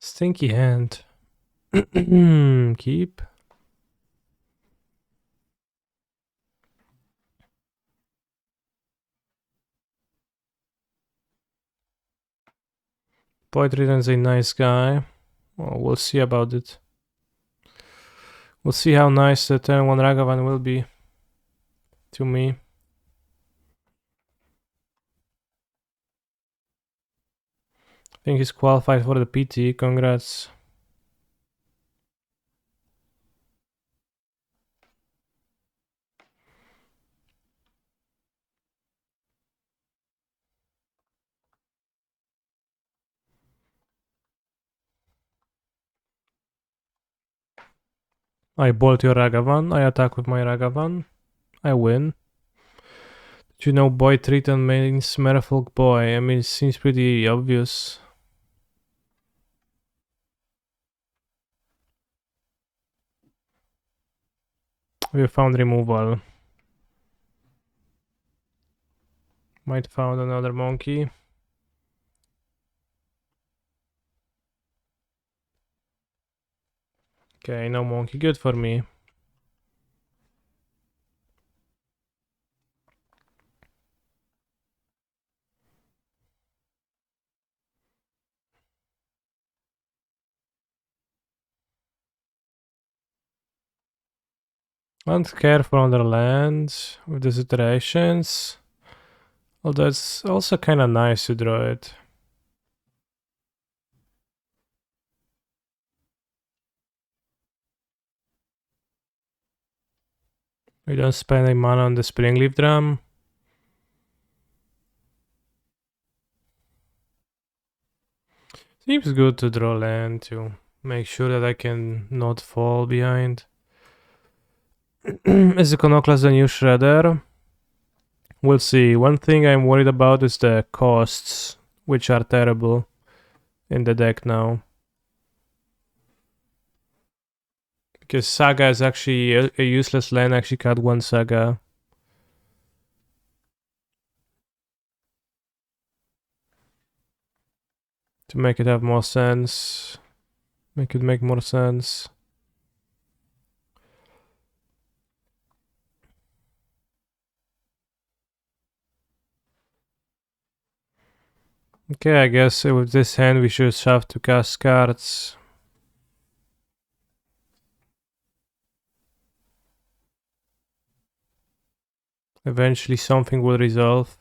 Stinky hand. Keep. Poetry is a nice guy. Well, we'll see about it. We'll see how nice the 10-1 Ragavan will be to me. I think he's qualified for the PT. Congrats. I bolt your Ragavan. I attack with my Ragavan. I win. Did you know boy Triton means Merfolk boy? I mean, it seems pretty obvious. We found removal. Might found another monkey. Okay, no monkey. Good for me. And careful on the land with these iterations. Although it's also kind of nice to draw it. We don't spend any mana on the Springleaf Drum. Seems good to draw land to make sure that I can not fall behind. Is Iconoclast the new Shredder? We'll see. One thing I'm worried about is the costs, which are terrible in the deck now. Because Saga is actually a useless land. I actually cut one Saga. To make it have more sense. Make it make more sense. Okay, I guess with this hand we should have to cast cards. Eventually something will resolve.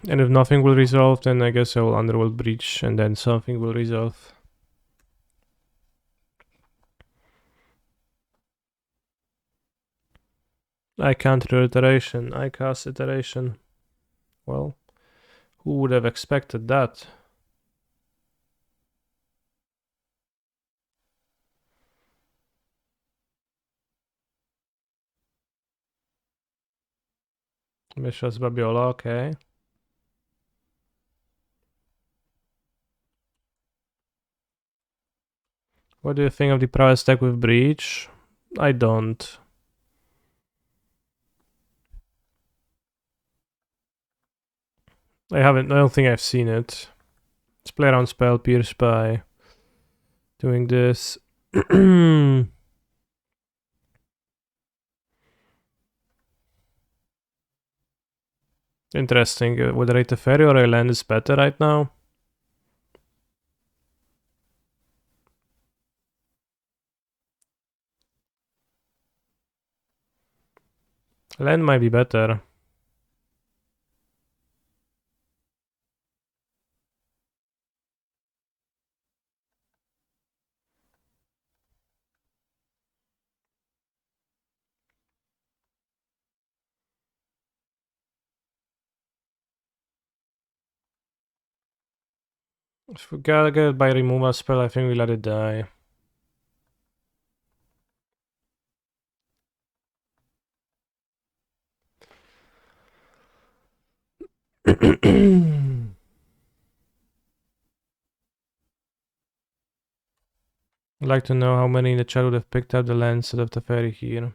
And if nothing will resolve, then I guess I will Underworld Breach and then something will resolve. I counter iteration. I cast iteration. Well, who would have expected that? Mishra's Babiola, okay. What do you think of the price tag with Breach? I don't. I don't think I've seen it. Let's play around spell, pierce by doing this. Interesting. Would Rate Ferry or a land is better right now? Land might be better. If we gotta get it by removal spell, I think we let it die. I'd like to know how many in the chat would have picked up the land instead of the ferry here.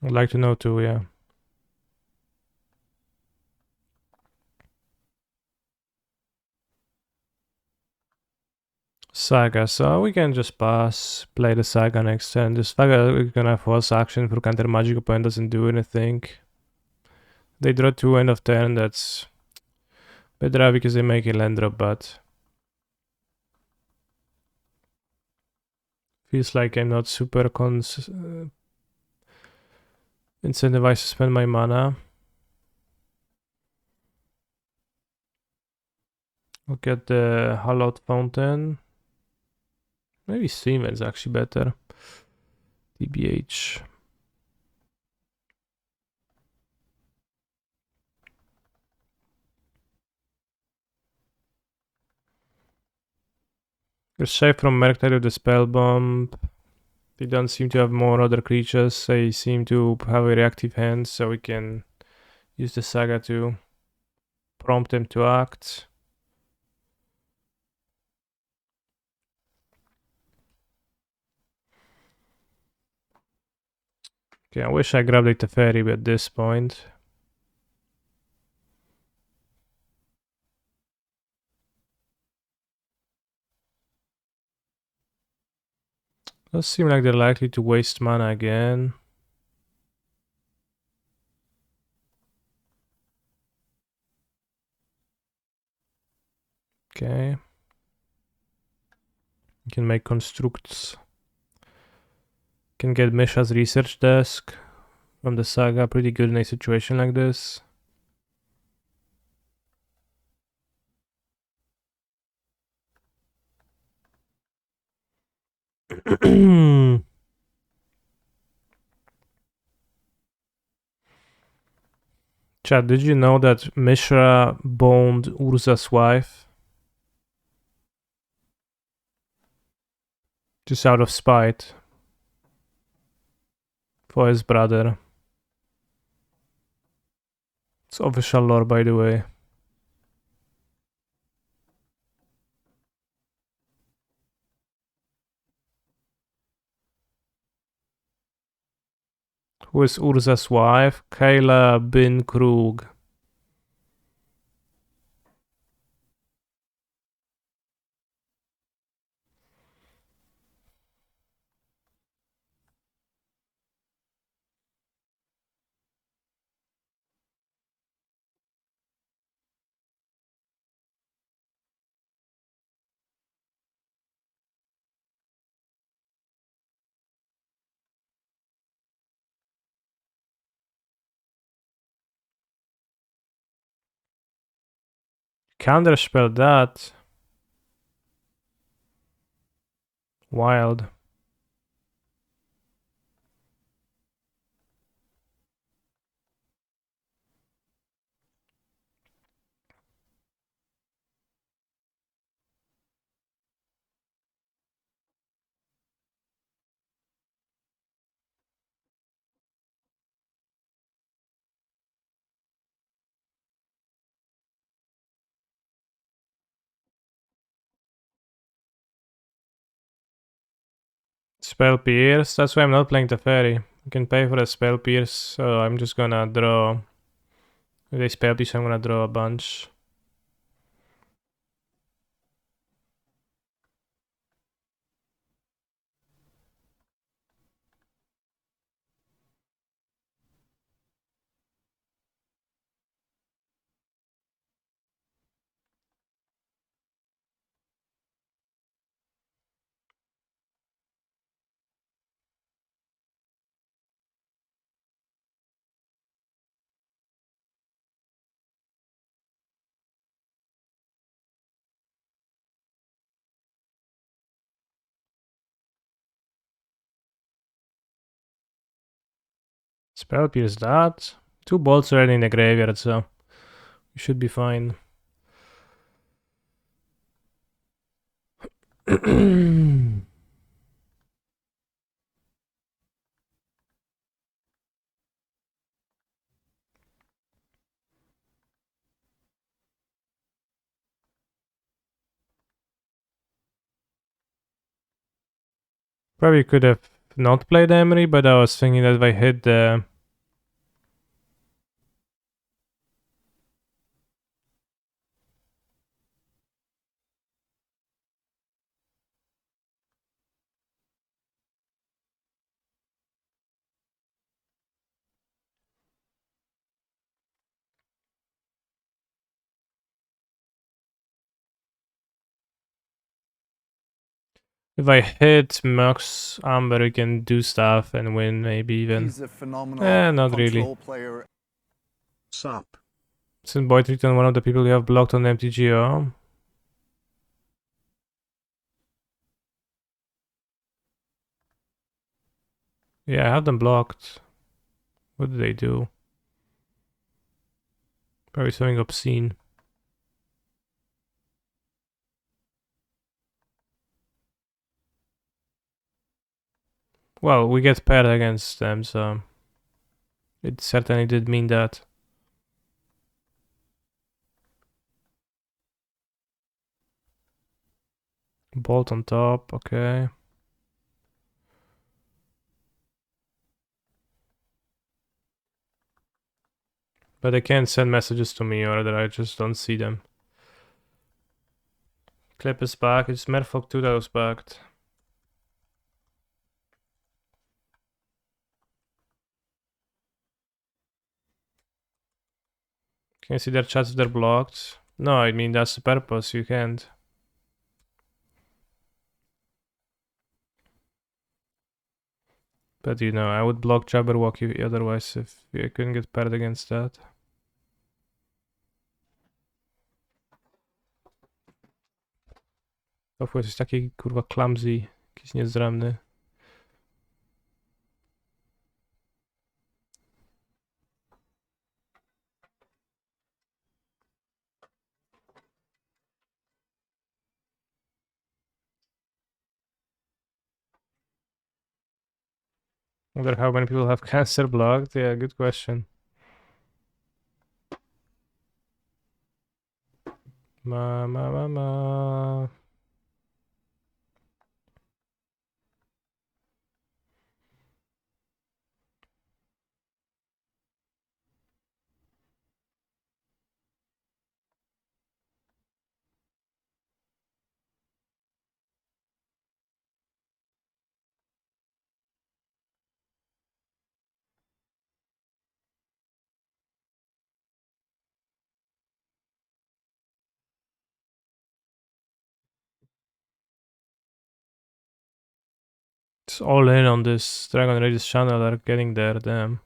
I'd like to know too, yeah. Saga, so we can just pass, play the Saga next turn. This Saga is gonna force action for counter magic opponent doesn't do anything. They draw 2 end of turn, that's better because they make a land drop, but feels like I'm not super incentivized to spend my mana. Look at the Hallowed Fountain. Maybe Stream is actually better. TBH. Aside from Merctide with the Spell Bomb, they don't seem to have more other creatures. They seem to have a reactive hand, so we can use the Saga to prompt them to act. Okay, I wish I grabbed like the Teferi at this point. Does seem like they're likely to waste mana again. Okay. You can make constructs. Can get Misha's research desk from the Saga. Pretty good in a situation like this. Chad, did you know that Mishra boned Urza's wife? Just out of spite. For his brother. It's official lore, by the way. Who is Urza's wife? Kayla bin Krug. Counterspell that. Wild. Spell Pierce. That's why I'm not playing the Fairy. You can pay for a Spell Pierce, so I'm just gonna draw. With a Spell Pierce, I'm gonna draw a bunch. Spell Pierce that. 2 bolts already in the graveyard, so you should be fine. Probably could have not played Emery, but I was thinking that if I hit the... If I hit Max Amber, we can do stuff and win, maybe even. He's a phenomenal Not control really. player. Sup. Since Boy tricked on one of the people you have blocked on MTGO. Yeah, I have them blocked. What did they do? Probably something obscene. Well, we get paired against them, so it certainly did mean that. Bolt on top, okay. But they can't send messages to me, or that I just don't see them. Clip is back, it's Merfolk 2 that was backed. Can you see their chats if they're blocked? No, I mean that's the purpose, you can't. But you know, I would block Jabberwocky otherwise if I couldn't get paired against that. Tofu jest taki kurwa clumsy, jakiś niezrębny. Wonder how many people have cancer blocked? Yeah, good question. Ma. It's all in on this Dragon Rage's channel, are getting there, damn.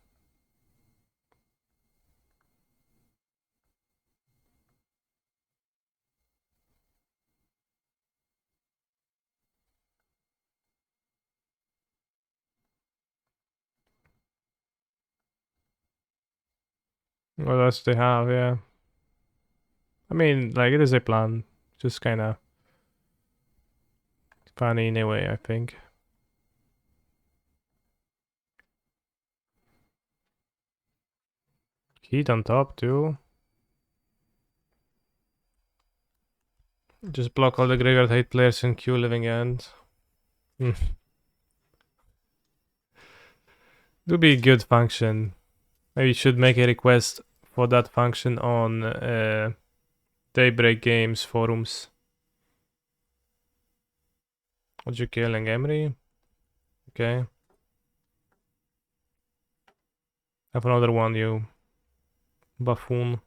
What else they have, yeah. I mean, like, it is a plan. Just kinda funny in a way, I think. Heat on top, too. Just block all the graveyard hate players in queue living end. Would be a good function. Maybe you should make a request for that function on Daybreak Games forums. What you killing, Emery? Okay. Have another one, you buffoon.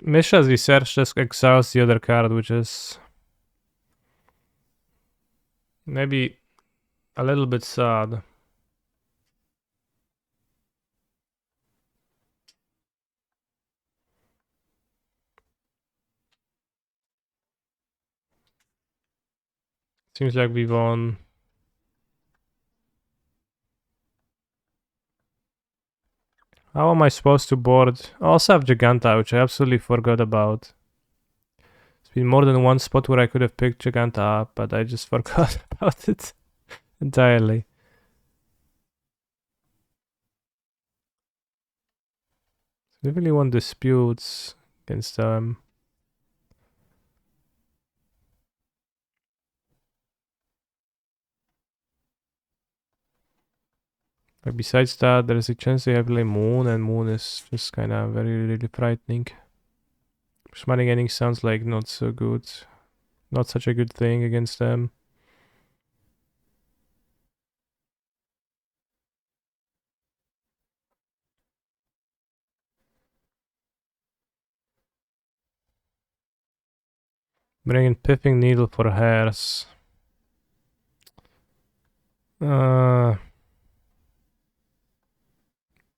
Misha's research just exiles the other card, which is maybe a little bit sad. Seems like we won. How am I supposed to board? I also have Giganta, which I absolutely forgot about. It's been more than one spot where I could have picked Giganta up, but I just forgot about it entirely. I really want disputes against them. But besides that, there's a chance they have like Moon, and Moon is just kind of very, really frightening. Smiling ending sounds like not so good. Not such a good thing against them. Bringing Piffing Needle for hairs.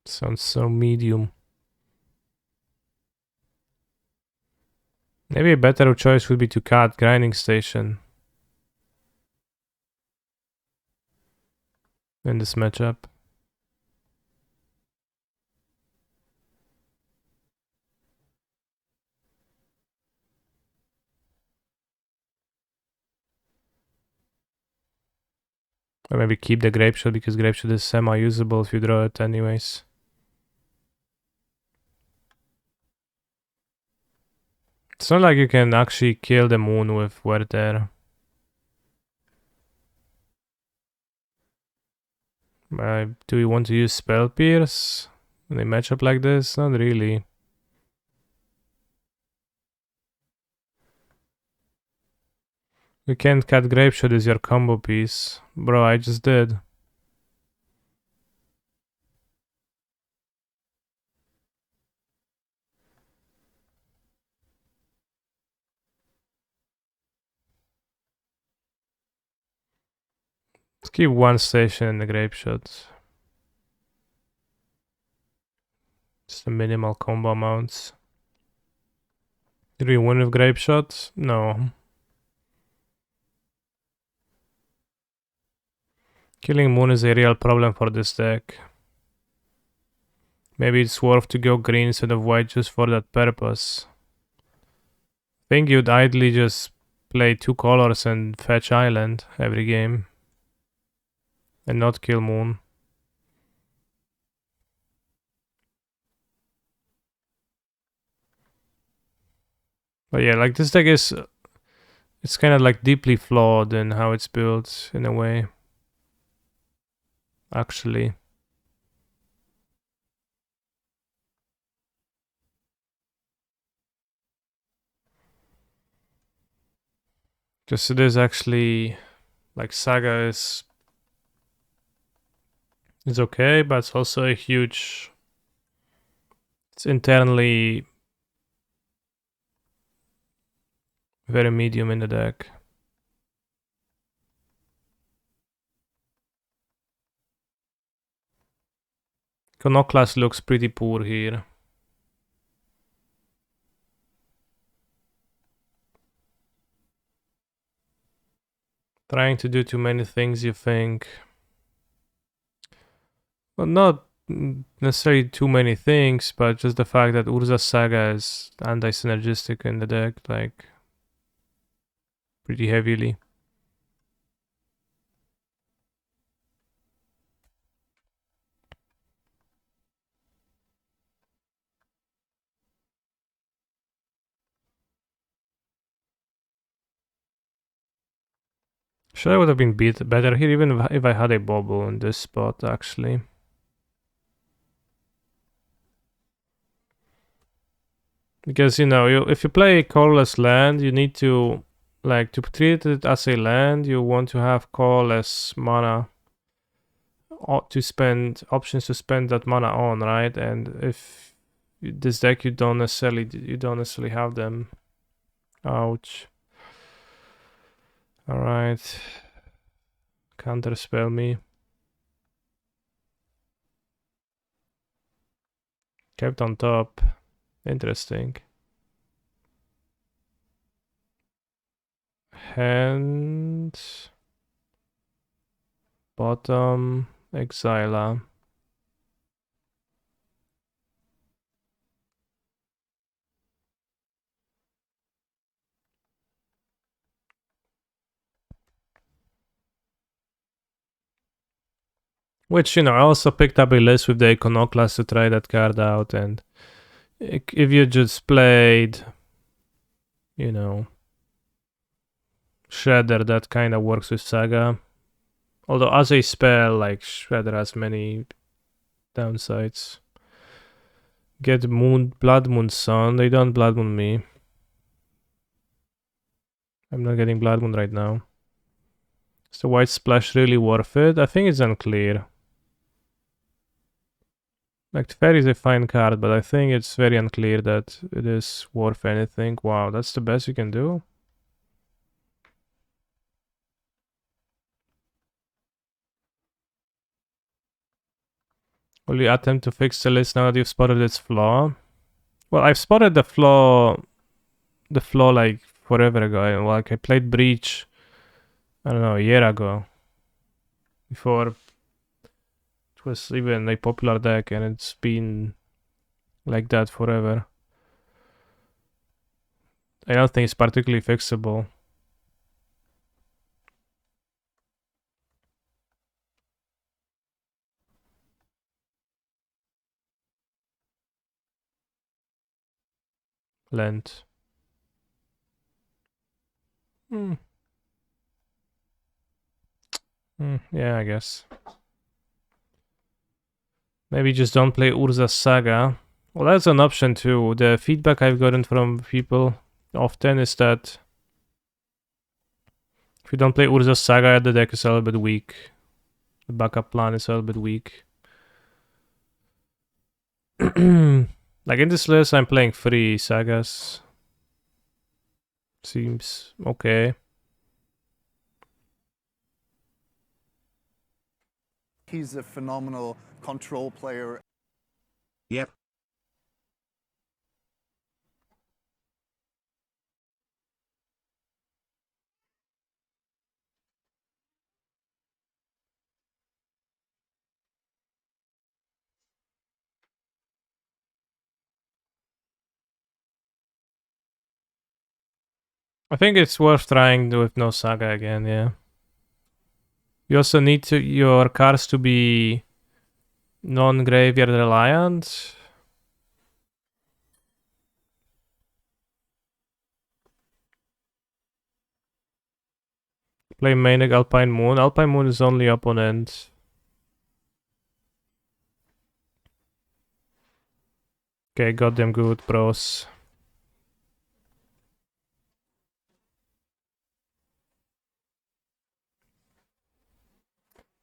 Sounds so medium. Maybe a better choice would be to cut Grinding Station in this matchup. Or maybe keep the Grape Shot because Grape Shot is semi-usable if you draw it anyways. It's not like you can actually kill the Moon with Werther. Do you want to use Spell Pierce in a matchup like this? Not really. You can't cut Grape Shot as your combo piece. Bro, I just did. Let's keep one station in the Grape Shot. Just the minimal combo amounts. Did we win with Grape Shot? No. Killing Moon is a real problem for this deck. Maybe it's worth to go green instead of white just for that purpose. I think you'd ideally just play 2 colors and fetch Island every game. And not kill Moon. But yeah, like this deck is... It's kind of like deeply flawed in how it's built in a way. Actually. Because it is actually... Like Saga is okay, but it's also a huge... It's internally very medium in the deck. Iconoclast looks pretty poor here. Trying to do too many things, you think. Well, not necessarily too many things, but just the fact that Urza Saga is anti-synergistic in the deck, like, pretty heavily. Sure, I would have been better here, even if I had a Bobble in this spot, actually. Because, you know, if you play a colorless land, you need to, like, to treat it as a land, you want to have colorless mana to spend, options to spend that mana on, right? And if this deck you don't necessarily have them. Ouch. Alright. Counterspell me. Kept on top. Interesting. Hand. Bottom. Exila. Which, I also picked up a list with the Iconoclast to try that card out, and if you just played, Shredder, that kind of works with Saga. Although as a spell, like, Shredder has many downsides. Get Blood Moon Sun. They don't Blood Moon me. I'm not getting Blood Moon right now. Is the White Splash really worth it? I think it's unclear. Like, Fairy is a fine card, but I think it's very unclear that it is worth anything. Wow, that's the best you can do? Will you attempt to fix the list now that you've spotted its flaw? Well, I've spotted the flaw like forever ago. Like, I played Breach, I don't know, a year ago. Before it was even a popular deck, and it's been like that forever. I don't think it's particularly fixable. Lent. Yeah, I guess. Maybe just don't play Urza's Saga. Well, that's an option too. The feedback I've gotten from people often is that if you don't play Urza's Saga, the deck is a little bit weak. The backup plan is a little bit weak. Like in this list, I'm playing 3 Sagas. Seems okay. He's a phenomenal control player. Yep. I think it's worth trying with no Saga again, yeah. You also need your cards to be non-graveyard reliant. Play main Alpine Moon. Alpine Moon is only opponent. Okay, goddamn good, bros.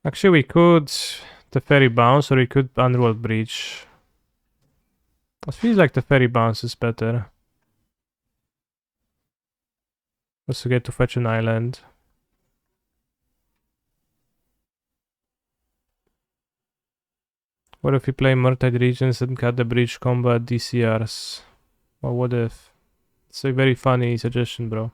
Actually, we could the Fairy Bounce, or we could Underworld Breach. It feels like the Fairy Bounce is better. Let's get to fetch an island. What if we play Murktide Regions and cut the Breach combo at DCRs? Or what if? It's a very funny suggestion, bro.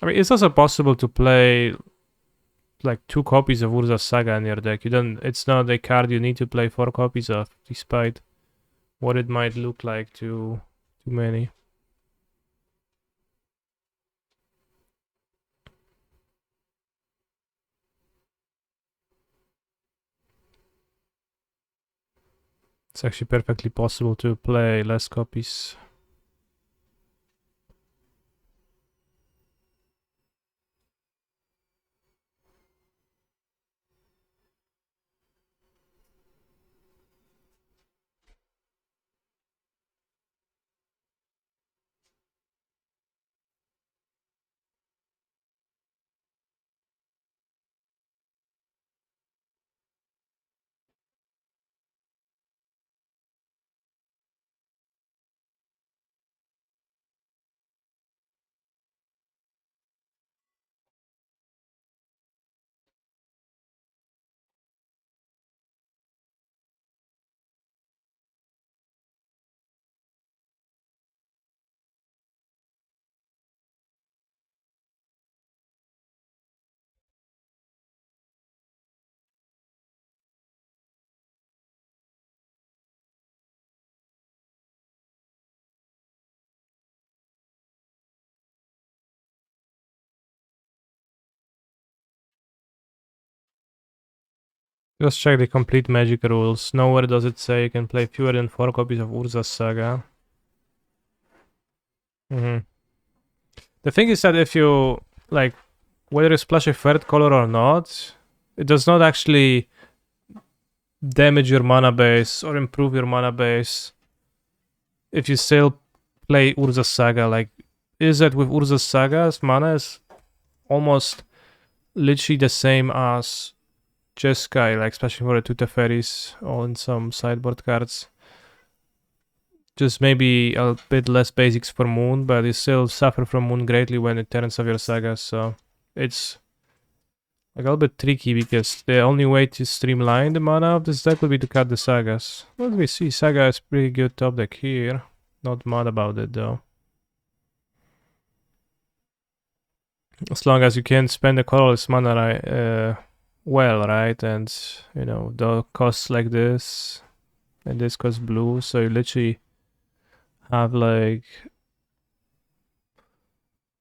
I mean, it's also possible to play like 2 copies of Urza's Saga in your deck. It's not a card you need to play 4 copies of, despite what it might look like to many. It's actually perfectly possible to play less copies. Just check the complete magic rules. Nowhere does it say you can play fewer than 4 copies of Urza's Saga. The thing is that if you, like, whether you splash a third color or not, it does not actually damage your mana base or improve your mana base if you still play Urza's Saga. Like, is that with Urza's Saga's mana is almost literally the same as Jeskai, like, especially for the two Teferis or in some sideboard cards. Just maybe a bit less basics for Moon, but you still suffer from Moon greatly when it turns off your Saga, so it's like a little bit tricky because the only way to streamline the mana of this deck would be to cut the Sagas. Let me see, Saga is pretty good top deck here. Not mad about it though. As long as you can spend the colorless mana well, right? And, you know, the costs like this, and this costs blue, so you literally have like...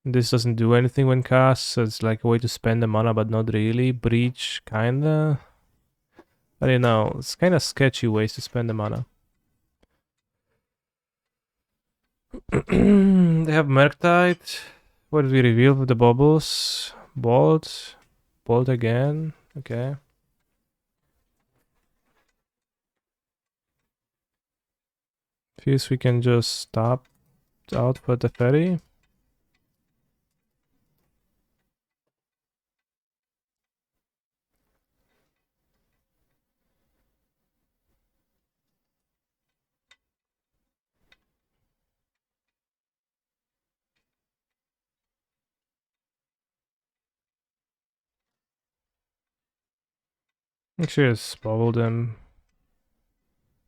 This doesn't do anything when cast, so it's like a way to spend the mana, but not really. Breach, kinda. I don't know, it's kinda sketchy ways to spend the mana. They have Murktide. What did we reveal with the bubbles? Bolt. Bolt again. Okay. Fuse we can just stop out for the ferry. Actually, just bubble them.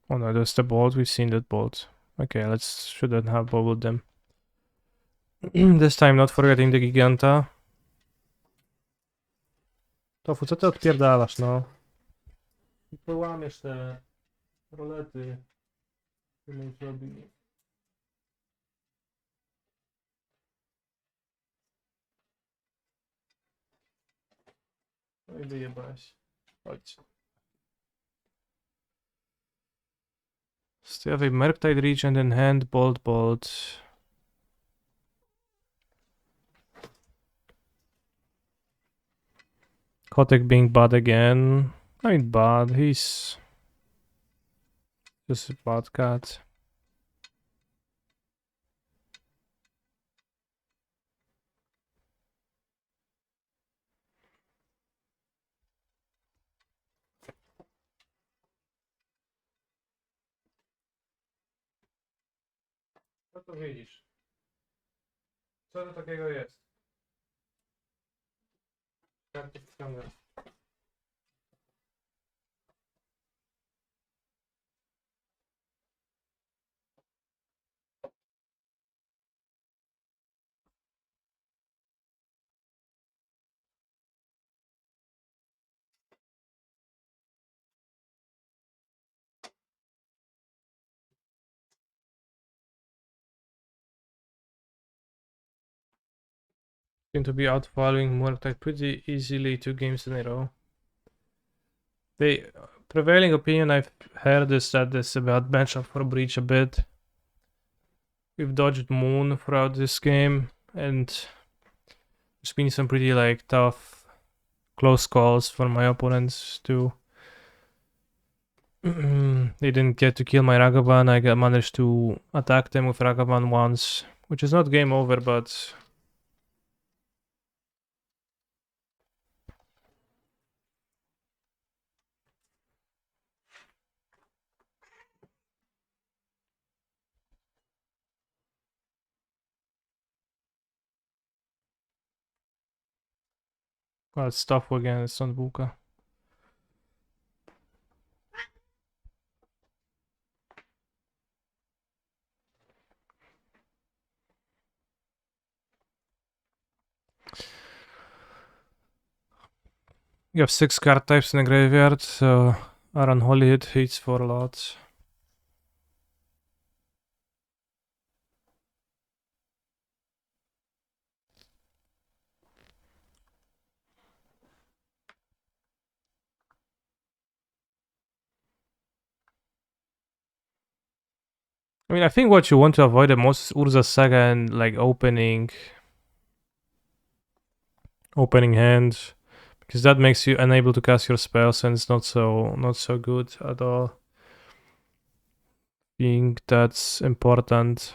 Oh no, there's the bolt. We've seen that bolt. Okay, let's shouldn't have bubbled them. This time not forgetting the Giganta. Tofu, co ty odpierdalasz, no? Połamiesz te rolety. Tyle zrobili. No i wyjebałeś. Chodź. Still have a Murktide Regent in hand, Bolt. Kotek being bad again. I mean bad, he's just a bad cat. Co to widzisz? Co to takiego jest? Jak to wciąga? Seem to be out following Murktide pretty easily 2 games in a row. The prevailing opinion I've heard is that this is a bad matchup for Breach a bit. We've dodged Moon throughout this game, and there's been some pretty like tough, close calls for my opponents too. They didn't get to kill my Ragavan. I managed to attack them with Ragavan once, which is not game over, but... Well, it's tough again, it's not Buka. You have 6 card types in the graveyard, so Aran Holy hits for a lot. I mean, I think what you want to avoid the most is Urza Saga and like opening hand, because that makes you unable to cast your spells, and it's not so good at all. I think that's important.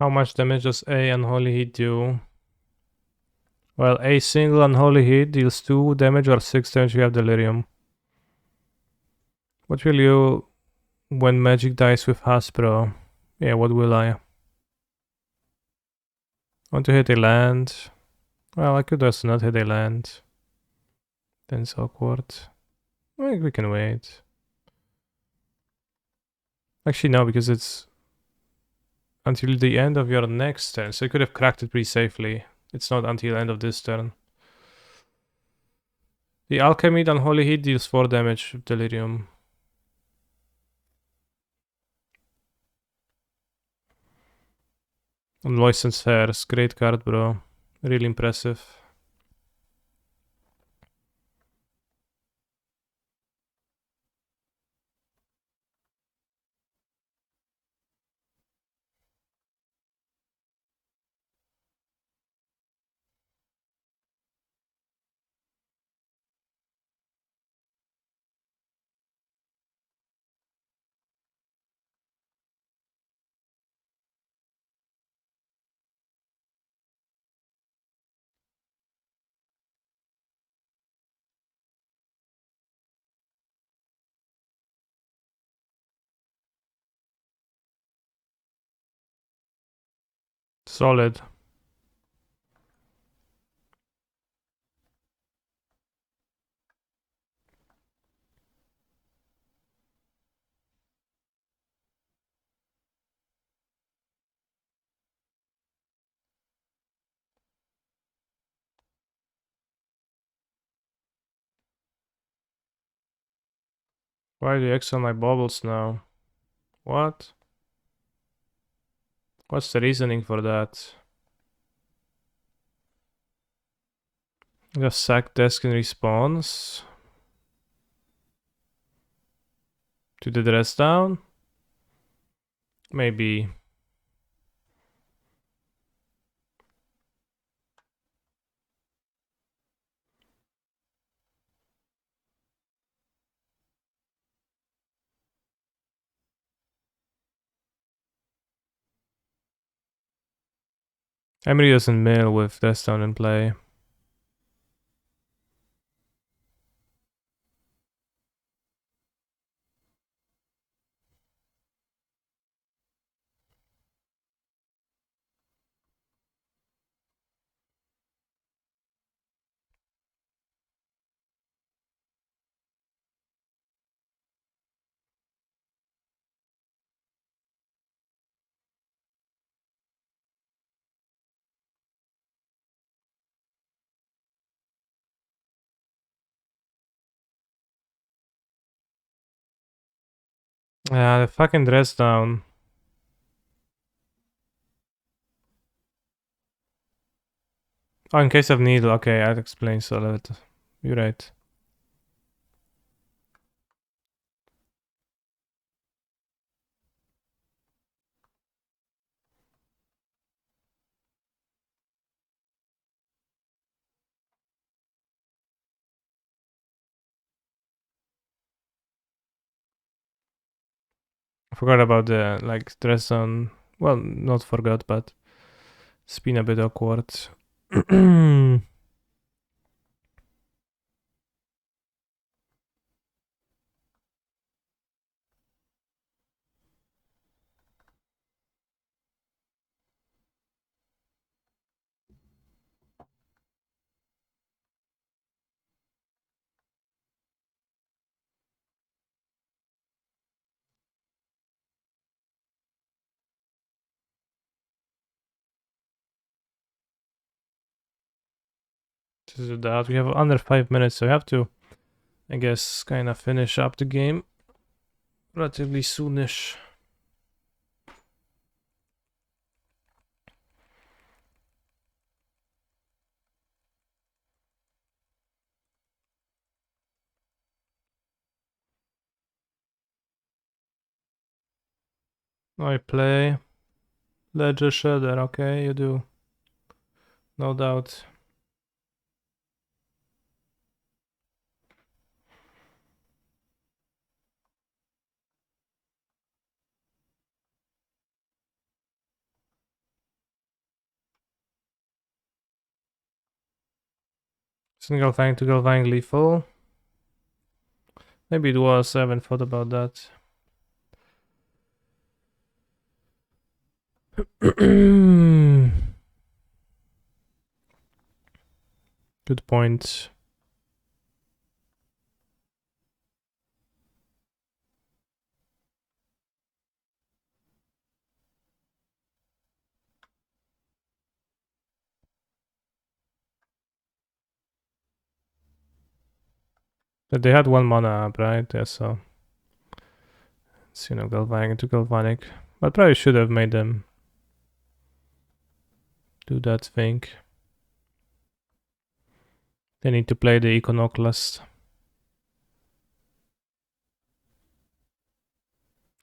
How much damage does A Unholy Hit do? Well, a single Unholy Hit deals 2 damage or 6 damage if you have Delirium. What will you when magic dies with Hasbro? Yeah, what will I? Want to hit a land? Well, I could also not hit a land. Then it's awkward. I think we can wait. Actually, no, because it's until the end of your next turn, so you could have cracked it pretty safely. It's not until the end of this turn. The Alchemy Unholy Hit deals 4 damage with Delirium. And Moisten's Hairs, great card, bro. Really impressive. Solid. Why do you X on my bubbles now? What? What's the reasoning for that? Just sack desk in response to the dress down? Maybe. Emery doesn't mill with dress down in play. Yeah, the fucking dress down. Oh, in case of needle. Okay, that explains all of it. You're right. I forgot about the like dress down. Well, not forgot, but it's been a bit awkward. do that. We have under 5 minutes, so we have to, I guess, kind of finish up the game relatively soonish. I play Ledger Shader, okay, you do. No doubt. Single Fang to Galvang lethal. Maybe it was, I haven't thought about that. Good point. But they had 1 mana up, right? Yeah, so it's, Galvanic into Galvanic. But probably should have made them do that thing. They need to play the Iconoclast.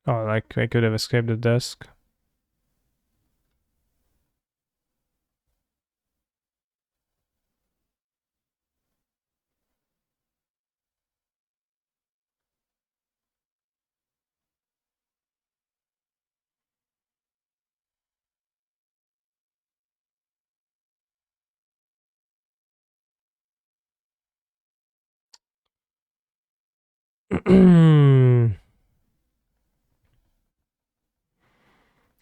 Oh, like I could have escaped the desk.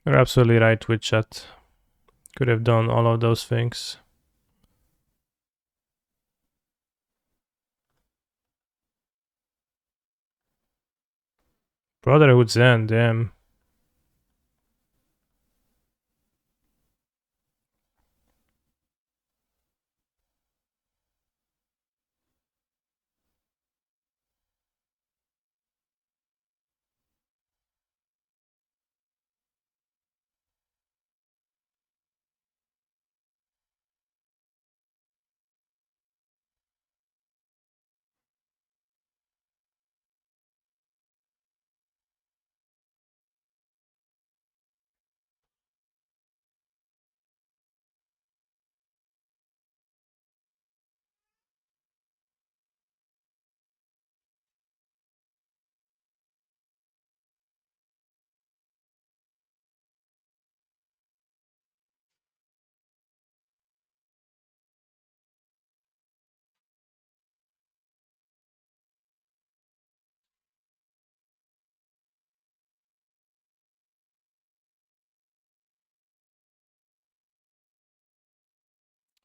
You're absolutely right with chat. Could have done all of those things. Brotherhood's End, damn.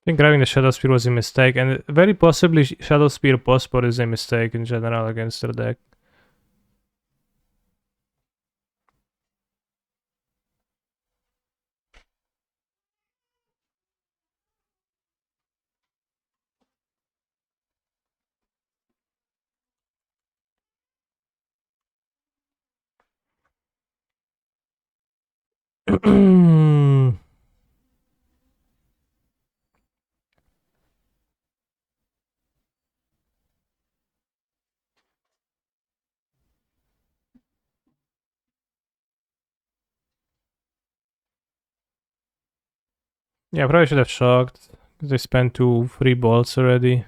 I think grabbing the Shadow Spear was a mistake, and very possibly Shadow Spear post-spot is a mistake in general against their deck. Yeah, probably should have shocked. They spent 2 free bolts already.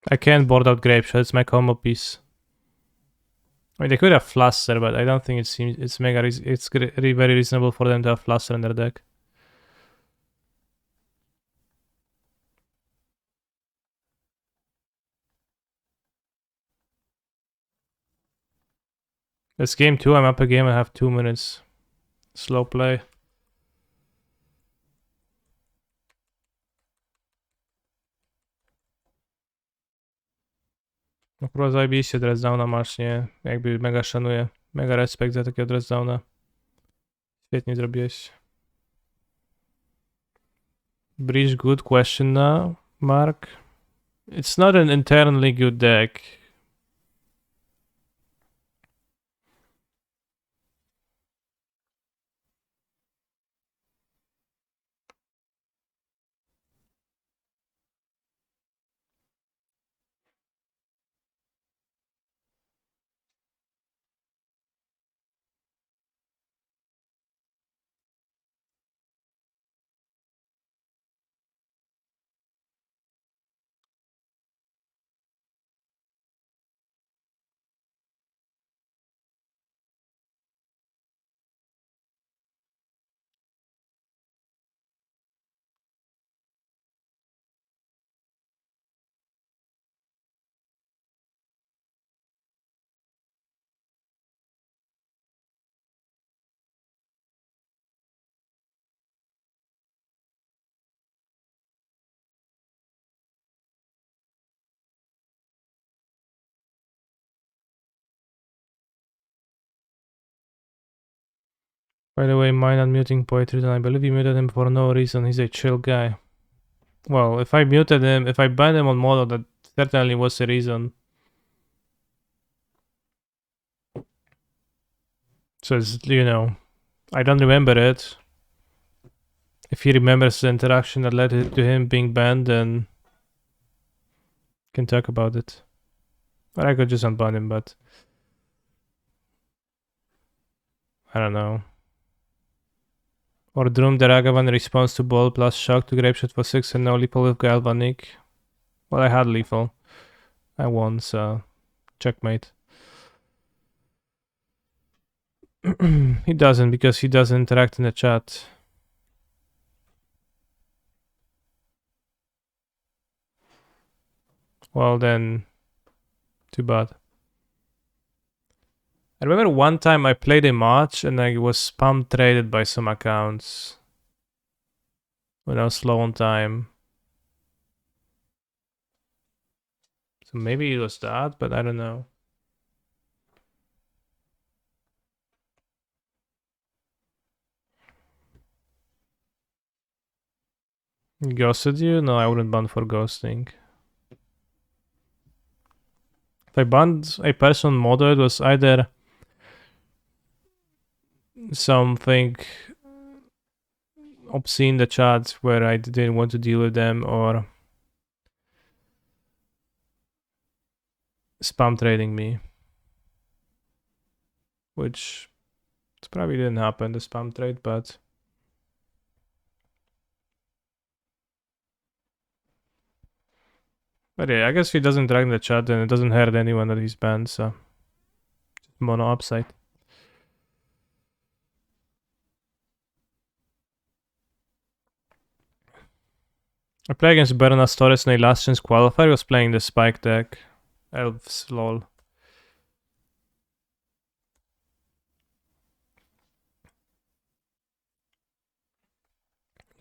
I can't board out Grape Shot, it's my combo piece. I mean, they could have Fluster, but I don't think it's very reasonable for them to have Fluster in their deck. It's game 2, I'm up a game, I have 2 minutes. Slow play. No kurwa zajebiście Dresdowna masz, nie? Jakby mega szanuję. Mega respekt za takiego Dresdowna. Świetnie zrobiłeś. Breach good question now, Mark. It's not an internally good deck. By the way, mine unmuting poetry, then I believe you muted him for no reason. He's a chill guy. Well, if I muted him, if I banned him on mono, that certainly was a reason. So it's, you know, I don't remember it. If he remembers the interaction that led to him being banned, then can talk about it. Or I could just unban him, but I don't know. Or Droom the Ragavan response to Ball plus Shock to Grapeshot for 6 and no lethal with Galvanic. Well, I had lethal. I won, so checkmate. He doesn't, because he doesn't interact in the chat. Well then, too bad. I remember one time I played a match and I was spam traded by some accounts when I was slow on time. So maybe it was that, but I don't know. Ghosted you? No, I wouldn't ban for ghosting. If I banned a person model, it was either something obscene in the chat where I didn't want to deal with them, or spam trading me. Which probably didn't happen, the spam trade, but yeah, I guess if he doesn't drag in the chat, then it doesn't hurt anyone that he's banned, so mono upside. I play against Bernas Torres in a last chance qualifier. He was playing the spike deck. Elves, lol.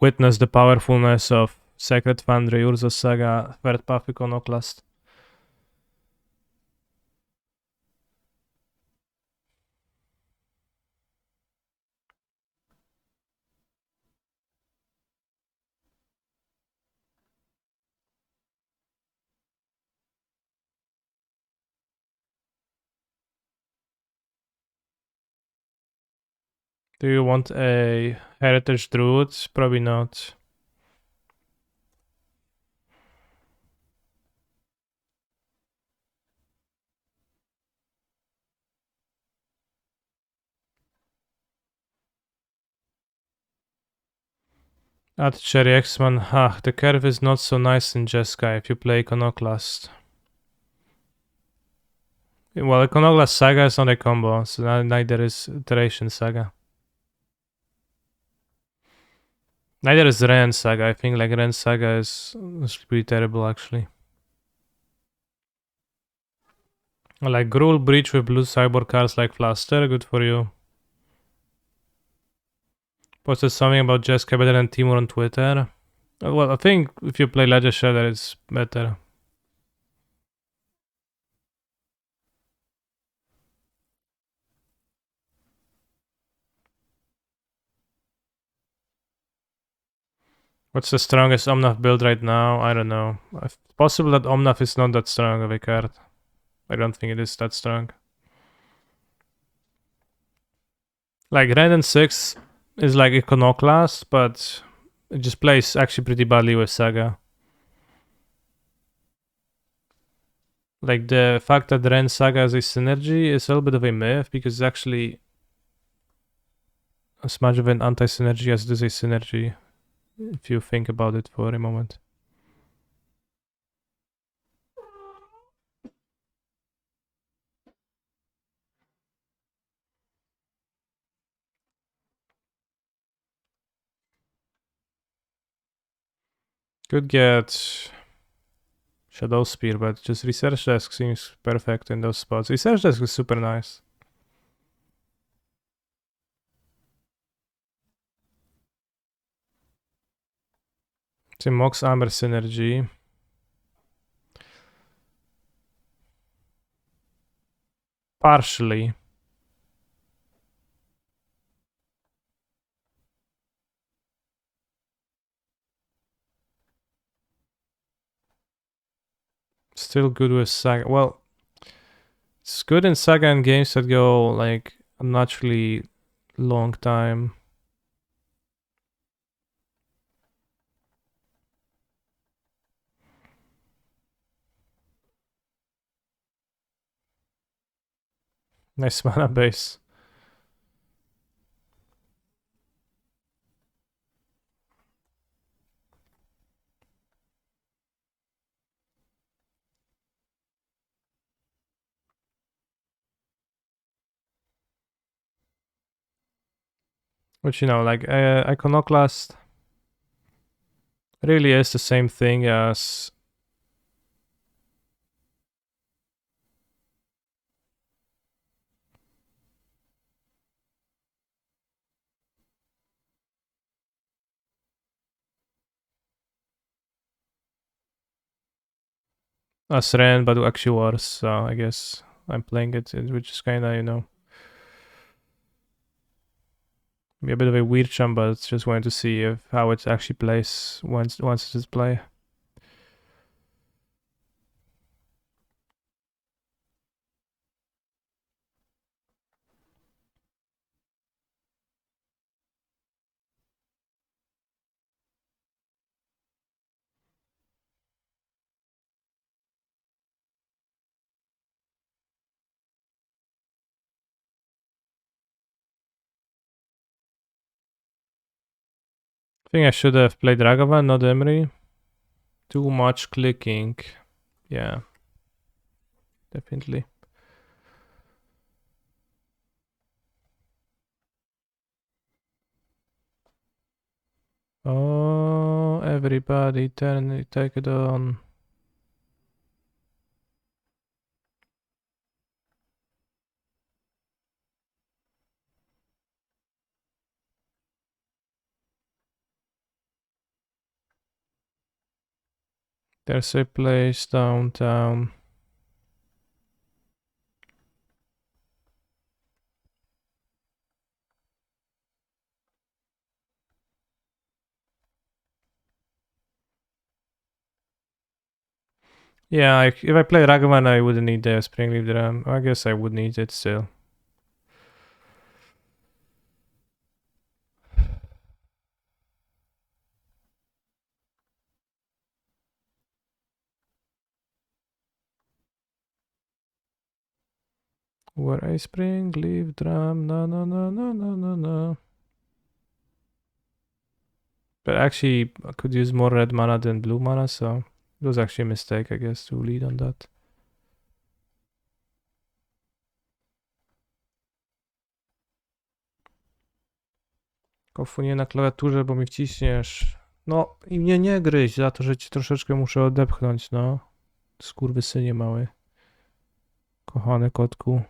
Witness the powerfulness of Sacred Foundry, Urza Saga, third path Iconoclast. Do you want a Heritage Druid? Probably not. At Cherry X-Man, the curve is not so nice in Jeskai if you play Iconoclast. Well, Iconoclast Saga is not a combo, so neither is Iteration Saga. Neither is Ren Saga. I think like Ren Saga is pretty terrible actually. Like Gruul Breach with blue cyborg cards like Flaster, good for you. Posted something about Jeskai better than Timur on Twitter. Well, I think if you play Ledger Shadow, it's better. What's the strongest Omnath build right now? I don't know. It's possible that Omnath is not that strong of a card. I don't think it is that strong. Like Ren and 6 is like Iconoclast, but it just plays actually pretty badly with Saga. Like the fact that Ren Saga has a synergy is a little bit of a myth because it's actually as much of an anti-synergy as it is a synergy, if you think about it for a moment. Could get Shadow Spear, but just Research Desk seems perfect in those spots. Research Desk is super nice. It's a Mox Armor synergy. Partially. Still good with Saga. Well, it's good in Saga and games that go like unnaturally long time. Nice mana base. Which, you know, like Iconoclast really is the same thing as Ren, but actually worse. So I guess I'm playing it, which is kind of, you know, be a bit of a weird jump, but just wanted to see how it actually plays once it's play. I think I should have played Ragavan, not Emery. Too much clicking. Yeah. Definitely. Oh, everybody take it on. There's a place downtown. Yeah, if I play Ragavan, I wouldn't need the Springleaf Drum. I guess I would need it still. Where a Springleaf Drum, no, no, no, no, no, no, no. But actually, I could use more red mana than blue mana, so it was actually a mistake, I guess, to lead on that. Kofu nie na klawiaturze, bo mi wciśniesz. No i mnie nie gryź za to, że ci troszeczkę muszę odepchnąć, no. Skurwysynie mały. Kochany kotku.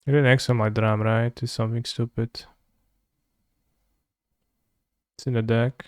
You're next on my drum, right? It's something stupid. It's in the deck.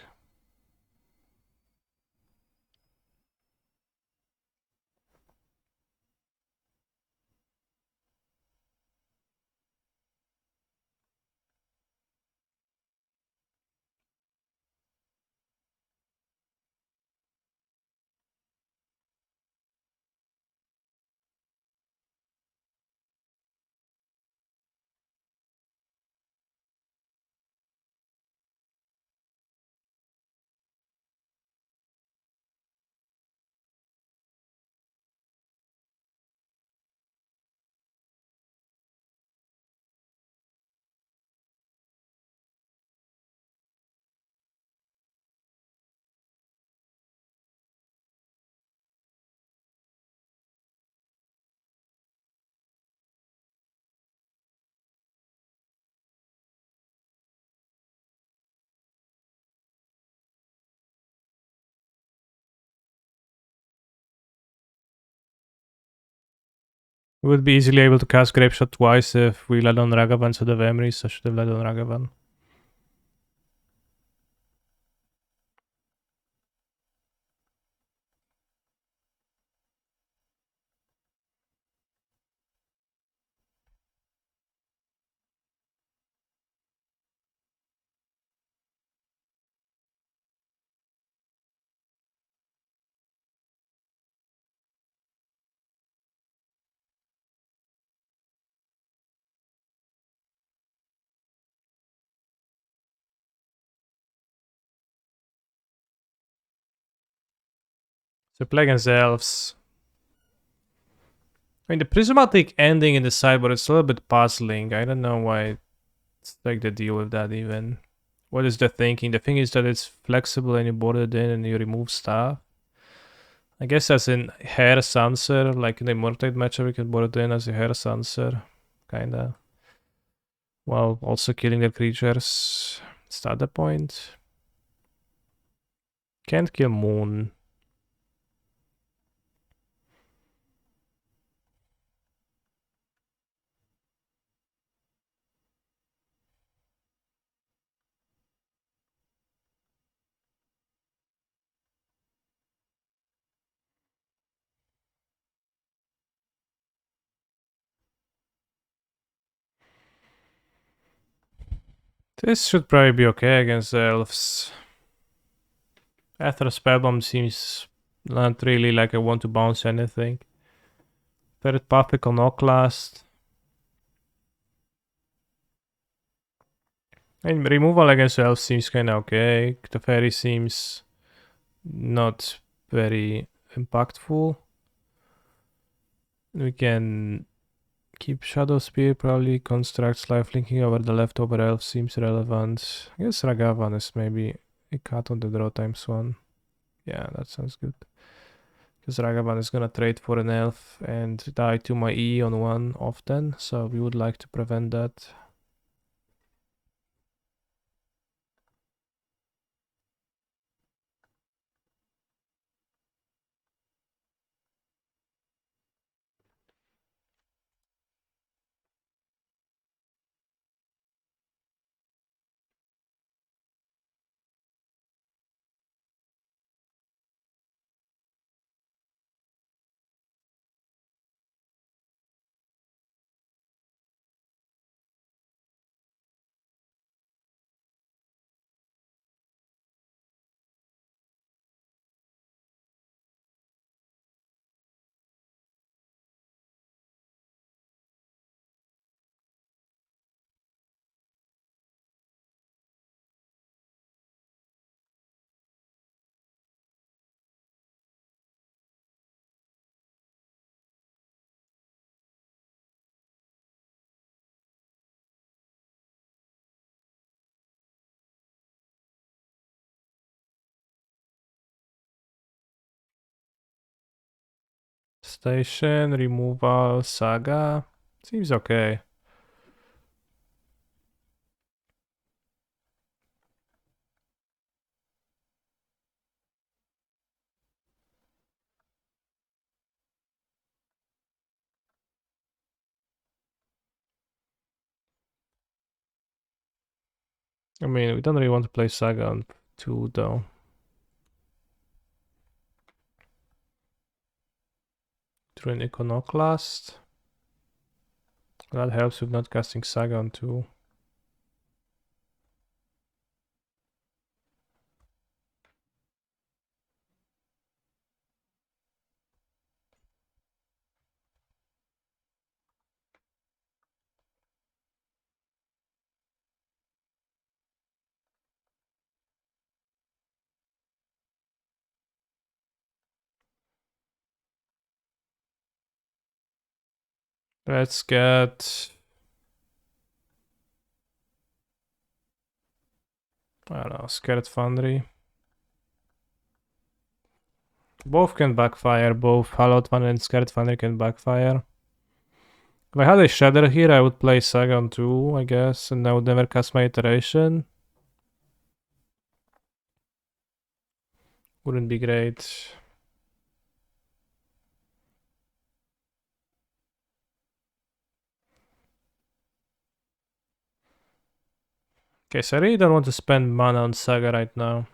We would be easily able to cast Grape Shot twice if we led on Ragavan instead of Emry, so I should have led on Ragavan. So play against elves. I mean, the prismatic ending in the sideboard is a little bit puzzling. I don't know why it's like the deal with that even. What is the thinking? The thing is that it's flexible and you board it in and you remove stuff. I guess as in Hair Sanser, like in the Immortite matchup, we can board it in as a Hair Sanser. Kinda. While also killing their creatures. Is that the point? Can't kill Moon. This should probably be okay against the elves. After Spellbomb seems not really like I want to bounce anything. Third Puffy on Ocklast. And removal against elves seems kinda okay. The fairy seems not very impactful. We can keep Shadow Spear, probably constructs lifelinking over the leftover elf seems relevant. I guess Ragavan is maybe a cut on the draw times one. Yeah, that sounds good. Because Ragavan is gonna trade for an elf and die to my E on one often, so we would like to prevent that. Station, removal, saga. Seems okay. I mean, we don't really want to play saga on 2 though. Through an Iconoclast. That helps with not casting saga on 2. Let's get... I don't know, Scared Foundry. Both can backfire, both Hallowed Foundry and Scared Foundry can backfire. If I had a Shredder here, I would play Saga on 2, I guess, and I would never cast my iteration. Wouldn't be great. Okay, so I really don't want to spend mana on Saga right now.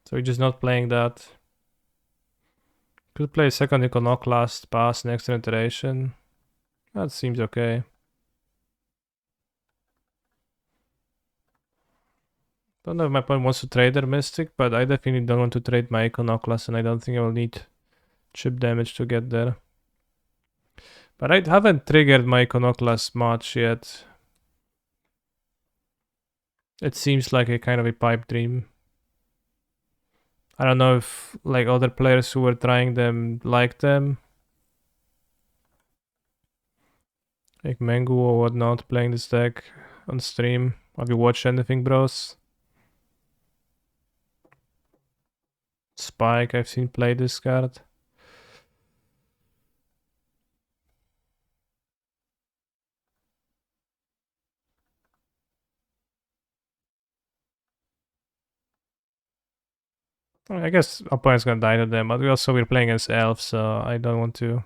So we're just not playing that. Could play a second Iconoclast, pass next iteration. That seems okay. Don't know if my opponent wants to trade their Mystic, but I definitely don't want to trade my Iconoclast, and I don't think I will need chip damage to get there. But I haven't triggered my Iconoclast much yet. It seems like a kind of a pipe dream. I don't know if like other players who were trying them like them. Like Mengu or whatnot playing this deck on stream. Have you watched anything, bros? Spike, I've seen play this card. I guess opponent's gonna die to them, but we're playing as elves, so I don't want to.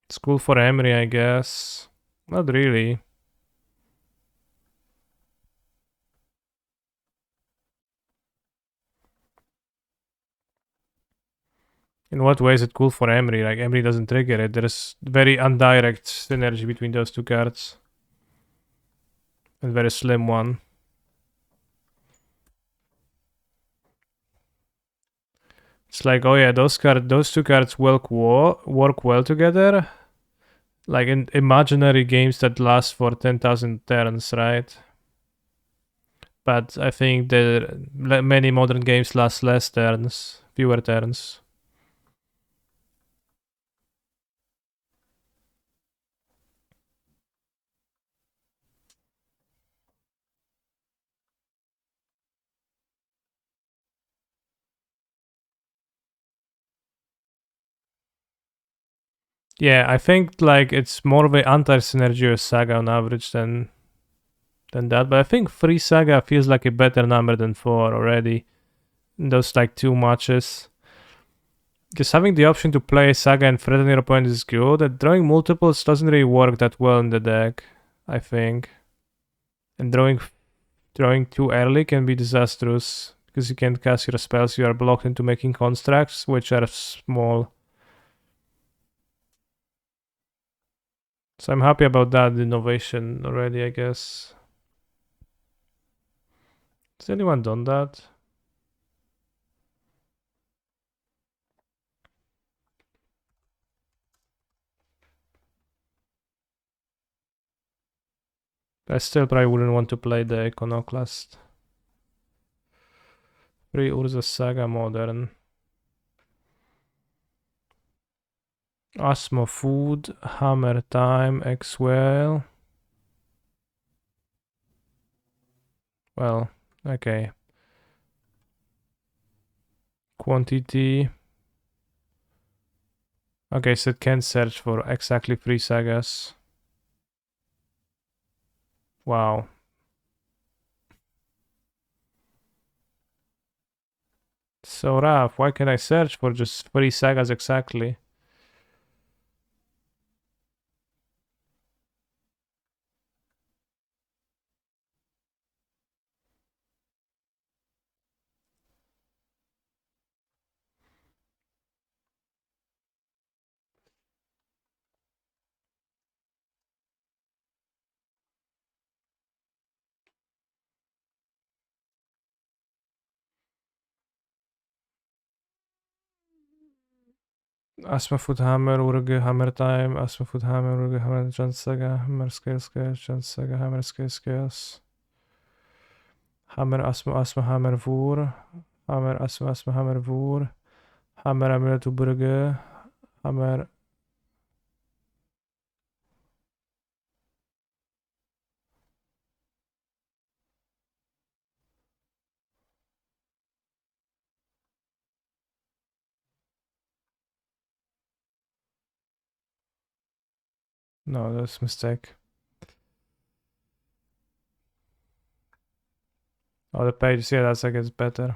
School for Emery, I guess. Not really. In what way is it cool for Emery? Like, Emery doesn't trigger it. There's very indirect synergy between those two cards. And very slim one. It's like, oh yeah, those two cards work well together. Like in imaginary games that last for 10,000 turns, right? But I think many modern games last less turns, fewer turns. Yeah, I think like it's more of an anti-synergy saga on average than that. But I think 3 saga feels like a better number than 4 already. In those like 2 matches. Because having the option to play saga and threaten your opponent is good. And drawing multiples doesn't really work that well in the deck, I think. And drawing too early can be disastrous. Because you can't cast your spells, you are blocked into making constructs, which are small. So I'm happy about that innovation already, I guess. Has anyone done that? I still probably wouldn't want to play the Iconoclast. 3 Urza Saga Modern. Asmo Food, Hammer Time, X-Well. Well, okay. quantity. Okay, so it can search for exactly 3 sagas. Wow. So rough. Why can I search for just 3 sagas exactly? Asmafoot Hammer, Urge, Hammer Time, Asmafoot Hammer, Urge, Hammer, John Saga, Hammer Scales, John Saga, Hammer Scales. Hammer, Asma, Hammer, Vur. Hammer, Asma, Hammer, Vur. Hammer, Amulet, Urge. Hammer. No, that's a mistake. Oh, the page, yeah, that's, I guess, better.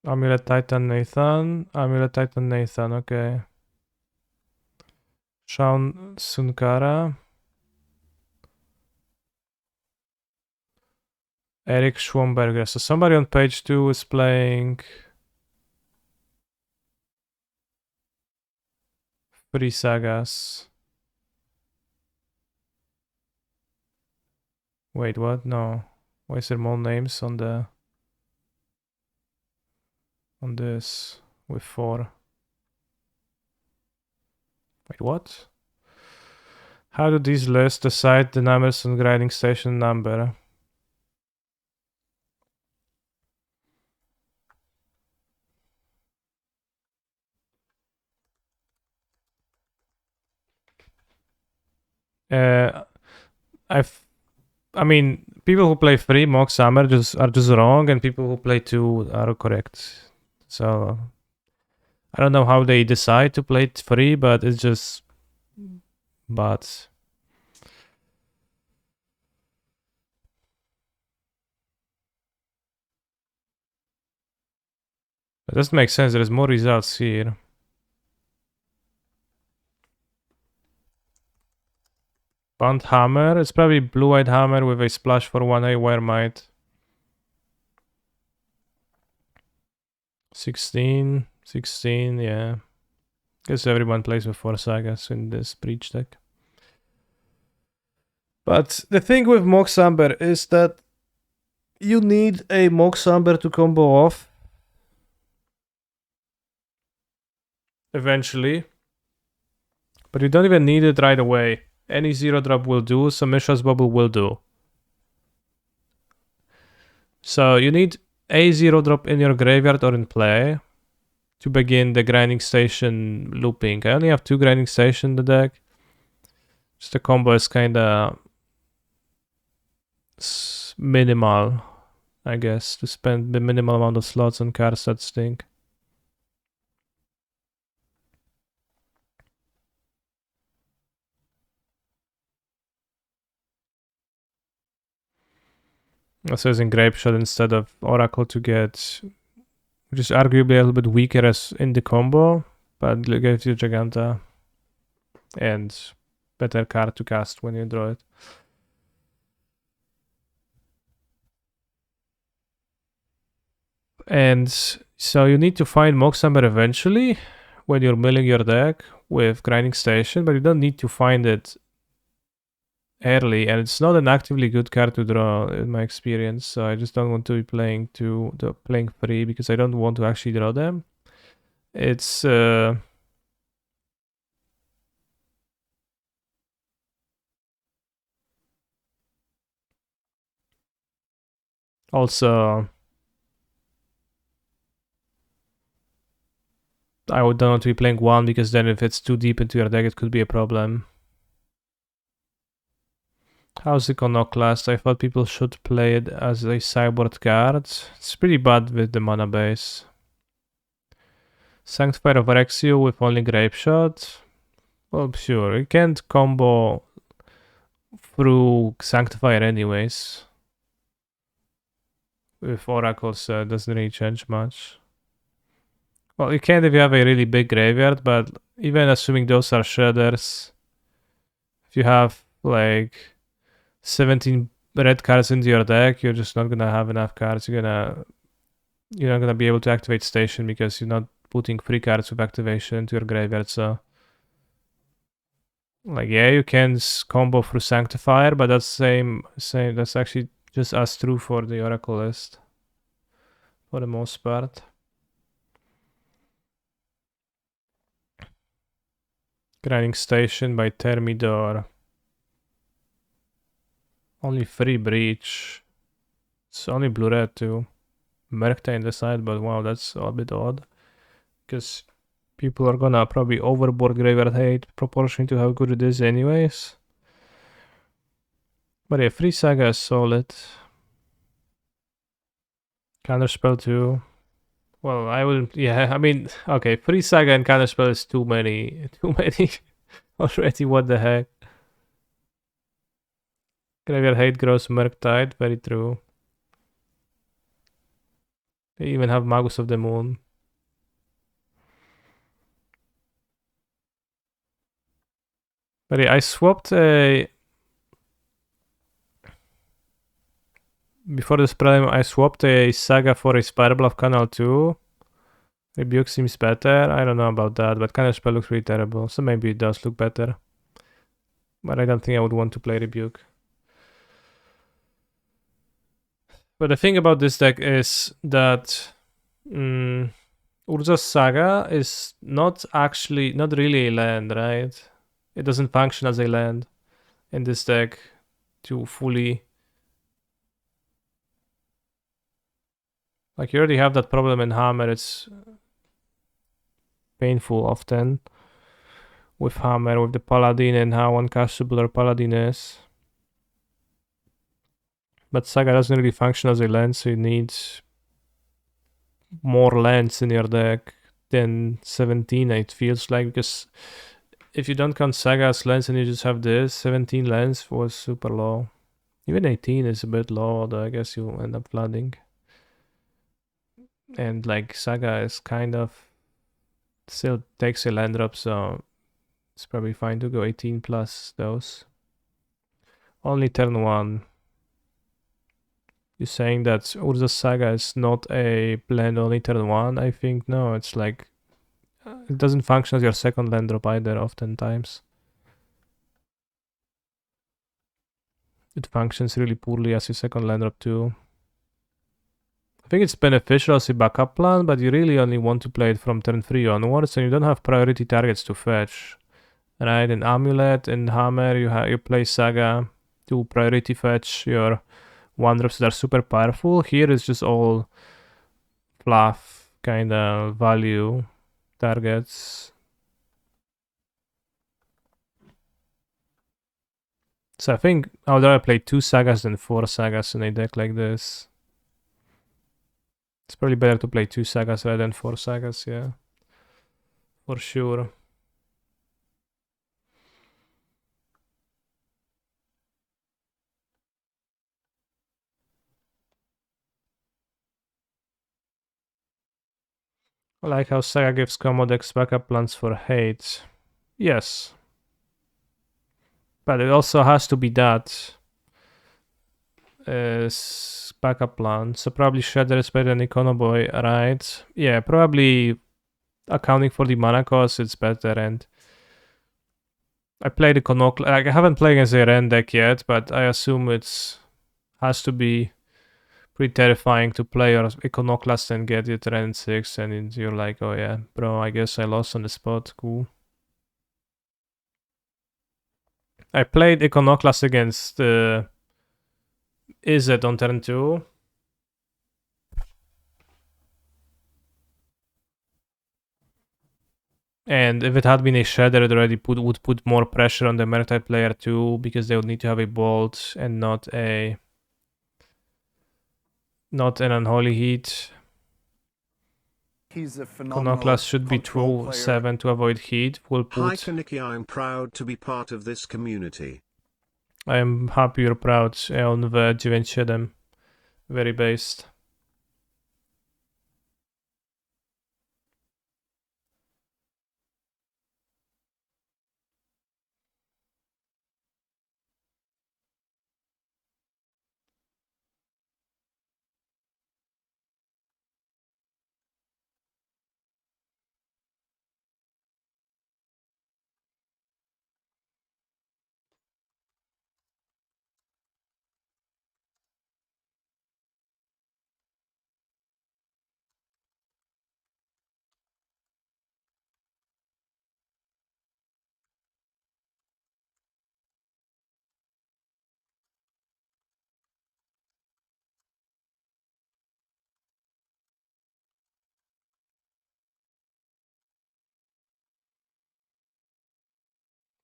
Amulet Titan Nathan, okay. Shaun Sunkara. Eric Schwamberger. So somebody on page 2 is playing 3 sagas. Wait, what? No. Why is there more names on this with 4? Wait, what? How do these lists decide the numbers on grinding station number? I mean, people who play 3 Mock Summer are just wrong, and people who play 2 are correct. So I don't know how they decide to play 3, but it's just. But it doesn't make sense. There's more results here. Bound Hammer. It's probably Blue-Eyed Hammer with a splash for 1A Wire Might. 16, yeah. Guess everyone plays with 4 sagas in this breach deck. But the thing with Mox Amber is that you need a Mox Amber to combo off eventually. But you don't even need it right away. Any 0-drop will do, so Mishra's Bubble will do. So you need a 0-drop in your graveyard or in play to begin the grinding station looping. I only have 2 grinding station in the deck. Just the combo is kinda minimal, I guess, to spend the minimal amount of slots on cards that stink. Also using Grape Shot instead of Oracle to get, which is arguably a little bit weaker as in the combo, but gives you Giganta and better card to cast when you draw it. And so you need to find Moxhammer eventually when you're milling your deck with Grinding Station, but you don't need to find it early, and it's not an actively good card to draw in my experience, so I just don't want to be playing playing 3 because I don't want to actually draw them. It's also I would don't want to be playing 1 because then if it's too deep into your deck it could be a problem. How's Iconoclast? I thought people should play it as a sideboard card. It's pretty bad with the mana base. Sanctifier of Rexio with only Grape Shot. Well, sure, you can't combo through Sanctifier anyways. With Oracle, so it doesn't really change much. Well, you can if you have a really big graveyard, but even assuming those are shredders, if you have like 17 red cards into your deck, you're just not gonna have enough cards. You're not gonna be able to activate Station because you're not putting 3 cards with activation into your graveyard. So, like, yeah, you can combo through Sanctifier, but that's same. That's actually just as true for the Oracle list, for the most part. Grinding Station by Thermidor. Only 3 Breach. It's only blue-red too. Merkta in the side, but wow, that's a bit odd. Because people are gonna probably overboard Graveyard Hate proportionally to how good it is anyways. But yeah, Free Saga is solid. Counterspell too. Well, I wouldn't. Yeah, I mean, okay, Free Saga and Counterspell is too many. Too many already. What the heck? Graveyard Hate grows Murktide. Very true. They even have Magus of the Moon. But yeah, I swapped a. Before this Prelim, I swapped a Saga for a Spirebluff Canal 2. Rebuke seems better. I don't know about that, but Counterspell looks really terrible. So maybe it does look better. But I don't think I would want to play Rebuke. But the thing about this deck is that Urza's Saga is not really a land, right? It doesn't function as a land in this deck to fully. Like, you already have that problem in Hammer. It's painful often with Hammer, with the Paladin and how uncastable our Paladin is. But Saga doesn't really function as a land, so you need more lands in your deck than 17, it feels like, because if you don't count Saga as lands and you just have this, 17 lands was super low. Even 18 is a bit low, although I guess you end up flooding. And like Saga is kind of still takes a land drop, so it's probably fine to go 18 plus those. Only turn 1. You're saying that Urza's Saga is not a land only turn 1? I think no, it's like it doesn't function as your second land drop either oftentimes. It functions really poorly as your second land drop too. I think it's beneficial as a backup plan, but you really only want to play it from turn 3 onwards, and you don't have priority targets to fetch. Right, in Amulet and Hammer, you play Saga to priority fetch your 1-drops that are super powerful. Here it's just all fluff, kind of value targets. So I think I would rather play 2 Sagas than 4 Sagas in a deck like this. It's probably better to play 2 Sagas rather than 4 Sagas, yeah. For sure. I like how Saga gives combo decks backup plans for hate. Yes. But it also has to be that backup plan. So probably Shredder is better than Econoboy, right? Yeah, probably accounting for the mana cost, it's better. And I played Iconoclast. Like, I haven't played against a Ren deck yet, but I assume it's has to be pretty terrifying to play your Iconoclast and get it Ren 6, and you're like, oh yeah, bro, I guess I lost on the spot. Cool. I played Iconoclast against Izzet on turn 2. And if it had been a shredder, it already would put more pressure on the Murktide player too, because they would need to have a bolt and not an unholy heat. He's a phenomenal Konoklas should be control player. 2-7 to avoid heat. We'll Hi put. Kaniki, I'm proud to be part of this community. I am happy you're proud. On the 9-7. Very based.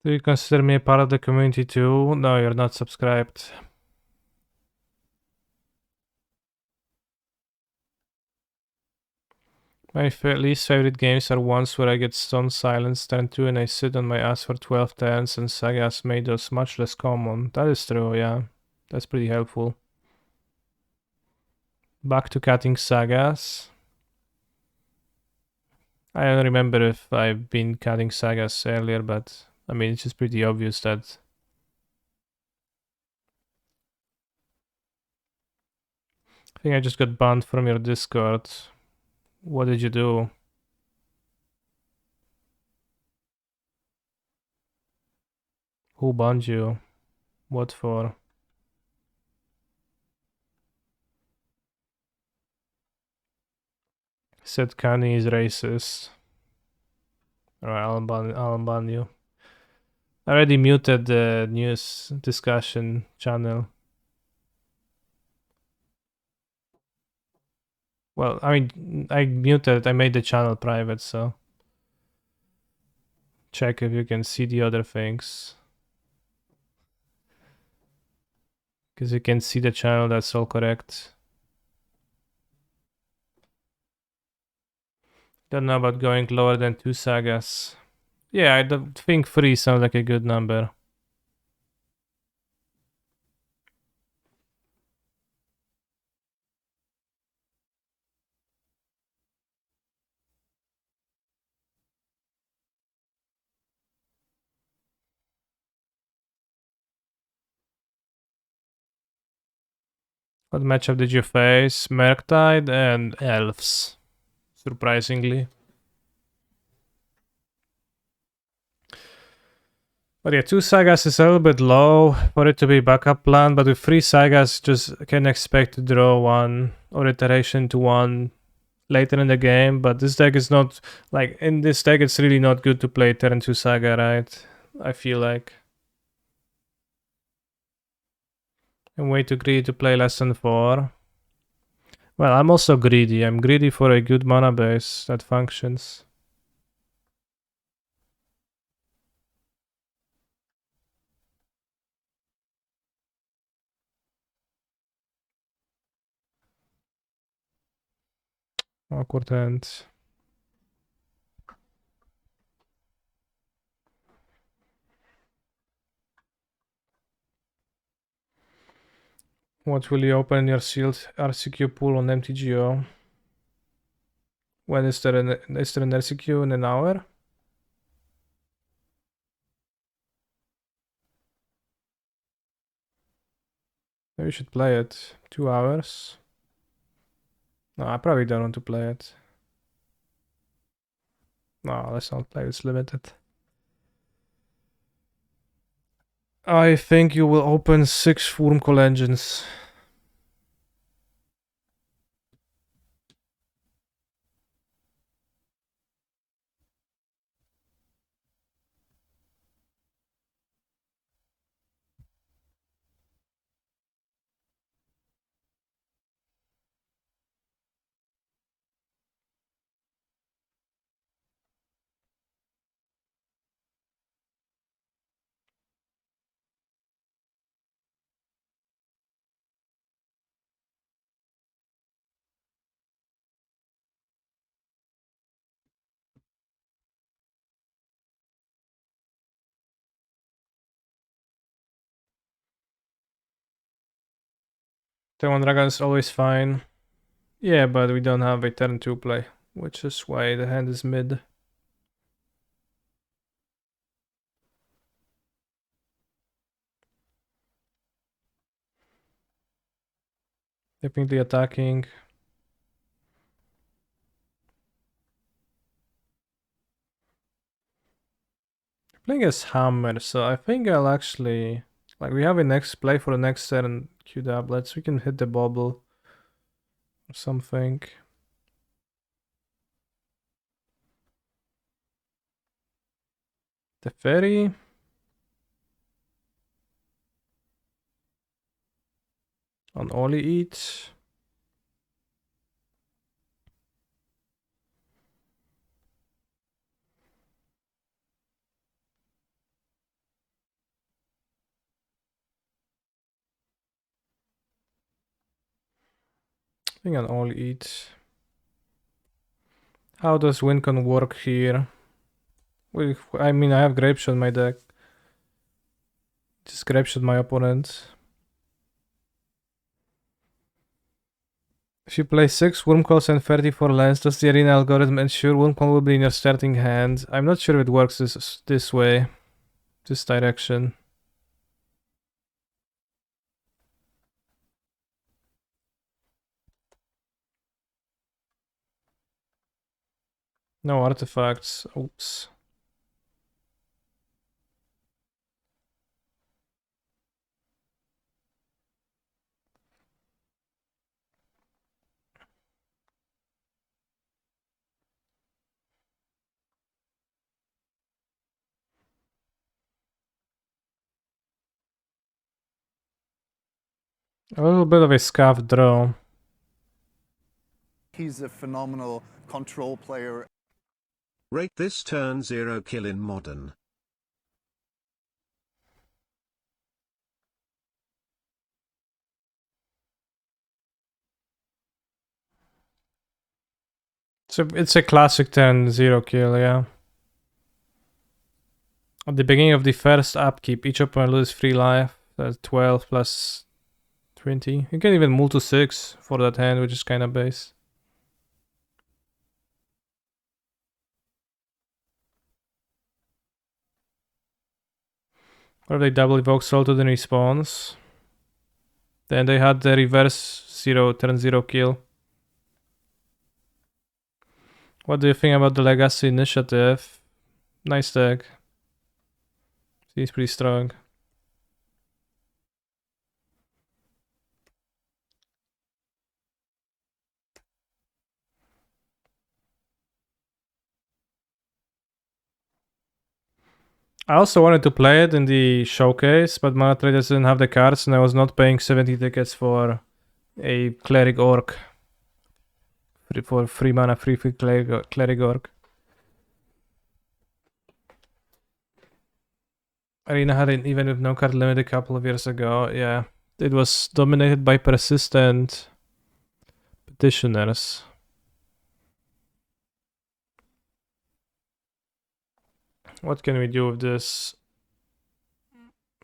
Do you consider me a part of the community too? No, you're not subscribed. My least favorite games are ones where I get stone silence turn 2 and I sit on my ass for 12 turns, and sagas made those much less common. That is true, yeah. That's pretty helpful. Back to cutting sagas. I don't remember if I've been cutting sagas earlier, but I mean, it's just pretty obvious that. I think I just got banned from your Discord. What did you do? Who banned you? What for? Said Kanye is racist. Alright, I'll ban you. I already muted the news discussion channel. Well, I mean, I made the channel private, so check if you can see the other things. Because you can see the channel, that's all correct. Don't know about going lower than 2 sagas. Yeah, I don't think 3 sounds like a good number. What matchup did you face? Murktide and Elves, surprisingly. But yeah, 2 sagas is a little bit low for it to be backup plan, but with 3 sagas, just can expect to draw 1 or iteration to 1 later in the game. But this deck is not, like, in this deck, it's really not good to play turn 2 saga, right? I feel like. I'm way too greedy to play less than 4. Well, I'm also greedy. I'm greedy for a good mana base that functions. Awkward hand. What will you open your sealed RCQ pool on MTGO? When is there an RCQ in an hour? Maybe we should play it. 2 hours. No, I probably don't want to play it. No, let's not play, it's limited. I think you will open 6 Wurmcoil engines. Turn 1 dragon is always fine. Yeah, but we don't have a turn 2 play, which is why the hand is mid. Definitely attacking. Playing as hammer, so I think I'll actually... Like, we have a next play for the next turn queued up. We can hit the bubble or something. The fairy. On Oli eat. I think on Oli eat. How does Wincon work here? I mean, I have Grapeshot in my deck. Just Grapeshot my opponent. If you play 6 Wormcoils and 34 lands, does the arena algorithm ensure Wormcoil will be in your starting hand? I'm not sure if it works this way, this direction. No artifacts. Oops. A little bit of a scuffed draw. He's a phenomenal control player. Rate this turn 0 kill in modern. So it's a classic 10-0 kill, yeah. At the beginning of the first upkeep, each opponent loses 3 life. That's 12 plus 20. You can even move to 6 for that hand, which is kind of base. Or they double evoke soul to the response. Then they had the reverse 0 turn 0 kill. What do you think about the Legacy Initiative? Nice deck. He's pretty strong. I also wanted to play it in the showcase, but Mana Traders didn't have the cards, and I was not paying 70 tickets for a Cleric Orc. For free mana, free Cleric Orc. Arena had an event with no card limit a couple of years ago, yeah. It was dominated by persistent petitioners. What can we do with this?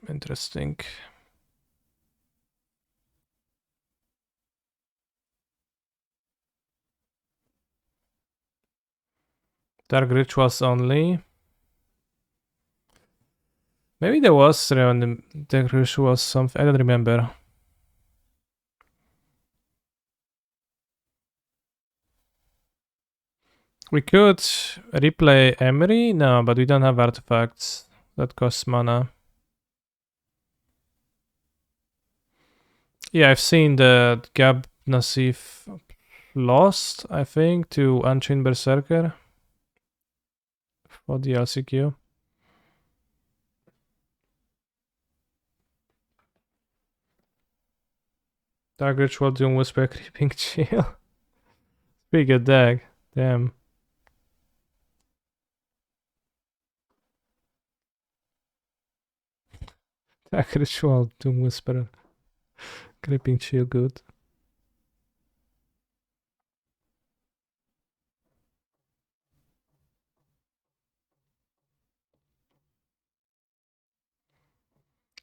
Interesting. Dark Rituals only. Maybe there was around the Dark Rituals something, I don't remember. We could replay Emery? No, but we don't have artifacts. That costs mana. Yeah, I've seen that Gab Nassif lost, I think, to Unchained Berserker for the LCQ. Dark Ritual, Doom Whisper, Creeping Chill. Pretty good deck. Damn. Dark Ritual, Doom Whisper, Creeping Chill, good.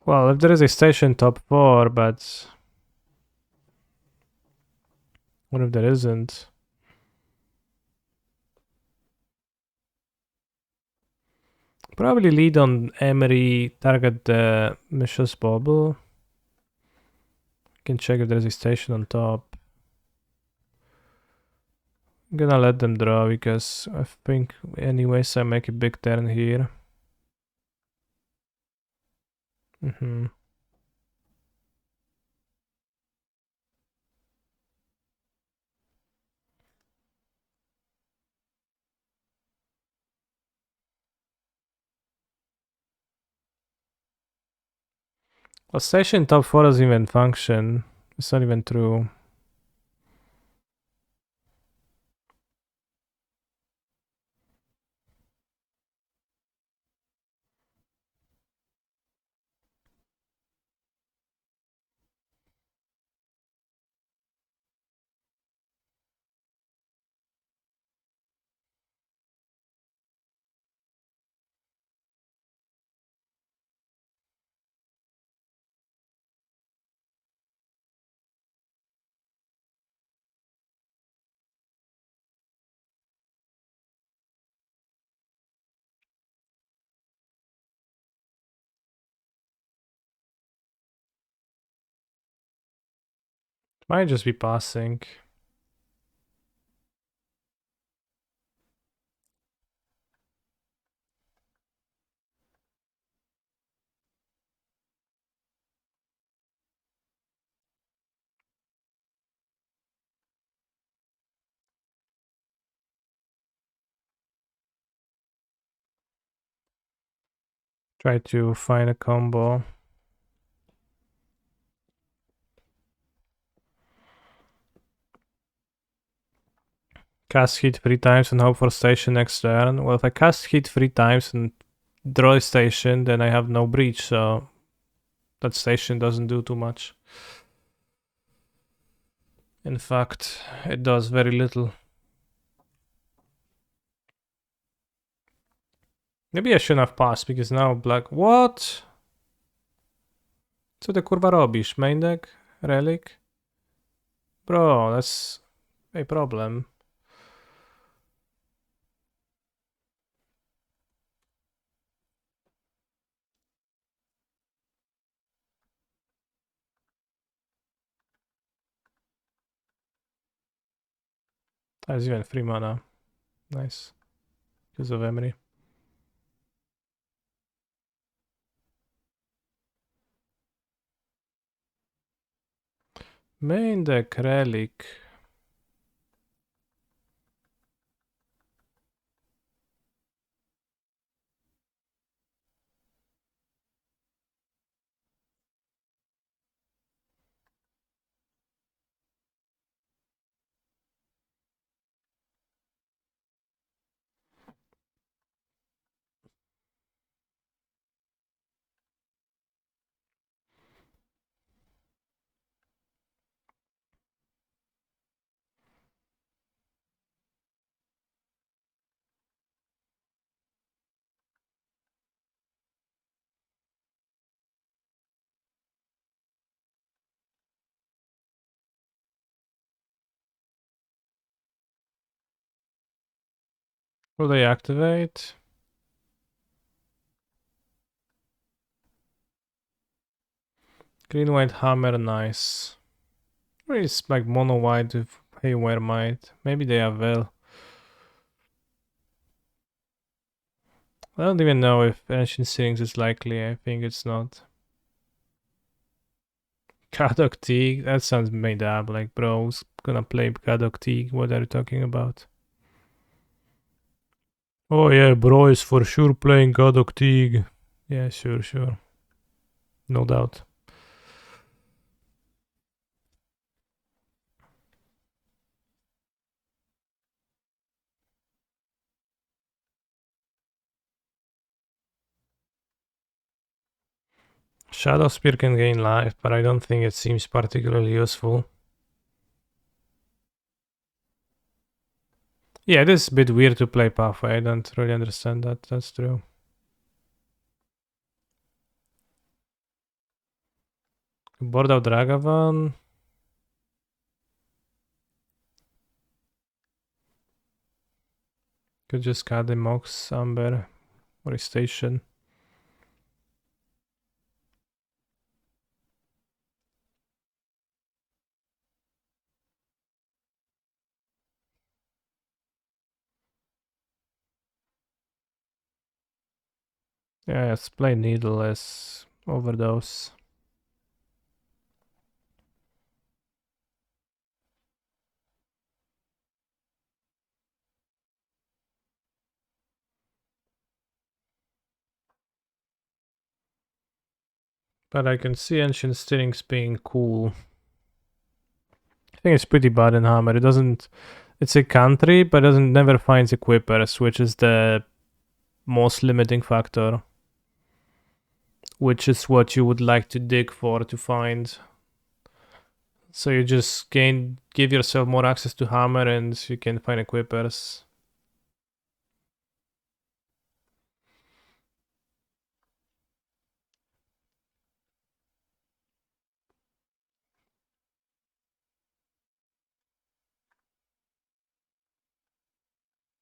Well, if there is a station top 4, but What if there isn't? Probably lead on Emery, target the Mishra's bubble. Can check if there's a station on top. I'm gonna let them draw because I think anyways I make a big turn here. Well, station top 4 doesn't even function. It's not even true. Might just be passing. Try to find a combo. Cast hit 3 times and hope for station next turn. Well, if I cast hit 3 times and draw a station, then I have no breach, so that station doesn't do too much. In fact, it does very little. Maybe I shouldn't have passed, because now black... What? Co ty kurwa robisz? Main deck? Relic? Bro, that's a problem. That's even 3 mana. Nice. Because of Emery. Main deck Relic. Will they activate? Green white hammer, nice. Or it's like mono white with haywire might. Maybe they have well. I don't even know if ancient sealings is likely. I think it's not. Kadok Teague, that sounds made up. Like, bro, who's gonna play Kadok Teague? What are you talking about? Oh yeah, bro is for sure playing Kadok Teague. Yeah, sure. No doubt. Shadow Spear can gain life, but I don't think it seems particularly useful. Yeah, it is a bit weird to play Pathway. I don't really understand that. That's true. Board out Dragavan. Could just cut the Mox Amber or Station. Yeah, let's play Needleless Overdose. But I can see Ancient Stirrings being cool. I think it's pretty bad in Hammer. It doesn't. It's a country, but doesn't never finds equippers, which is the most limiting factor. Which is what you would like to dig for to find. So you just give yourself more access to Hammer, and you can find equippers.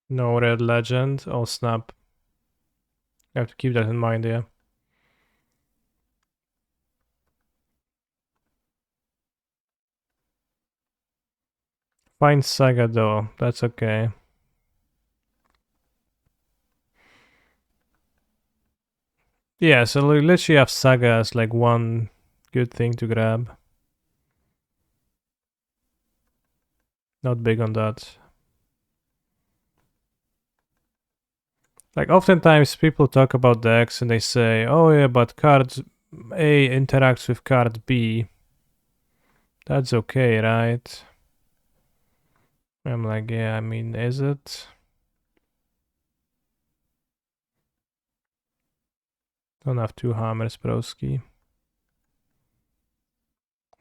No red legend. Oh snap! I have to keep that in mind. Yeah. Find Saga though. That's okay. Yeah, so literally have Saga as like one good thing to grab. Not big on that. Like oftentimes people talk about decks and they say, oh yeah, but card A interacts with card B. That's okay, right? I'm like, yeah, I mean, is it? Don't have two hammers, broski.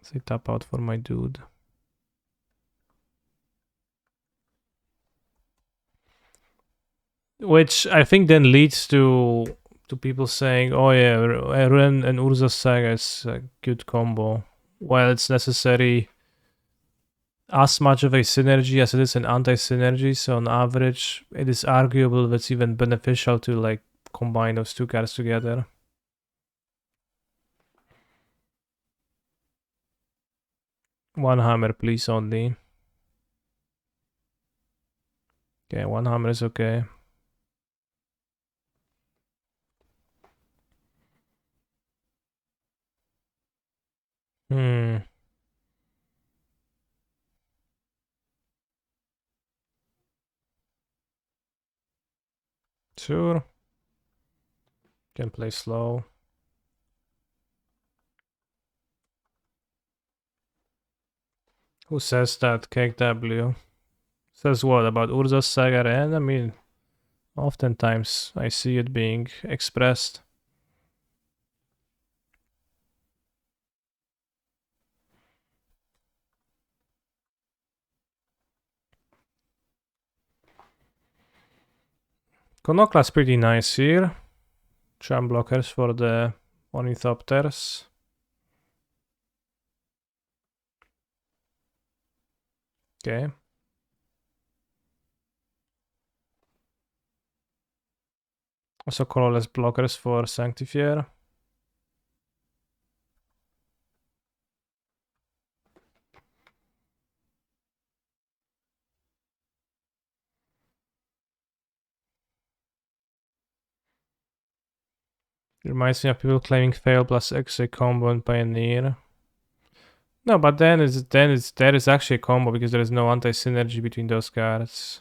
Say tap out for my dude. Which I think then leads to people saying, oh yeah, Ren and Urza Saga is a good combo. While it's necessary as much of a synergy as it is an anti-synergy, so on average, it is arguable that it's even beneficial to like combine those two cards together. One hammer, please, only. Okay, one hammer is okay. Hmm. Sure. Can play slow. Who says that? Cake W. Says what about Urza Saga? And I mean, oftentimes I see it being expressed. Konokla's pretty nice here. Charm blockers for the Ornithopters. Okay. Also colorless blockers for Sanctifier. Reminds me of people claiming fail plus X-ray combo and Pioneer. No, but then there is actually a combo because there is no anti-synergy between those cards.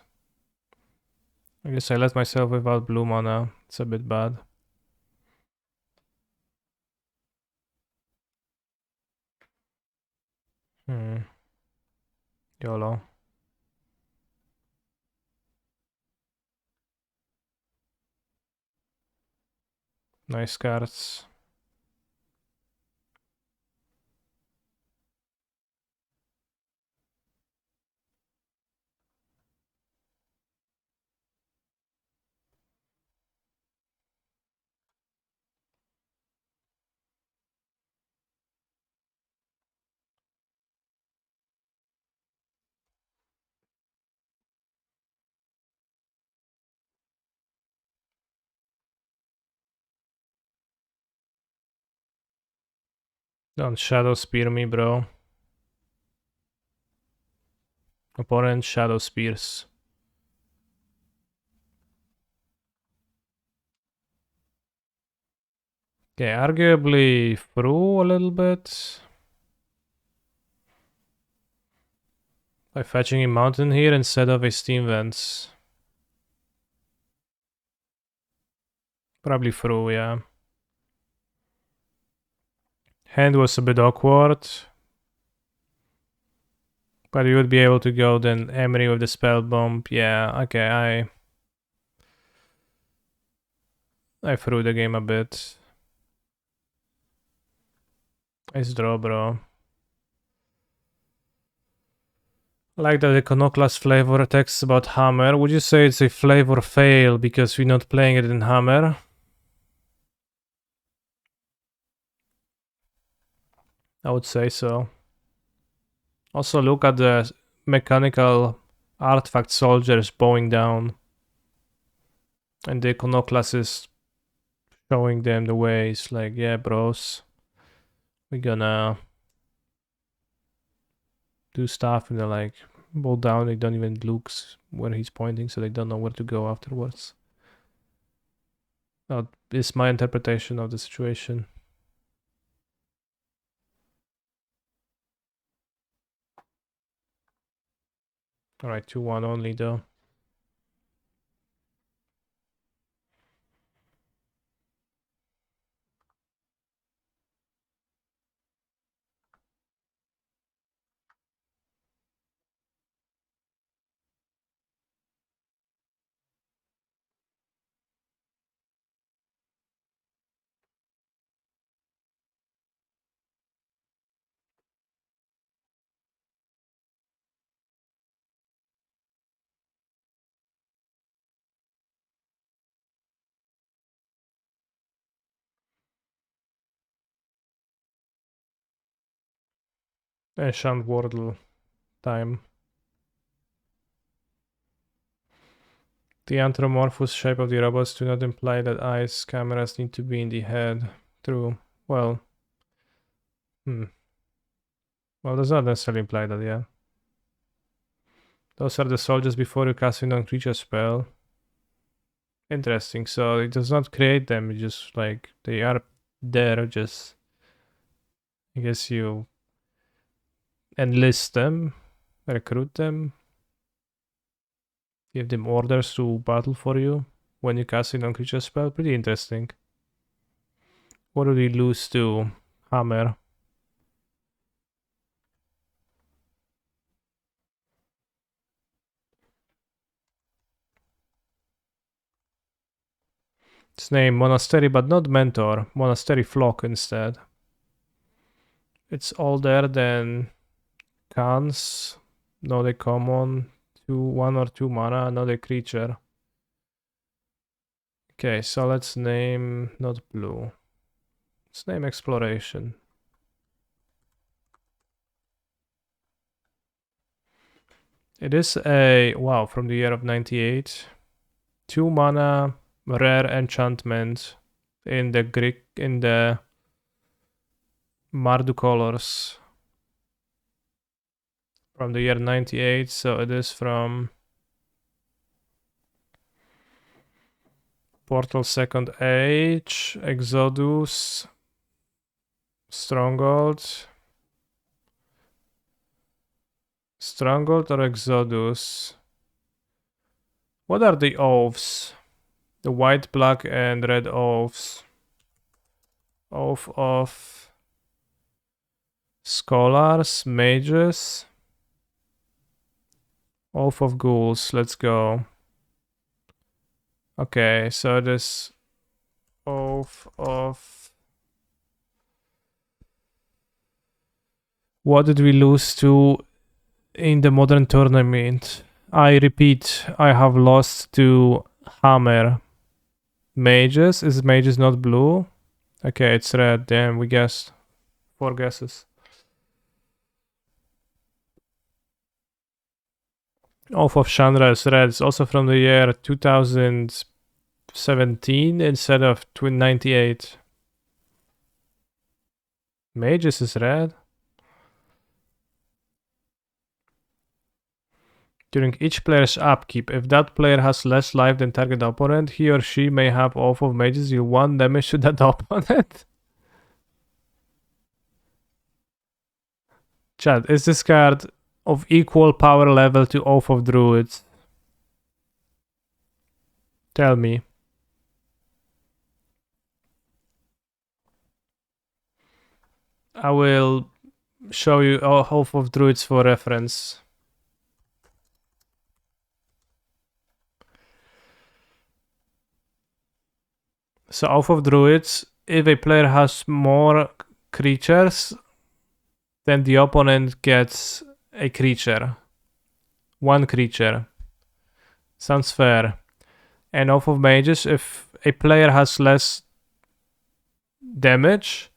I guess I let myself without blue mana. It's a bit bad. YOLO. Nice cards. Don't shadow spear me, bro. Opponent shadow spears. Okay, arguably through a little bit. By fetching a mountain here instead of a steam vents. Probably through, yeah. Hand was a bit awkward. But you would be able to go then Emery with the spell bomb. Yeah, okay, I threw the game a bit. Nice draw, bro. I like that Iconoclast flavor text about Hammer. Would you say it's a flavor fail because we're not playing it in Hammer? I would say so. Also, look at the mechanical artifact soldiers bowing down. And the Iconoclast is showing them the way. It's like, yeah, bros. We're gonna do stuff. And they're like, bow down. They don't even look where he's pointing, so they don't know where to go afterwards. That is my interpretation of the situation. Alright, 2-1 only though. Enchant Wardle time. The anthropomorphous shape of the robots do not imply that eyes cameras need to be in the head. True. Well, well, does not necessarily imply that, yeah. Those are the soldiers before you cast a non-creature spell. Interesting. So it does not create them. It just like they are there. Just I guess you enlist them, recruit them, give them orders to battle for you when you cast a non-creature spell. Pretty interesting. What do we lose to Hammer? Its name Monastery, but not Mentor. Monastery Flock instead. It's older than Khans. Not a common. 1 or 2 mana, not a creature. Okay, so let's name not blue. Let's name Exploration. It is a wow from the year of 98. 2 mana rare enchantment in the Greek in the Mardu colors from the year 98. So it is from Portal Second Age, Exodus, Stronghold or Exodus? What are the oaths? The white, black, and red oaths. Oath of Scholars, Mages. Oath of Ghouls, let's go. Okay, so this Oath of... What did we lose to in the modern tournament? I repeat, I have lost to Hammer. Mages? Is Mages not blue? Okay, it's red. Damn, we guessed. 4 guesses. Oath of Chandra is red. It's also from the year 2017 instead of 98. Mages is red. During each player's upkeep, if that player has less life than target opponent, he or she may have Oath of Mages deal 1 damage to that opponent. Chat, is this card of equal power level to Oath of Druids? Tell me. I will show you Oath of Druids for reference. So Oath of Druids, if a player has more creatures, then the opponent gets a creature. 1 creature. Sounds fair. And Oath of Mages, if a player has less damage,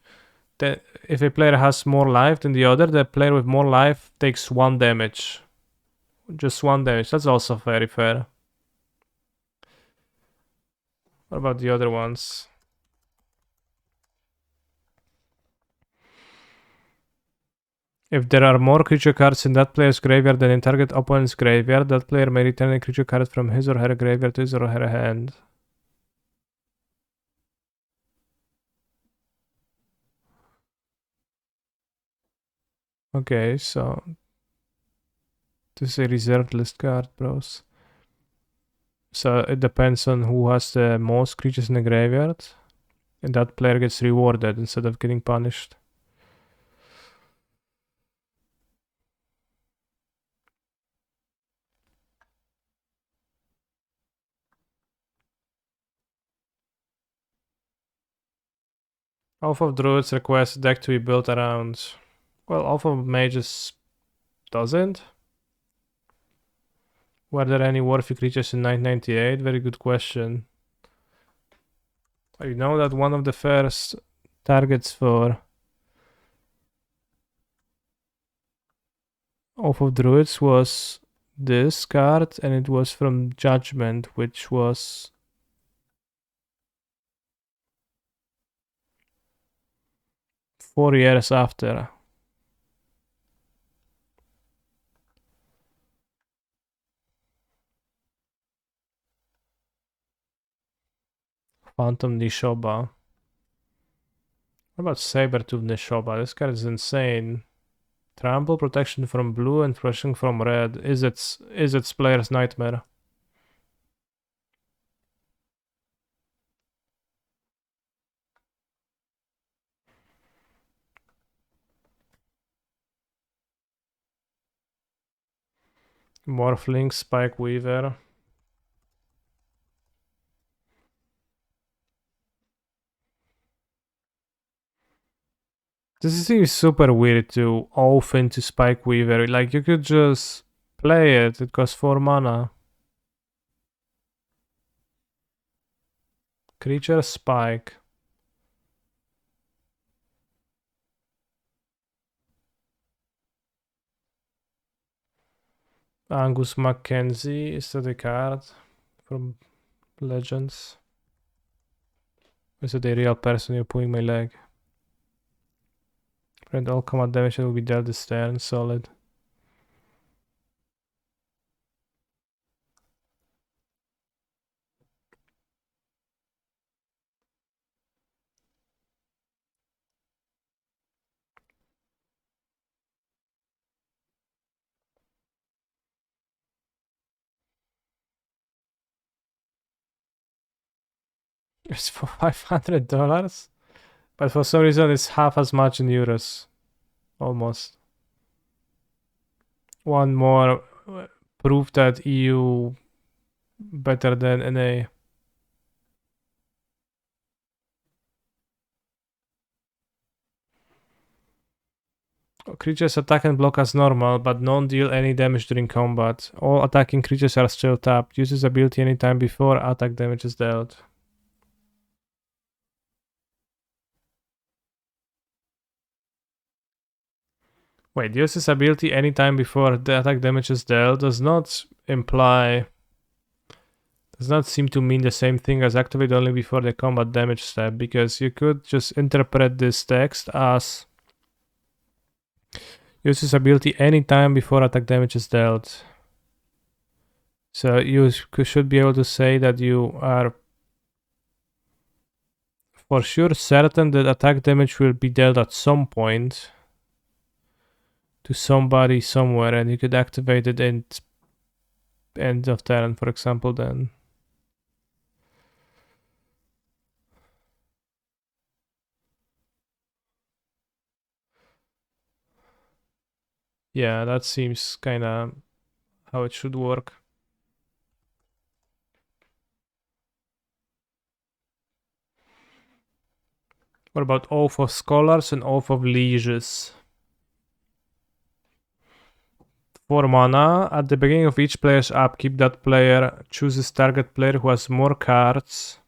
then if a player has more life than the other, the player with more life takes 1 damage. Just 1 damage. That's also very fair. What about the other ones? If there are more creature cards in that player's graveyard than in target opponent's graveyard, that player may return a creature card from his or her graveyard to his or her hand. Okay, so this is a reserved list card, bros. So it depends on who has the most creatures in the graveyard, and that player gets rewarded instead of getting punished. Oath of Druids requests a deck to be built around... Well, Oath of Mages doesn't. Were there any worthy creatures in 998? Very good question. I know that one of the first targets for Oath of Druids was this card, and it was from Judgment, which was... four years after. Phantom Nishoba. What about Sabertooth Nishoba? This card is insane. Trample, protection from blue, and protection from red. Is its player's nightmare. Morphling, Spike Weaver. This seems super weird to oath into Spike Weaver. Like, you could just play it. It costs 4 mana. Creature Spike. Angus Mackenzie. Is that a card from Legends? Is it a real person? You're pulling my leg. Prevent all combat damage that will be dealt this turn. Solid. It's for $500, but for some reason it's half as much in euros, almost. One more proof that EU better than NA. Creatures attack and block as normal, but don't deal any damage during combat. All attacking creatures are still tapped. Use this ability anytime before attack damage is dealt. Wait, use this ability anytime before the attack damage is dealt does not seem to mean the same thing as activate only before the combat damage step, because you could just interpret this text as Use this ability anytime before attack damage is dealt. So you should be able to say that you are for sure certain that attack damage will be dealt at some point to somebody somewhere, and you could activate it in end of turn, for example, then. Yeah, that seems kind of how it should work. What about Oath of Scholars and Oath of Lieges? 4 mana. At the beginning of each player's upkeep, that player chooses target player who has more cards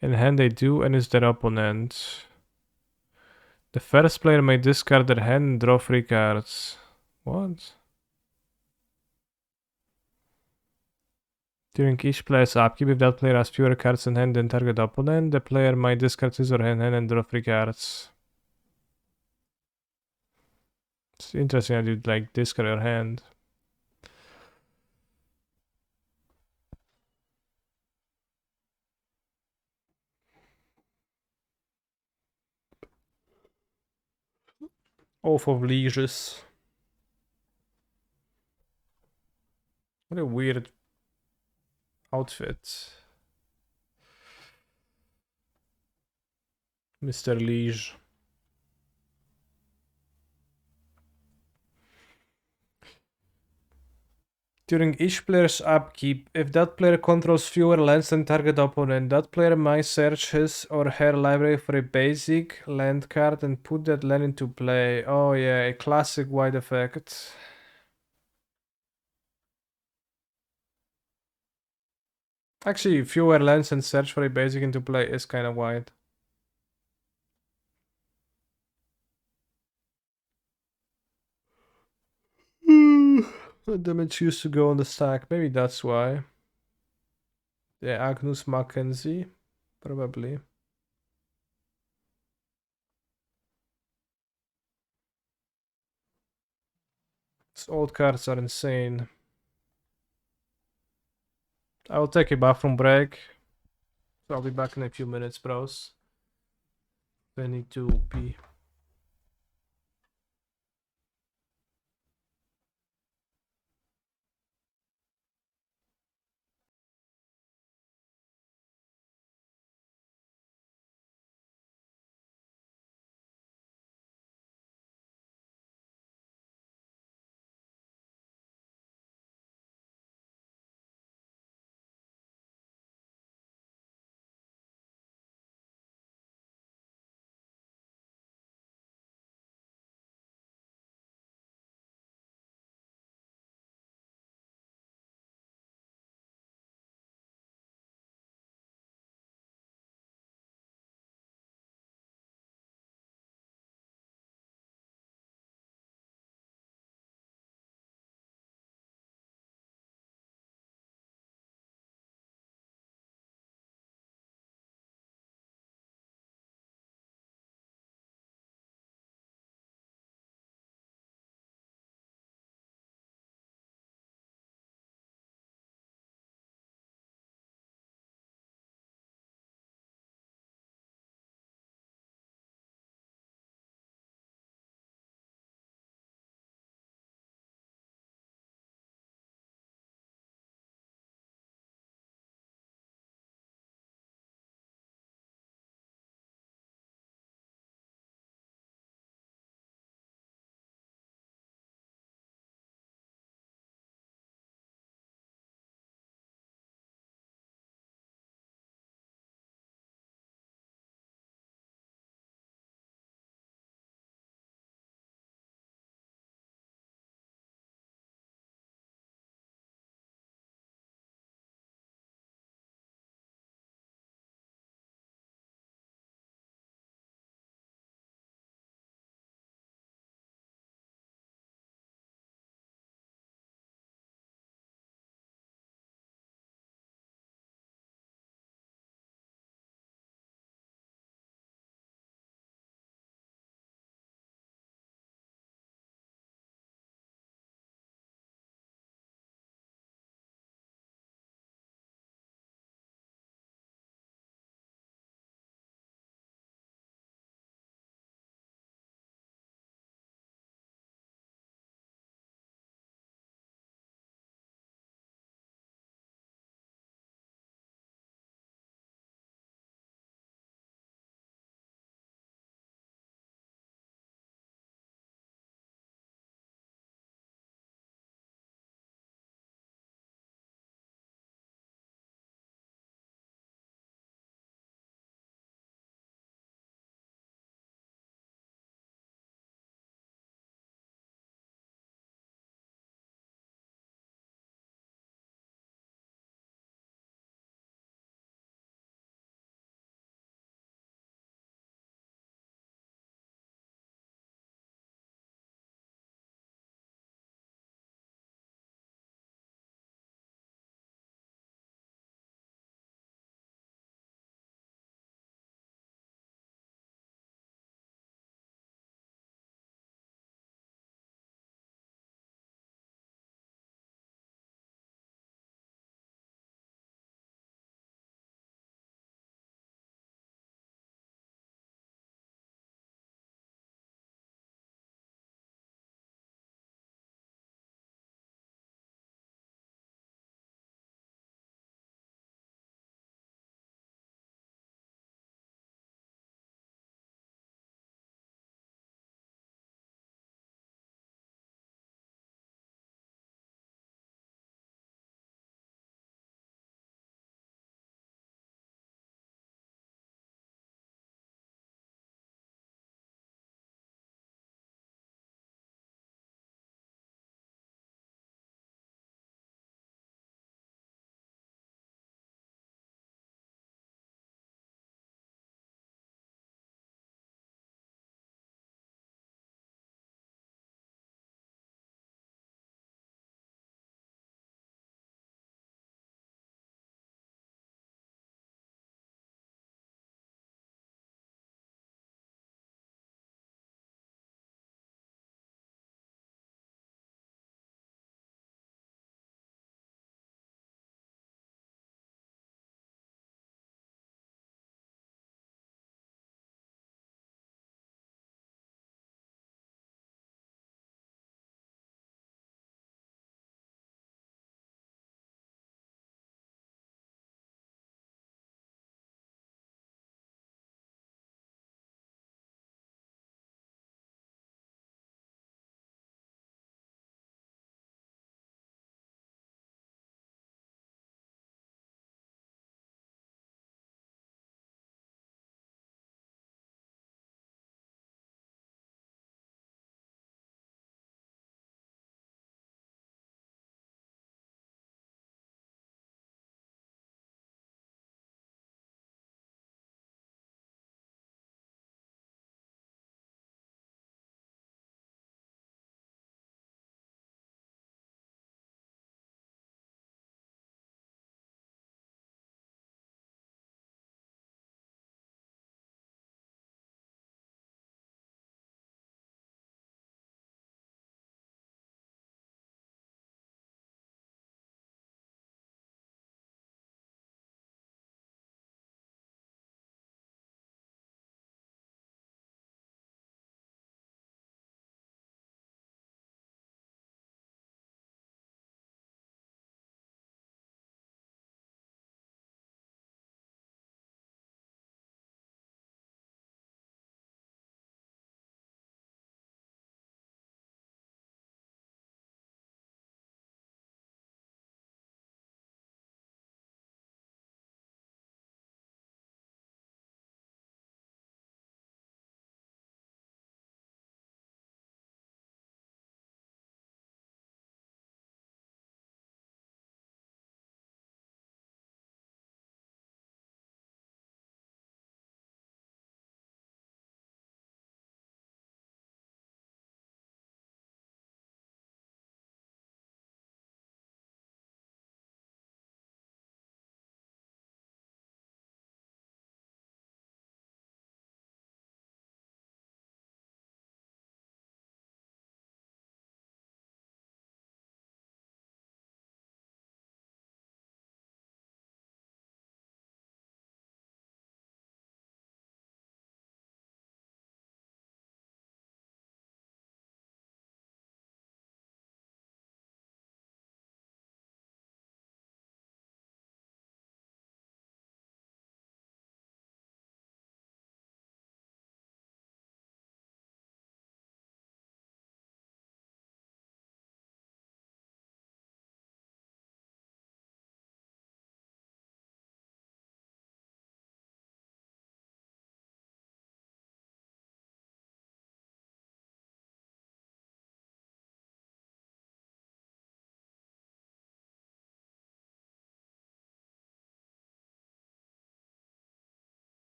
in hand they do and is their opponent. The first player may discard their hand and draw 3 cards. What? During each player's upkeep, if that player has fewer cards in hand than target opponent, the player might discard his or her hand and draw 3 cards. It's interesting that you like discard your hand. Oath of Lieges. What a weird outfit. Mr. Liege. During each player's upkeep, if that player controls fewer lands than target opponent, that player might search his or her library for a basic land card and put that land into play. Oh yeah, a classic white effect. Actually, fewer lands and search for a basic into play is kind of white. The damage used to go on the stack. Maybe that's why. Yeah, Agnus Mackenzie. Probably. These old cards are insane. I will take a bathroom break. So I'll be back in a few minutes, bros. I need to pee.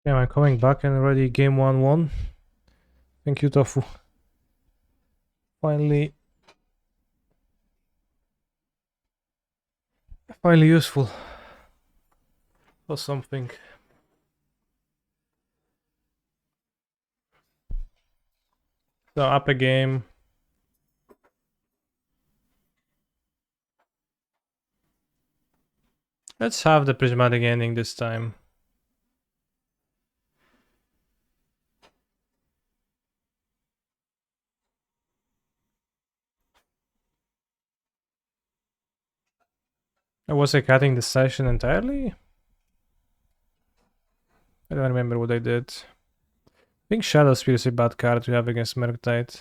Yeah, I'm coming back and already game 1 won. Thank you, Tofu. Finally useful for something. So up a game. Let's have the prismatic ending this time. Was I cutting the session entirely? I don't remember what I did. I think Shadow Spear is a bad card to have against Murktide.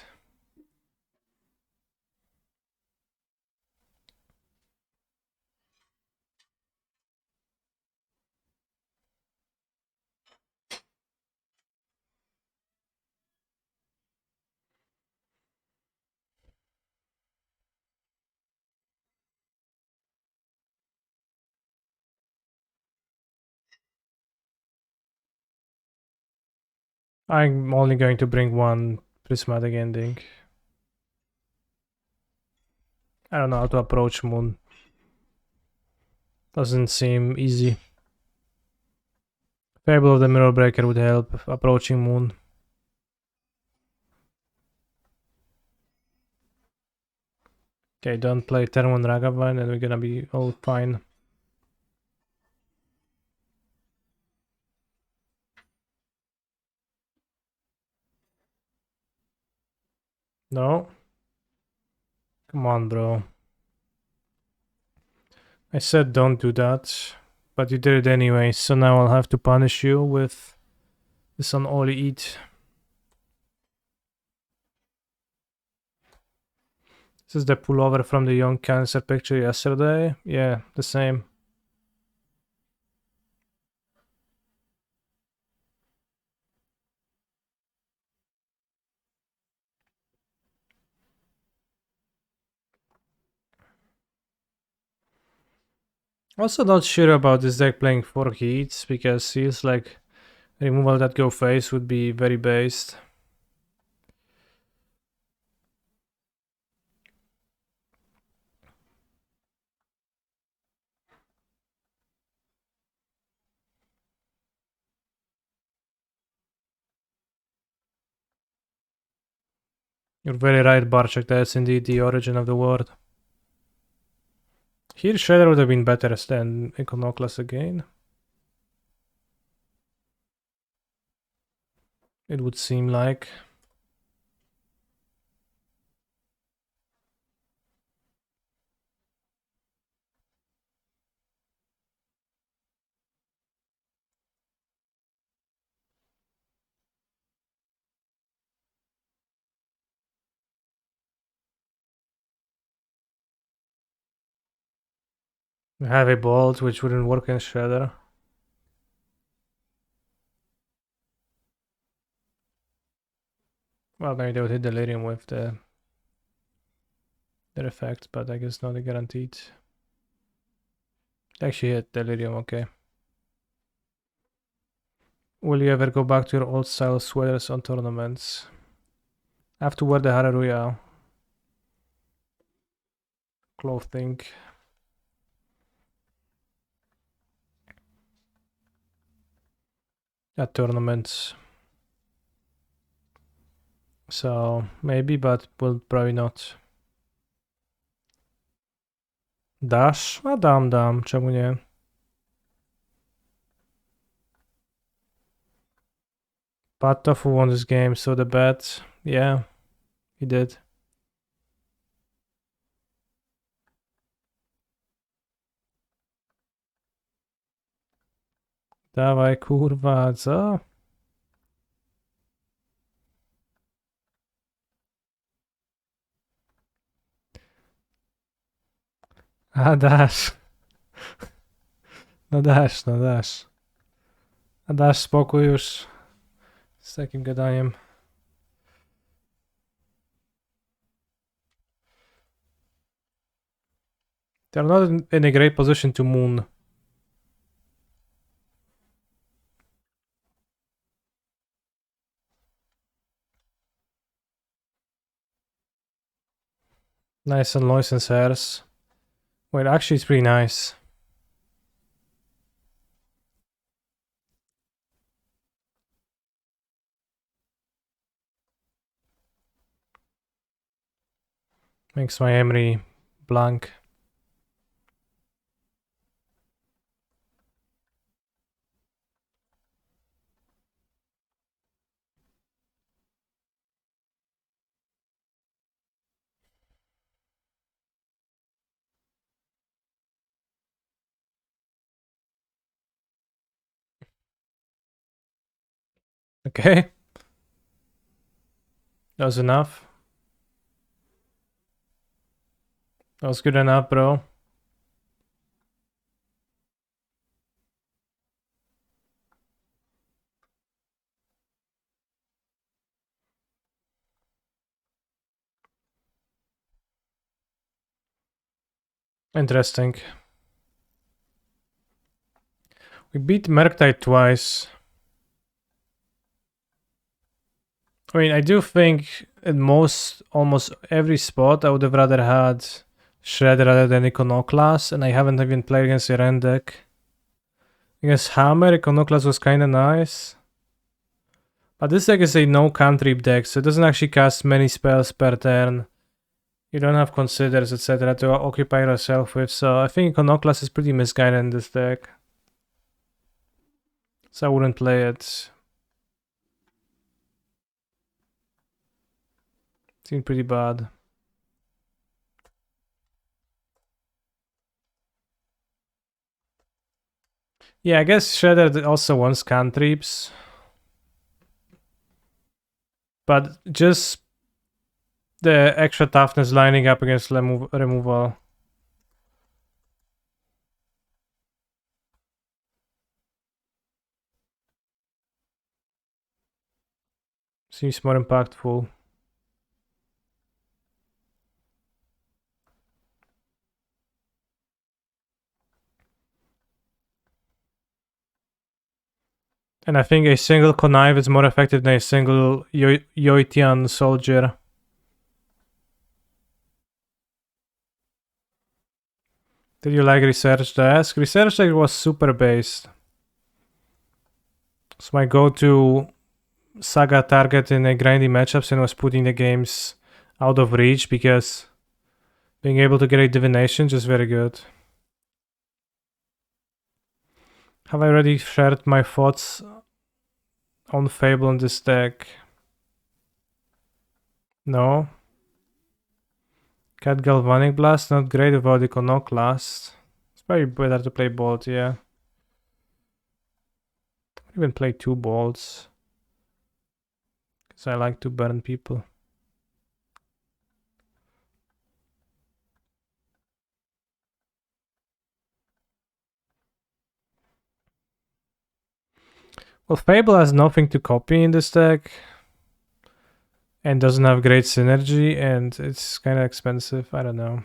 I'm only going to bring one prismatic ending. I don't know how to approach Moon. Doesn't seem easy. Fable of the Mirror Breaker would help approaching Moon. Okay, don't play turn 1 Ragavan and we're gonna be all fine. No. Come on, bro. I said don't do that, but you did it anyway, so now I'll have to punish you with this on all you eat. This is the pullover from the Young Cancer picture yesterday. Yeah, the same. Also not sure about this deck playing 4 heats, because feels like removal that go face would be very based. You're very right, Barchek, that's indeed the origin of the word. Here Shredder would have been better than Iconoclast again. It would seem like. We have a bolt which wouldn't work in Shredder. Well, maybe they would hit Delirium with their effect, but I guess not guaranteed. Actually hit Delirium, okay. Will you ever go back to your old style sweaters on tournaments? I have to wear the Hallelujah clothing. At tournaments. So maybe, but will probably not. Dash? A dam, czemu nie? Pat Tofu won this game, so the bet, yeah, he did. Dawaj, kurwa, co? A dasz. No dasz, no dasz. A dasz spokój już z takim gadaniem. They're not in a great position to moon. Nice and Loisen's hairs. Wait, actually it's pretty nice. Makes my memory blank. Okay. That was enough. That was good enough, bro. Interesting. We beat Merktide twice. I mean, I do think in almost every spot I would have rather had Shred rather than Iconoclast, and I haven't even played against the Ren deck. Against Hammer, Iconoclast was kinda nice. But this deck is a no cantrip deck, so it doesn't actually cast many spells per turn. You don't have Considers, etc. to occupy yourself with, so I think Iconoclast is pretty misguided in this deck. So I wouldn't play it. Seemed pretty bad. Yeah, I guess Shredder also wants cantrips. But just the extra toughness lining up against removal. Seems more impactful. And I think a single Connive is more effective than a single Yoitian soldier. Did you like Research Desk? Research Desk was super based. It's my go-to Saga target in a grindy matchups and was putting the games out of reach because being able to get a divination just very good. Have I already shared my thoughts on Fable in this deck? No. Cat Galvanic Blast, not great without Iconoclast. It's probably better to play Bolt, yeah. Even play 2 bolts. Because I like to burn people. Well, Fable has nothing to copy in this deck. And doesn't have great synergy, and it's kind of expensive. I don't know.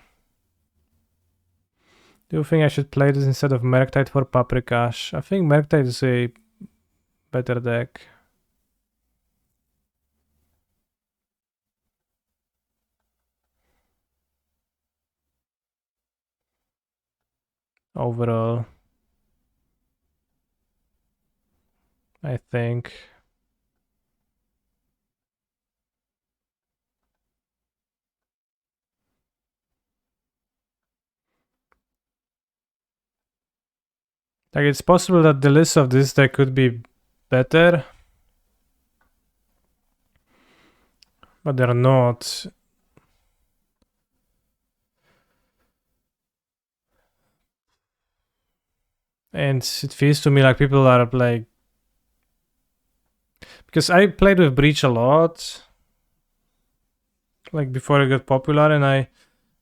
Do you think I should play this instead of Merktide for Paprikash? I think Merktide is a better deck. Overall, I think. Like, it's possible that the list of this deck could be better, but they're not. And it feels to me like people are like, because I played with Breach a lot, like before it got popular, and I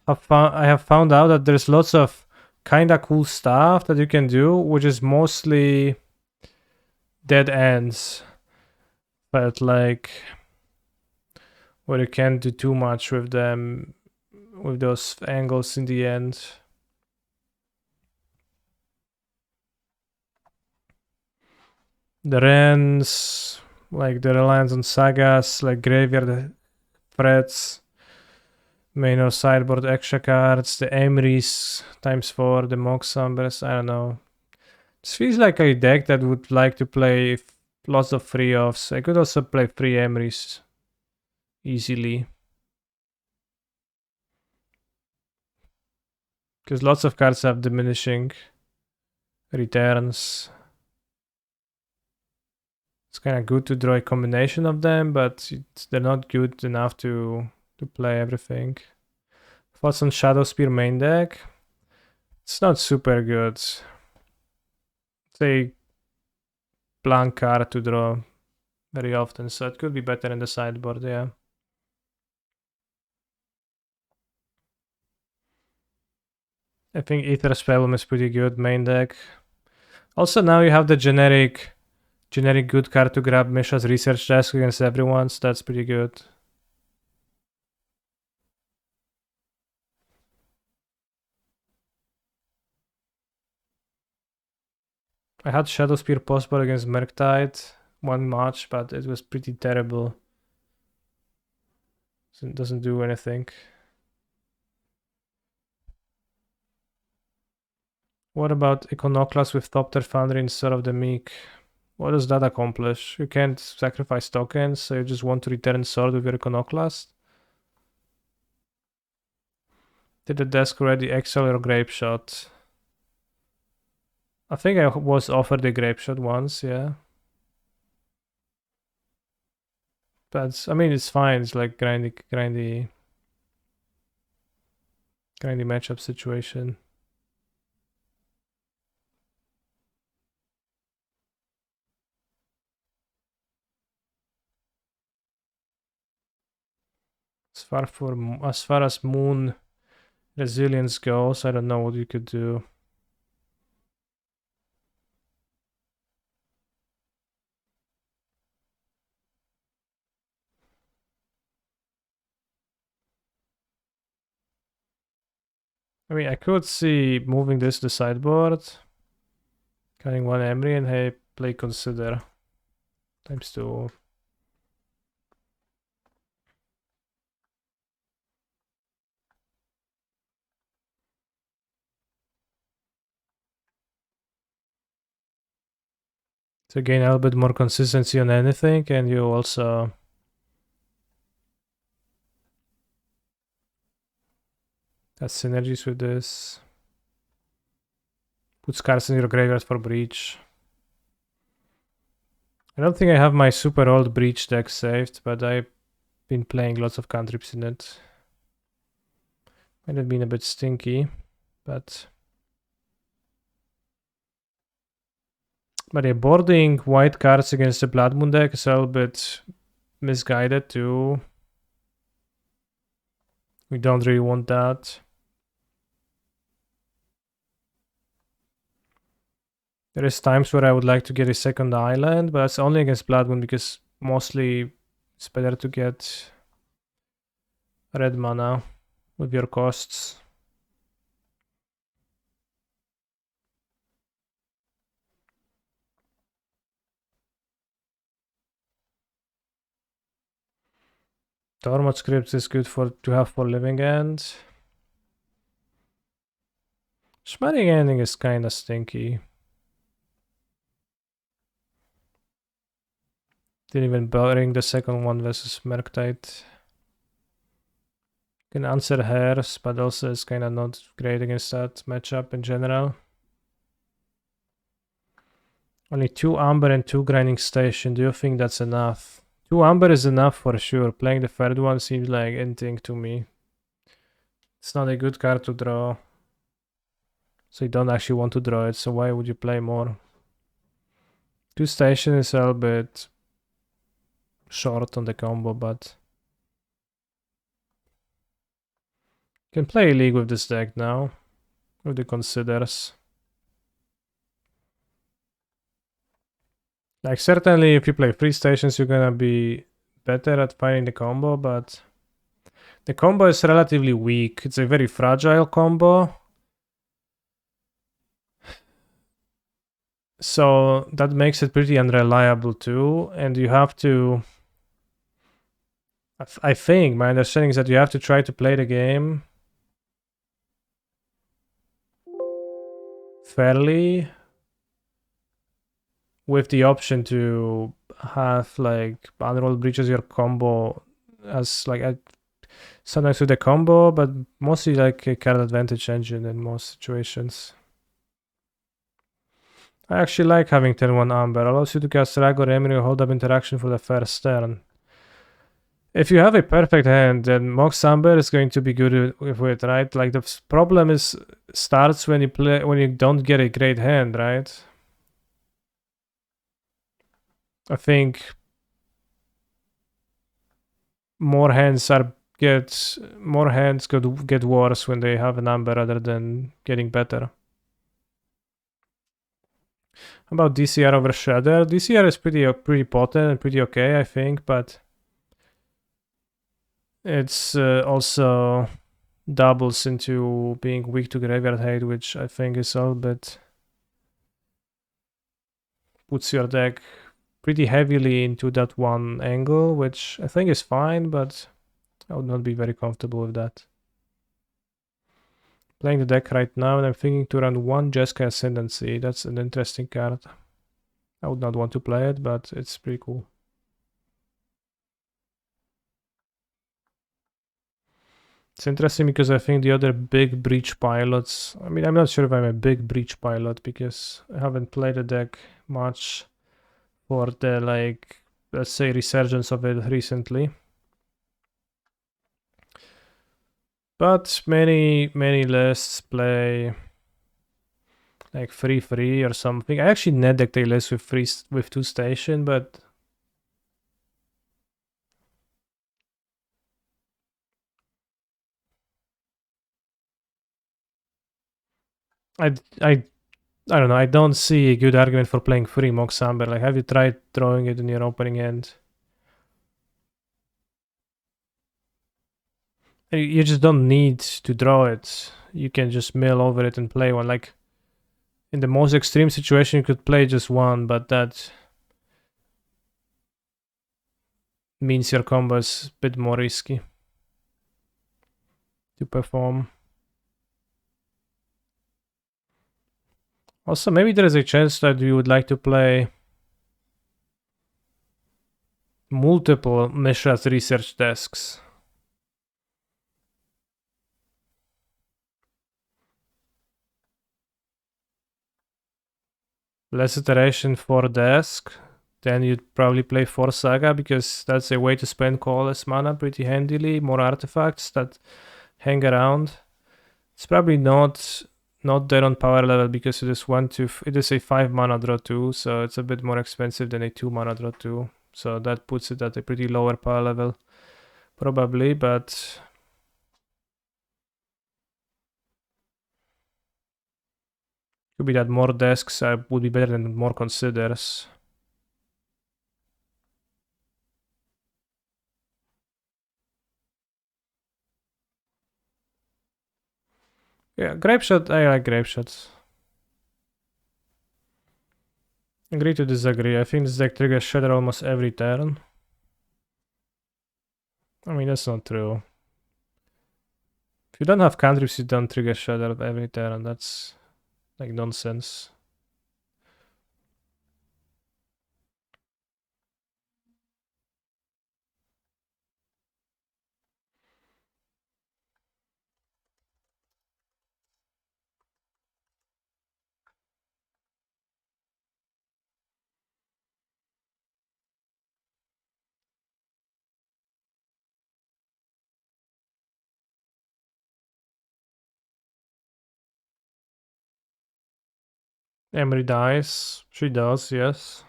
have found out that there's lots of kinda cool stuff that you can do, which is mostly dead ends, but like where you can't do too much with them, with those angles in the end. The Rens, like the reliance on sagas, like Graveyard Threats, Main or sideboard extra cards, the Emrys ×4, the Mox Umbers, I don't know. This feels like a deck that would like to play lots of free offs. I could also play free Emrys easily. Because lots of cards have diminishing returns. It's kind of good to draw a combination of them, but they're not good enough to play everything. Thoughts on Shadow Spear main deck? It's not super good. It's a blank card to draw very often, so it could be better in the sideboard, yeah. I think Ether Spellbomb is pretty good main deck. Also now you have the generic good card to grab Misha's Research Desk against everyone, so that's pretty good. I had Shadow Spear possible against Murktide one match, but it was pretty terrible. So it doesn't do anything. What about Iconoclast with Thopter Foundry instead of the Meek? What does that accomplish? You can't sacrifice tokens, so you just want to return sword with your Iconoclast? Did the desk already exile your Grape Shot? I think I was offered a Grape Shot once, yeah. But, I mean, it's fine. It's like grindy matchup situation. As far as Moon Resilience goes, I don't know what you could do. I mean, I could see moving this to the sideboard, cutting one Emery, and hey, play Consider ×2. To gain a little bit more consistency on anything, and you also have synergies with this. Put cards in your graveyard for Breach. I don't think I have my super old Breach deck saved, but I've been playing lots of cantrips in it. Might have been a bit stinky, but yeah, boarding white cards against the Blood Moon deck is a little bit misguided too. We don't really want that. There is times where I would like to get a second island, but it's only against Blood Moon because mostly it's better to get red mana with your costs. Tormod Scripts is good to have for Living End. Shmarring Ending is kinda stinky. Didn't even bring the second one versus Murktide. Can answer hairs, but also it's kinda not great against that matchup in general. Only 2 Amber and 2 Grinding Station. Do you think that's enough? 2 Amber is enough for sure. Playing the third one seems like anything to me. It's not a good card to draw. So you don't actually want to draw it, so why would you play more? 2 Station is a little bit short on the combo, but you can play League with this deck now. With the Considers. Like, certainly if you play 3 stations, you're gonna be better at finding the combo, but the combo is relatively weak. It's a very fragile combo. So that makes it pretty unreliable too, and you have to I think my understanding is that you have to try to play the game fairly with the option to have like unroll breaches your combo as like sometimes with a combo, but mostly like a card advantage engine in most situations. I actually like having turn 1 Amber. Allows you to cast Rag or Emry or hold up interaction for the first turn. If you have a perfect hand, then Mox Amber is going to be good with it, right? Like the problem is starts when you don't get a great hand, right? I think more hands could get worse when they have a number rather than getting better. How about DCR over Shredder? DCR is pretty potent and pretty okay, I think, but it's also doubles into being weak to graveyard hate, which I think is a little bit puts your deck pretty heavily into that one angle, which I think is fine, but I would not be very comfortable with that. Playing the deck right now, and I'm thinking to run one Jeskai Ascendancy. That's an interesting card. I would not want to play it, but it's pretty cool. It's interesting because I think the other big breach pilots, I mean, I'm not sure if I'm a big breach pilot because I haven't played the deck much for the, like, let's say, resurgence of it recently. But many lists play like 3/3 or something. I actually net decked a list with 2 station, but I don't know. I don't see a good argument for playing 3 Mox Amber. Like, have you tried throwing it in your opening hand? You just don't need to draw it. You can just mill over it and play one. Like, in the most extreme situation, you could play just one, but that means your combo is a bit more risky to perform. Also, maybe there is a chance that you would like to play multiple Mishra's research desks. Less iteration for desk, then you'd probably play 4 Saga because that's a way to spend colorless mana pretty handily. More artifacts that hang around. It's probably not there on power level because it is a 5 mana draw 2, so it's a bit more expensive than a 2 mana draw 2. So that puts it at a pretty lower power level, probably, but could be that more desks would be better than more considers. Yeah, Grape Shot, I like Grape Shots. Agree to disagree. I think this deck triggers Shredder almost every turn. I mean, that's not true. If you don't have cantrips, you don't trigger Shredder every turn. That's like nonsense. Emery dies. She does, yes.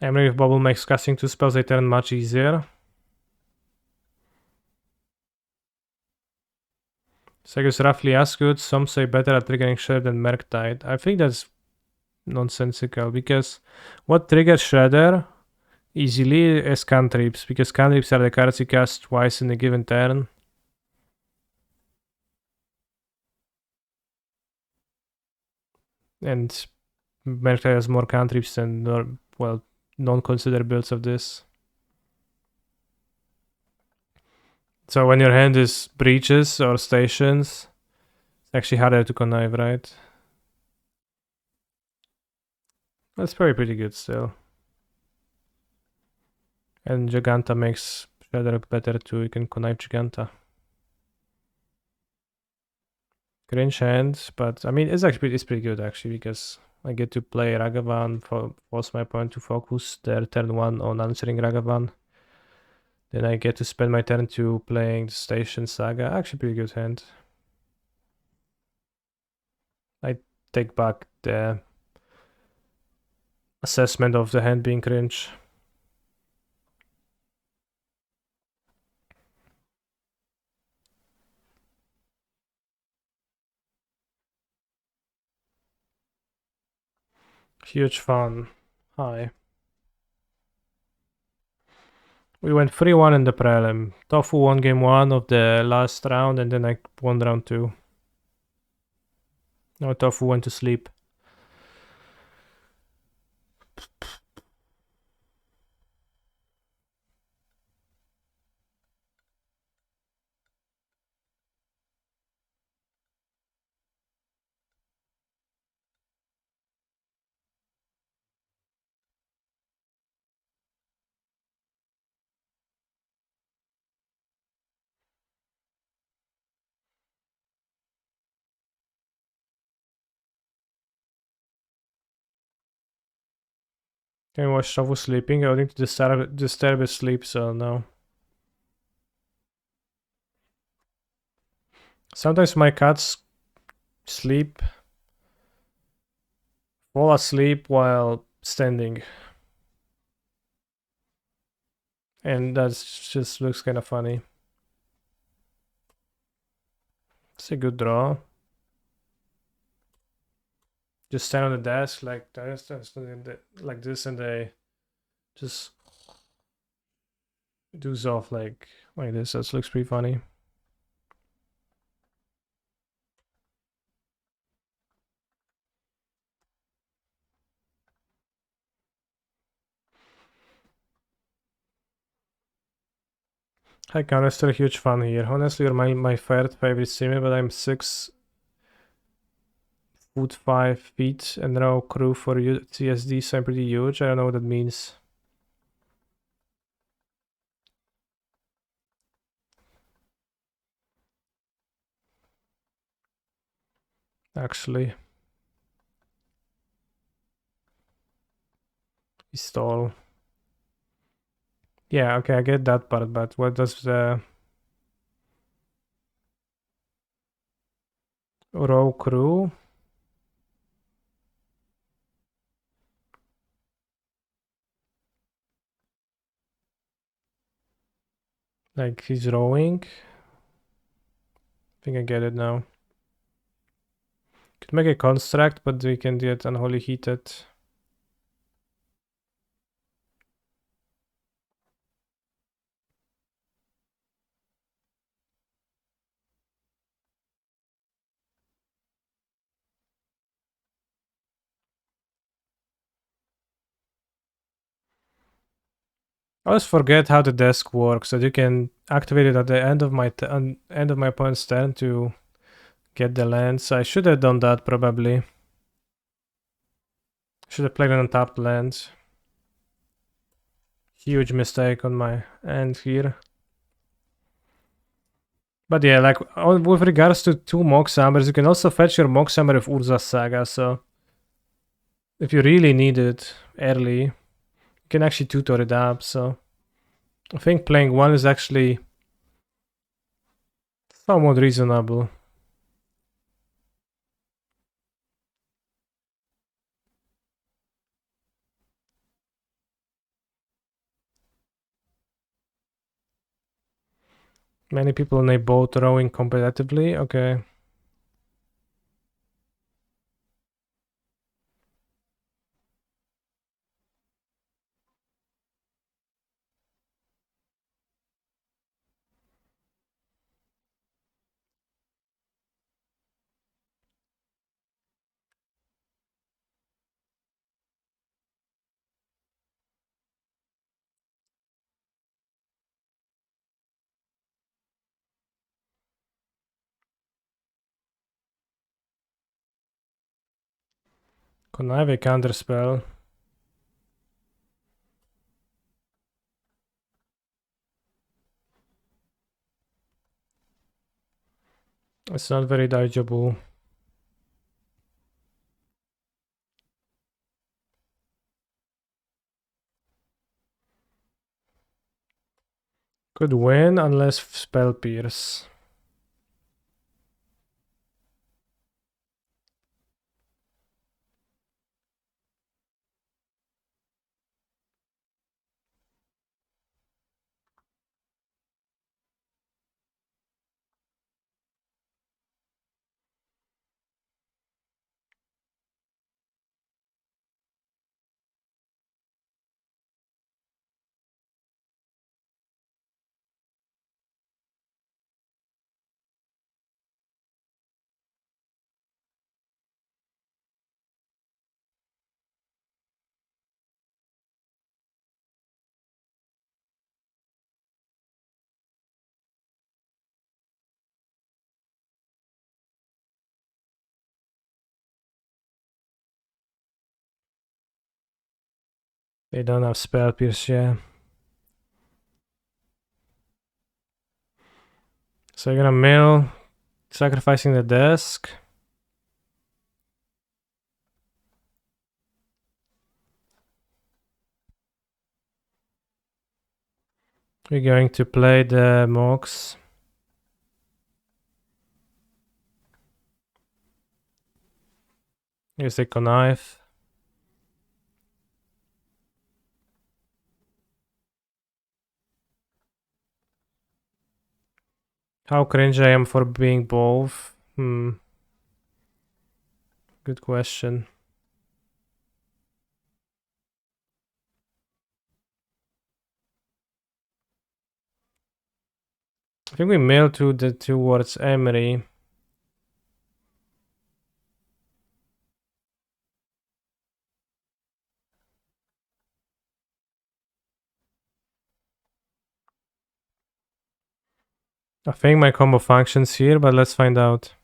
Emery with Bubble makes casting 2 spells a turn much easier. Segus roughly as good. Some say better at triggering Shredder than Merktide. I think that's nonsensical because what triggers Shredder easily is cantrips, because cantrips are the cards you cast twice in a given turn. And Merktide has more cantrips than, well, non-consider builds of this. So when your hand is breaches or stations, it's actually harder to connive, right? That's probably pretty good still. And Giganta makes Shredder look better too. You can connive Giganta. Cringe hand, but I mean it's pretty good actually, because I get to play Ragavan, force my opponent to focus their turn 1 on answering Ragavan. Then I get to spend my turn 2 playing the Station Saga. Actually pretty good hand. I take back the assessment of the hand being cringe. Huge fun. Hi. We went 3-1 in the Prelim. Tofu won game 1 of the last round, and then I won round 2. Now Tofu went to sleep. Can you watch Tofu sleeping? I need to disturb his sleep, so no. Sometimes my cats fall asleep while standing. And that just looks kind of funny. It's a good draw. Just stand on the desk like this, like this, and they just doze off like this. That looks pretty funny. Hi, Connor, still huge fun here. Honestly, you're my third favorite streamer, but I'm 6'5" and now crew for you CSD, so I'm pretty huge. I don't know what that means. Actually, stall. Yeah, okay, I get that part, but what does the row crew? Like he's rowing? I think I get it now. Could make a construct, but we can get unholy heated. I always forget how the desk works. That you can activate it at the end of my opponent's turn to get the lands. I should have done that probably. Should have played an untapped land. Huge mistake on my end here. But yeah, like with regards to 2 Mox Hammers, you can also fetch your Mox Hammer with Urza's Saga, so if you really need it early, you can actually tutor it up, so I think playing 1 is actually somewhat reasonable. Many people name both rowing competitively, okay. Connive counterspell. It's not very dodgeable. Could win unless spell pierce. They don't have spell pierce, yeah. So you're gonna mill, sacrificing the desk. We're going to play the Mox. Use the connive. How cringe I am for being both. Good question. I think we mail towards Emery. I think my combo functions here, but let's find out.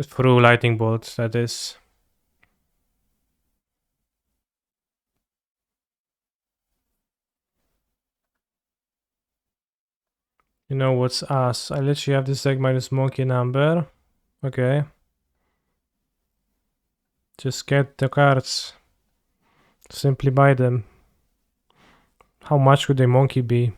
Through lightning bolt, that is. You know what's us? I literally have this deck minus monkey number. Okay. Just get the cards. Simply buy them. How much could a monkey be?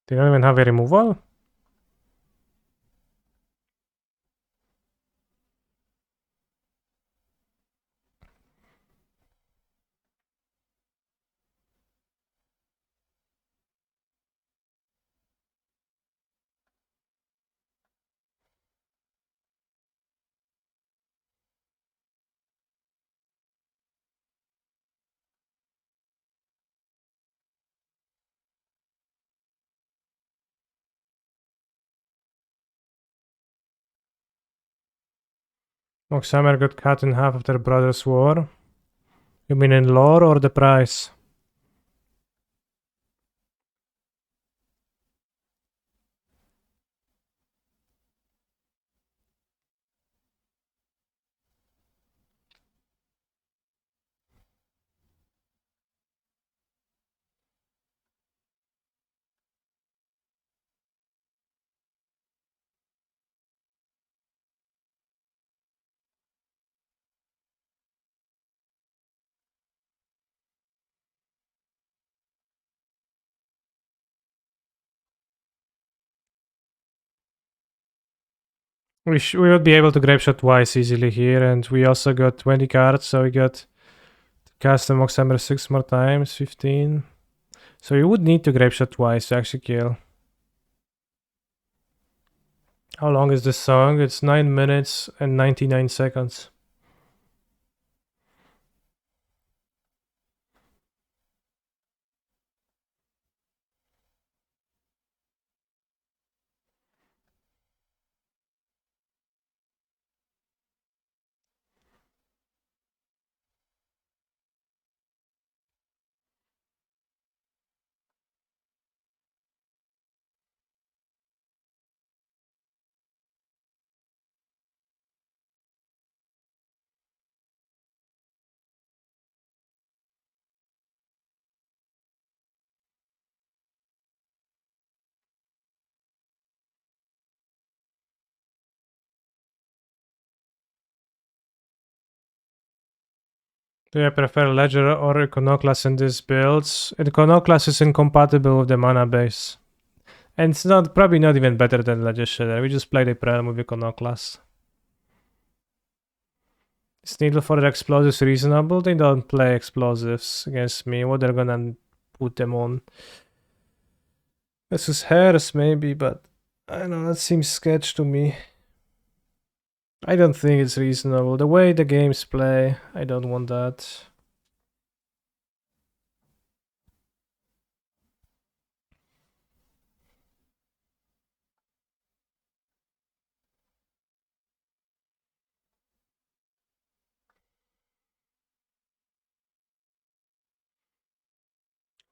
They don't even have a removal? Oxhammer got cut in half after Brothers War. You mean in lore or the price? We would be able to grab shot twice easily here, and we also got 20 cards, so we got to cast the Moxhammer 6 more times, 15. So you would need to grab shot twice to actually kill. How long is this song? It's 9 minutes and 99 seconds. Do I prefer Ledger or Iconoclast in these builds? Iconoclast is incompatible with the mana base. And it's not probably not even better than Ledger Shader. We just played a Prelim with Iconoclast. Is Needle for the explosives reasonable? They don't play explosives against me. What they're gonna put them on? This is hers maybe, but I don't know, that seems sketch to me. I don't think it's reasonable. The way the games play, I don't want that.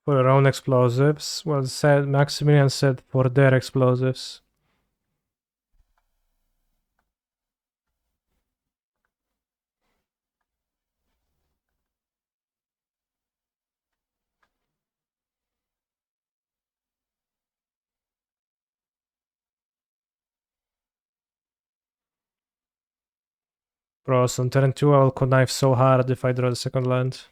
For their own explosives. Well, said Maximilian said for their explosives. Bros, on turn 2 I will connive so hard if I draw the second land.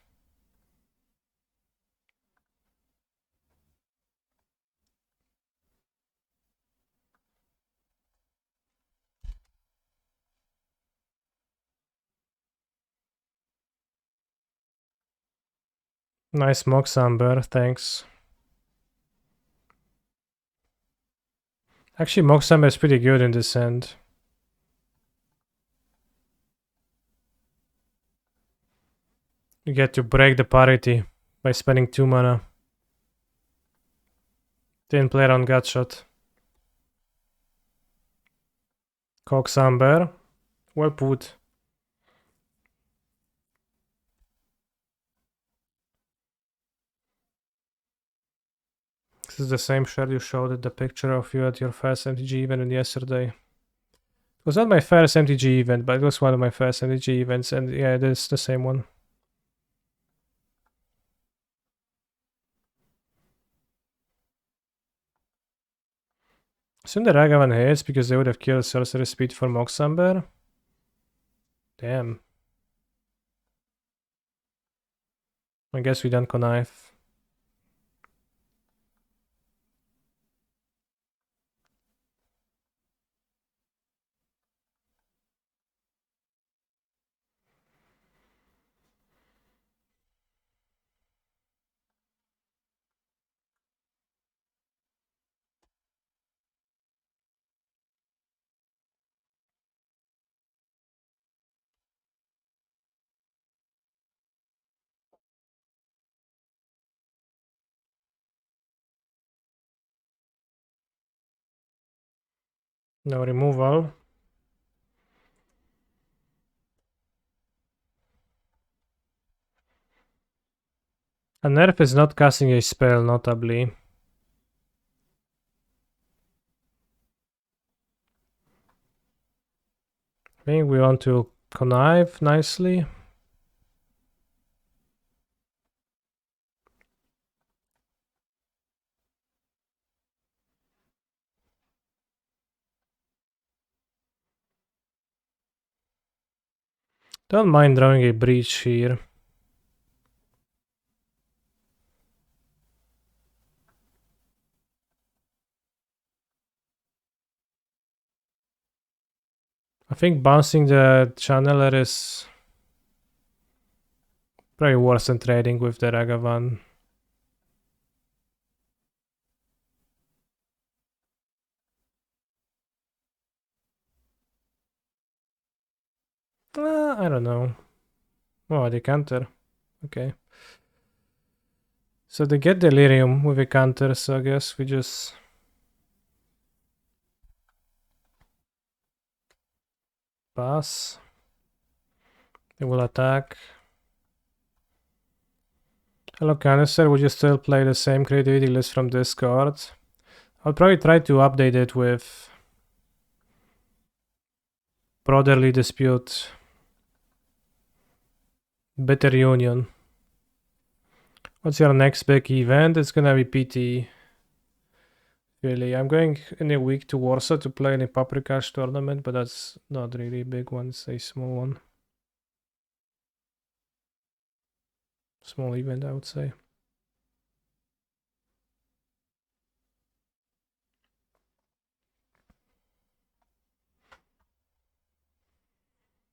Nice Mox Amber, thanks. Actually, Mox Amber is pretty good in this end. You get to break the parity by spending 2 mana. Didn't play around Gutshot. Cox Amber. Well put. This is the same shard you showed the picture of you at your first MTG event yesterday. It was not my first MTG event, but it was one of my first MTG events, and yeah, it is the same one. Assume the Ragavan hits because they would have killed Sorcerer Speed for Mox Amber. Damn. I guess we don't connive. No removal. A nerf is not casting a spell, notably. I think we want to connive nicely. Don't mind drawing a breach here. I think bouncing the channeler is probably worse than trading with the Ragavan. I don't know. Oh, they counter. Okay. So they get Delirium with a counter, so I guess we just... pass. They will attack. Hello Canister, would you still play the same creativity list from Discord? I'll probably try to update it with Brotherly Dispute, Bitter Union. What's your next big event? It's gonna be PT. Really, I'm going in a week to Warsaw to play in a Paprikash tournament, but that's not really a big one, it's a small one. Small event, I would say.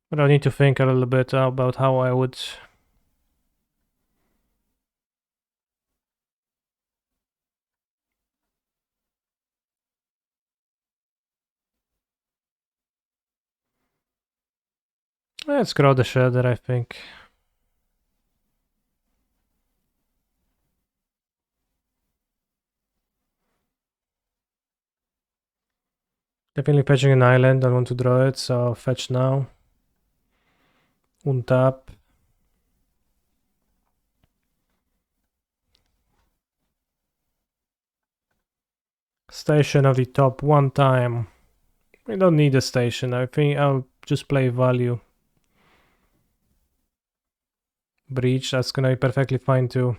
But I need to think a little bit about how I would... Let's grow the shader, I think. Definitely fetching an island, don't want to draw it, so fetch now. Untap. Station of the top one time. We don't need a station, I think I'll just play value. Breach, that's gonna be perfectly fine too.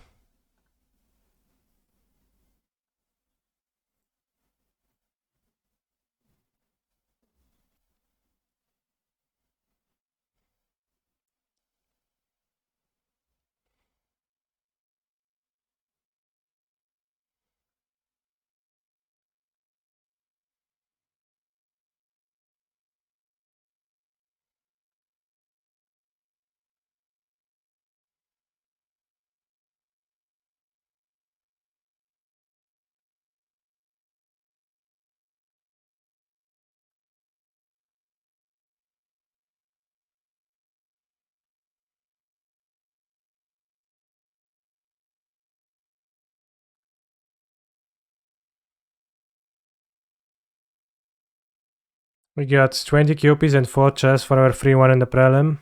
We got 20 Cupids and 4 chests for our free one in the Prelim.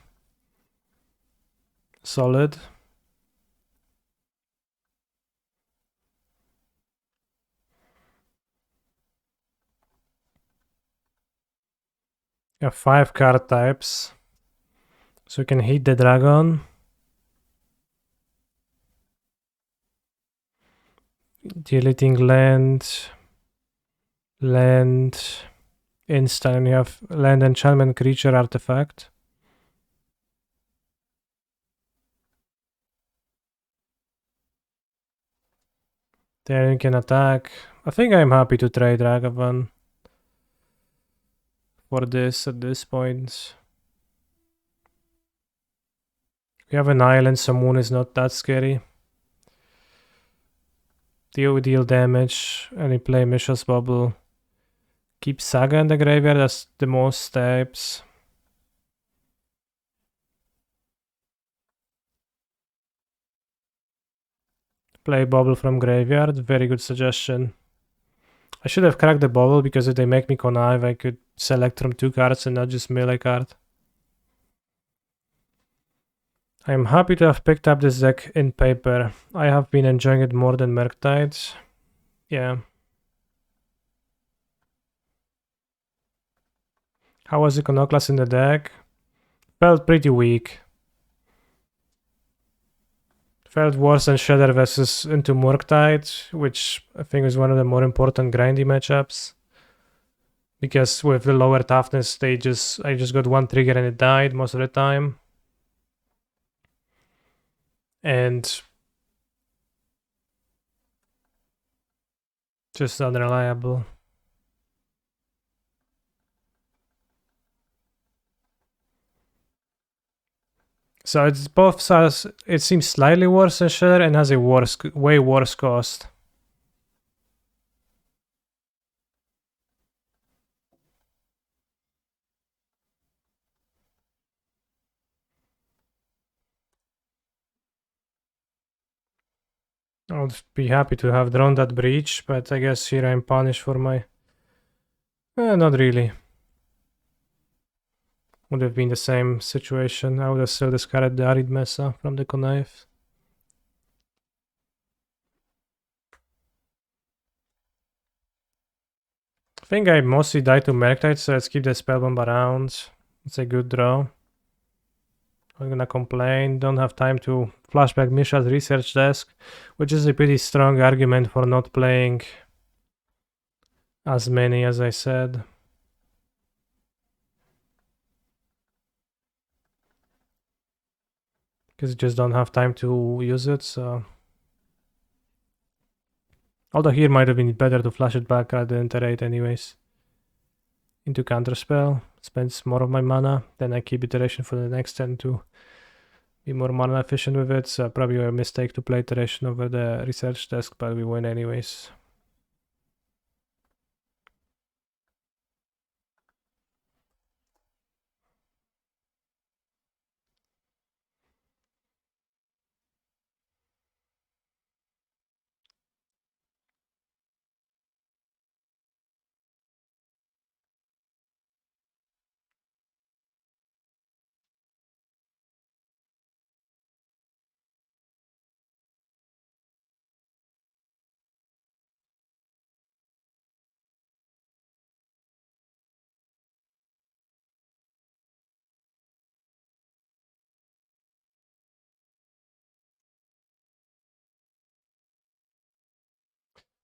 Solid. We have 5 card types. So we can hit the dragon. Deleting land. Land. Instant. And you have land enchantment creature artifact. Then you can attack. I think I'm happy to trade Ragavan for this at this point. We have an island, so Moon is not that scary. Deal damage, and we play Mishra's Bubble. Keep Saga in the graveyard, that's the most steps. Play Bubble from graveyard, very good suggestion. I should have cracked the Bubble, because if they make me connive, I could select from 2 cards and not just melee card. I am happy to have picked up this deck in paper. I have been enjoying it more than Murktide. Yeah. How was Iconoclast in the deck? Felt pretty weak. Felt worse than Shredder versus into Murktide, which I think is one of the more important grindy matchups. Because with the lower toughness, I just got 1 trigger and it died most of the time. And just unreliable. So it's both sides. It seems slightly worse than Shredder and has a way worse cost. I would be happy to have drawn that breach, but I guess here I'm punished for my... not really. Would have been the same situation. I would have still discarded the Arid Mesa from the Connive. I think I mostly died to Murktide, so let's keep the Spellbomb around. It's a good draw. I'm gonna complain. Don't have time to flashback Misha's research desk, which is a pretty strong argument for not playing as many as I said. because you just don't have time to use it, so... Although here might have been better to flash it back rather than iterate anyways. Into counterspell, spends more of my mana, then I keep iteration for the next turn to be more mana efficient with it, so probably a mistake to play iteration over the research desk, but we win anyways.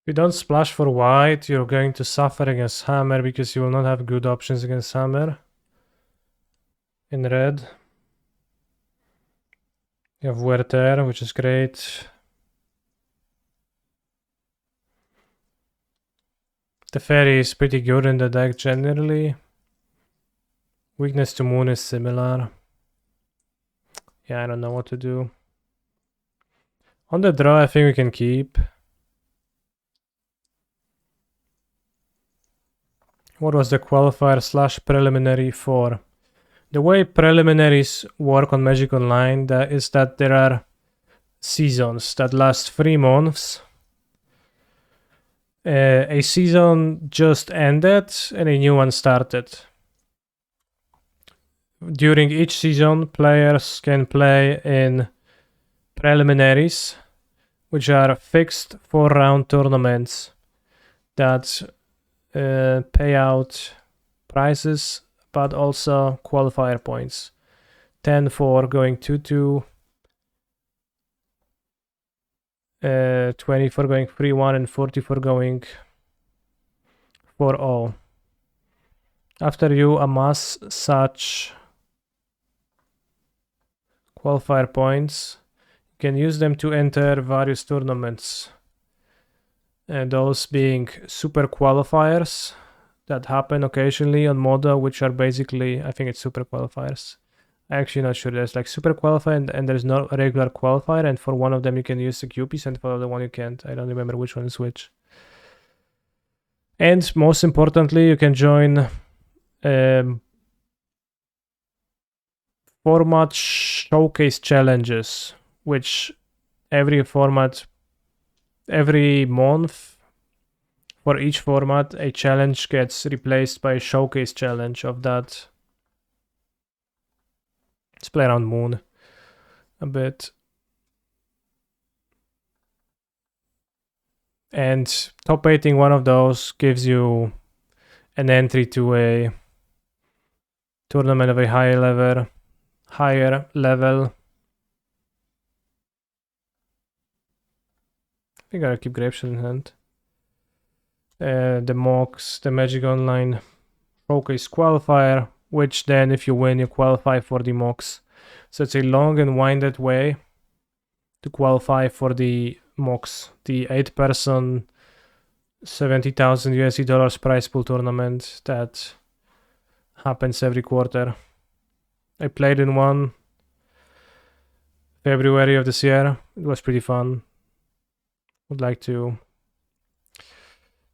If you don't splash for white, you're going to suffer against Hammer because you will not have good options against Hammer. In red, you have Werther, which is great. The Fairy is pretty good in the deck generally. Weakness to Moon is similar. Yeah, I don't know what to do. On the draw, I think we can keep. What was the qualifier / preliminary for? The way preliminaries work on Magic Online is that there are seasons that last 3 months. A season just ended and a new one started. During each season, players can play in preliminaries, which are fixed 4-round tournaments that pay out prizes, but also qualifier points. 10 for going 2-2, 20 for going 3-1, and 40 for going 4-0. After you amass such qualifier points, you can use them to enter various tournaments. And those being super qualifiers that happen occasionally on Moda, which are basically, I think it's super qualifiers. I'm actually not sure. There's like super qualifier and there's no regular qualifier, and for one of them you can use the QPs and for the other one you can't. I don't remember which one is which. And most importantly, you can join format showcase challenges, which every month for each format a challenge gets replaced by a showcase challenge of that. Let's play around Moon a bit. And top 8ing one of those gives you an entry to a tournament of a higher level. I think I'll keep Grapeshot in hand. The mocks, the Magic Online Showcase Qualifier, which then if you win, you qualify for the mocks. So it's a long and winded way to qualify for the mocks, the 8-person $70,000 prize pool tournament that happens every quarter. I played in one February of this year. It was pretty fun. Would like to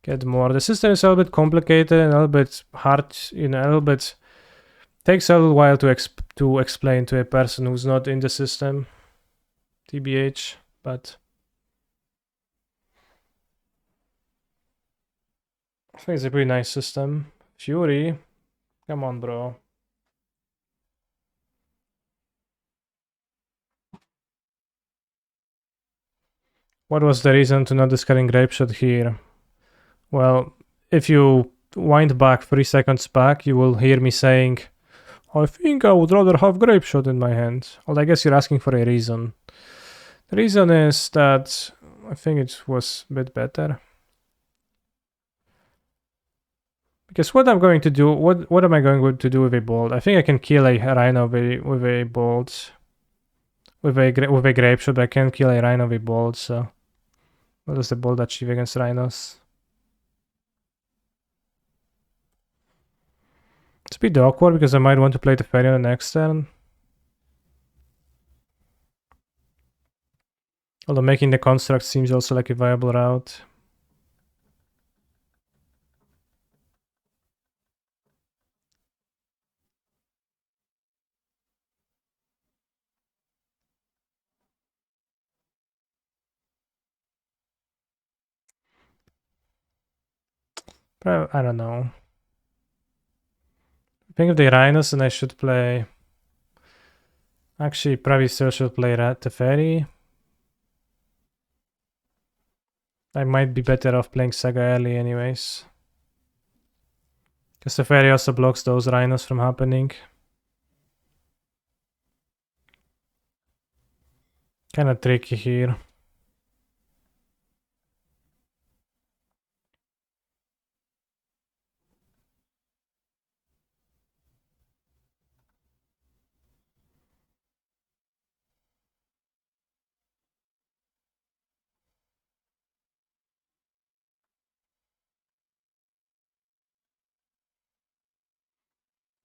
get more. The system is a little bit complicated and a little bit hard, a little bit takes a little while to explain to a person who's not in the system, TBH, but I think it's a pretty nice system. Fury, come on, bro. What was the reason to not discarding Grapeshot here? Well, if you wind back 3 seconds back, you will hear me saying, I think I would rather have Grapeshot in my hand. Well, I guess you're asking for a reason. The reason is that I think it was a bit better. Because what I'm going to do, what am I going to do with a bolt? I think I can kill a Rhino with a bolt. with a grape shot, I can't kill a rhino with bolt, so what does the bolt achieve against rhinos? It's a bit awkward because I might want to play the fairy on the next turn. Although making the construct seems also like a viable route. But I don't know. Think of the rhinos and I should play... Actually, probably still should play Teferi. I might be better off playing Saga early anyways. Because Teferi also blocks those rhinos from happening. Kinda tricky here.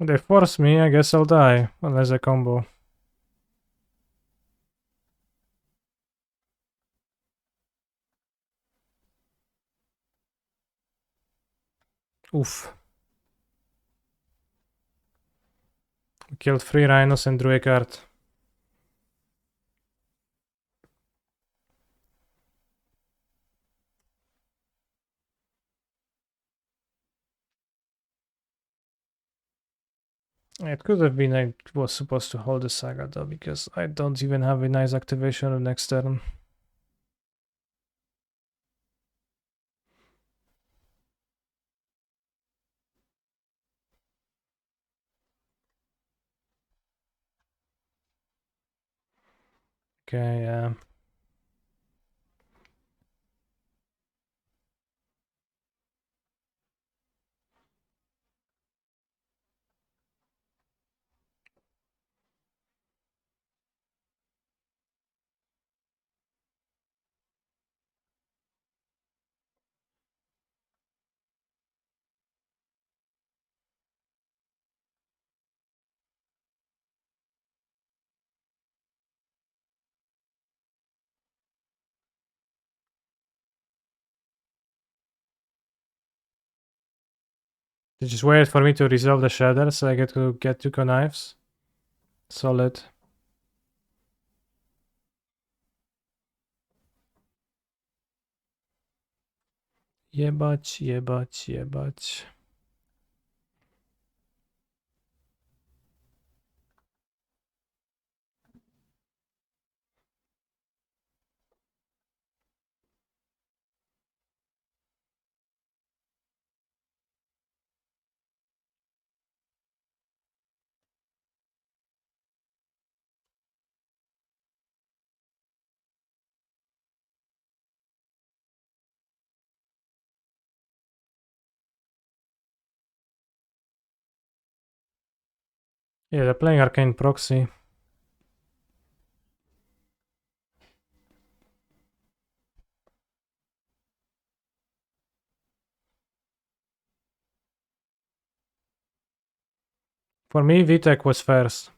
They force me, I guess I'll die. Unless I combo. Oof. We killed 3 rhinos and drew a card. It could have been I was supposed to hold the Saga though, because I don't even have a nice activation of next turn. Okay, yeah. They just wait for me to resolve the shatter so I get to get 2 knives. Solid. Jebać, jebać, jebać. Yeah, they're playing Arcane Proxy. For me, VTech was first.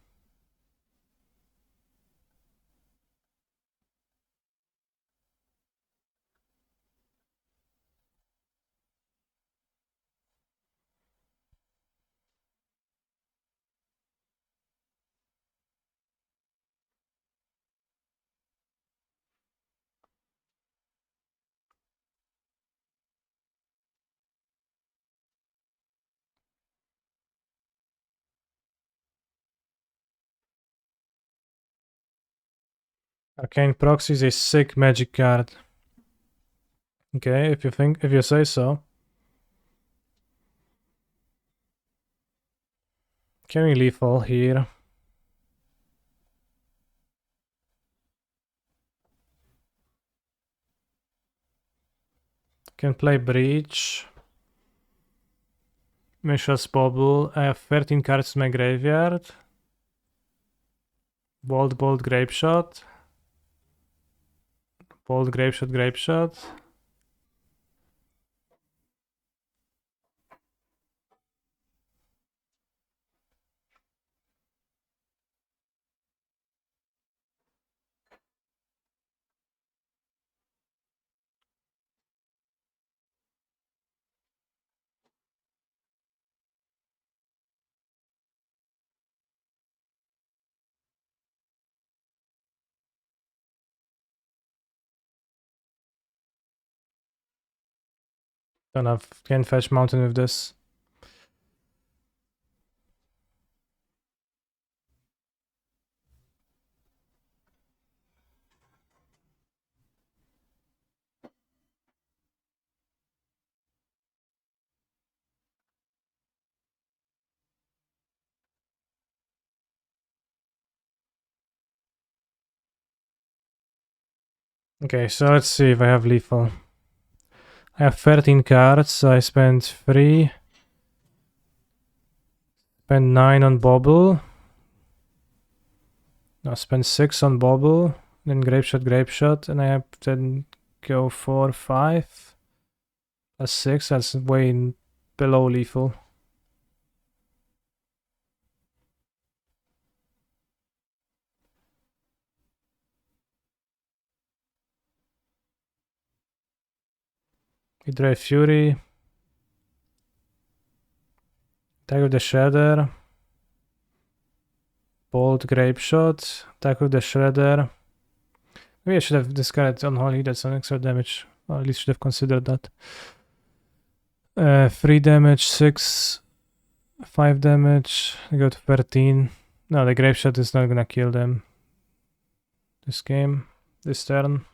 Arcane Proxy is a sick magic card. Okay, if you say so. Can we lethal here? Can play Breach. Mishra's Bauble. I have 13 cards in my graveyard. Bold, bold, grape shot. Bold, grape shot, grape shot. Can't fetch mountain with this. Okay, so let's see if I have lethal. I have 13 cards, so I spent 3. Spend 9 on bobble. No, spend 6 on bobble. Then grape shot, and I have then go 4, 5. Plus 6, that's way below lethal. We draw Fury. Attack with the Shredder. Bold Grape Shot. Attack with the Shredder. Maybe I should have discarded Unholy, that's an extra damage. Or at least should have considered that. 3 damage, 6, 5 damage. I go to 13. No, the Grape Shot is not gonna kill them. This game, this turn.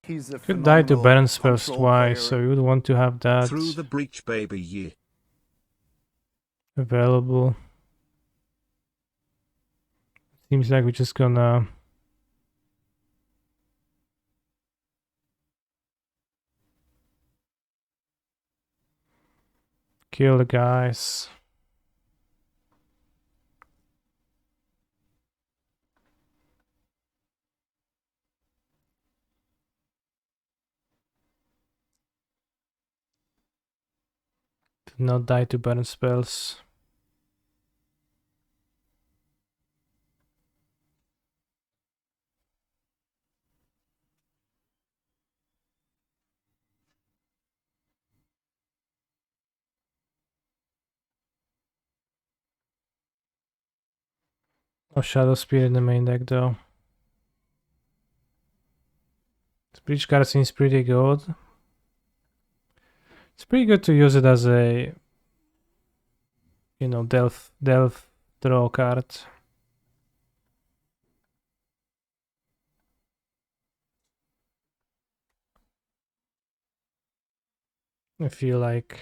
He's a Could die to phenomenal Baron spells control twice, so player. you would want to have that Through the breach, baby, yeah. available. Seems like we're just gonna kill the guys. Did not die to Baron spells. No Shadow Spear in the main deck though. This Breach card seems pretty good. It's pretty good to use it as a, you know, delve draw card. I feel like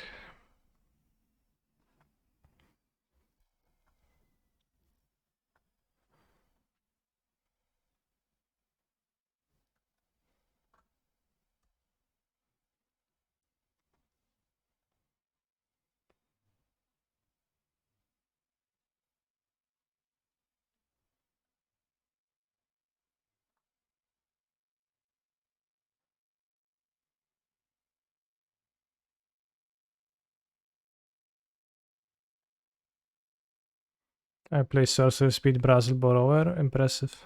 I play Sorcerer Speed Brazil Borrower. Impressive.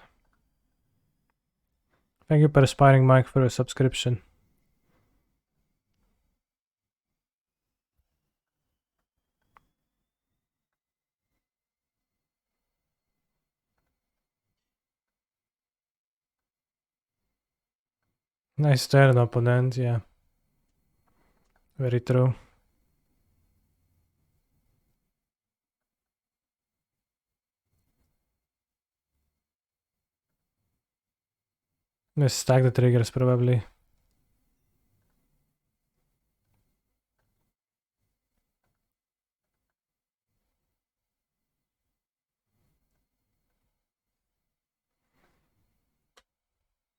Thank you, Perspiring Mike, for a subscription. Nice turn, opponent, yeah. Very true. Let's stack the triggers probably.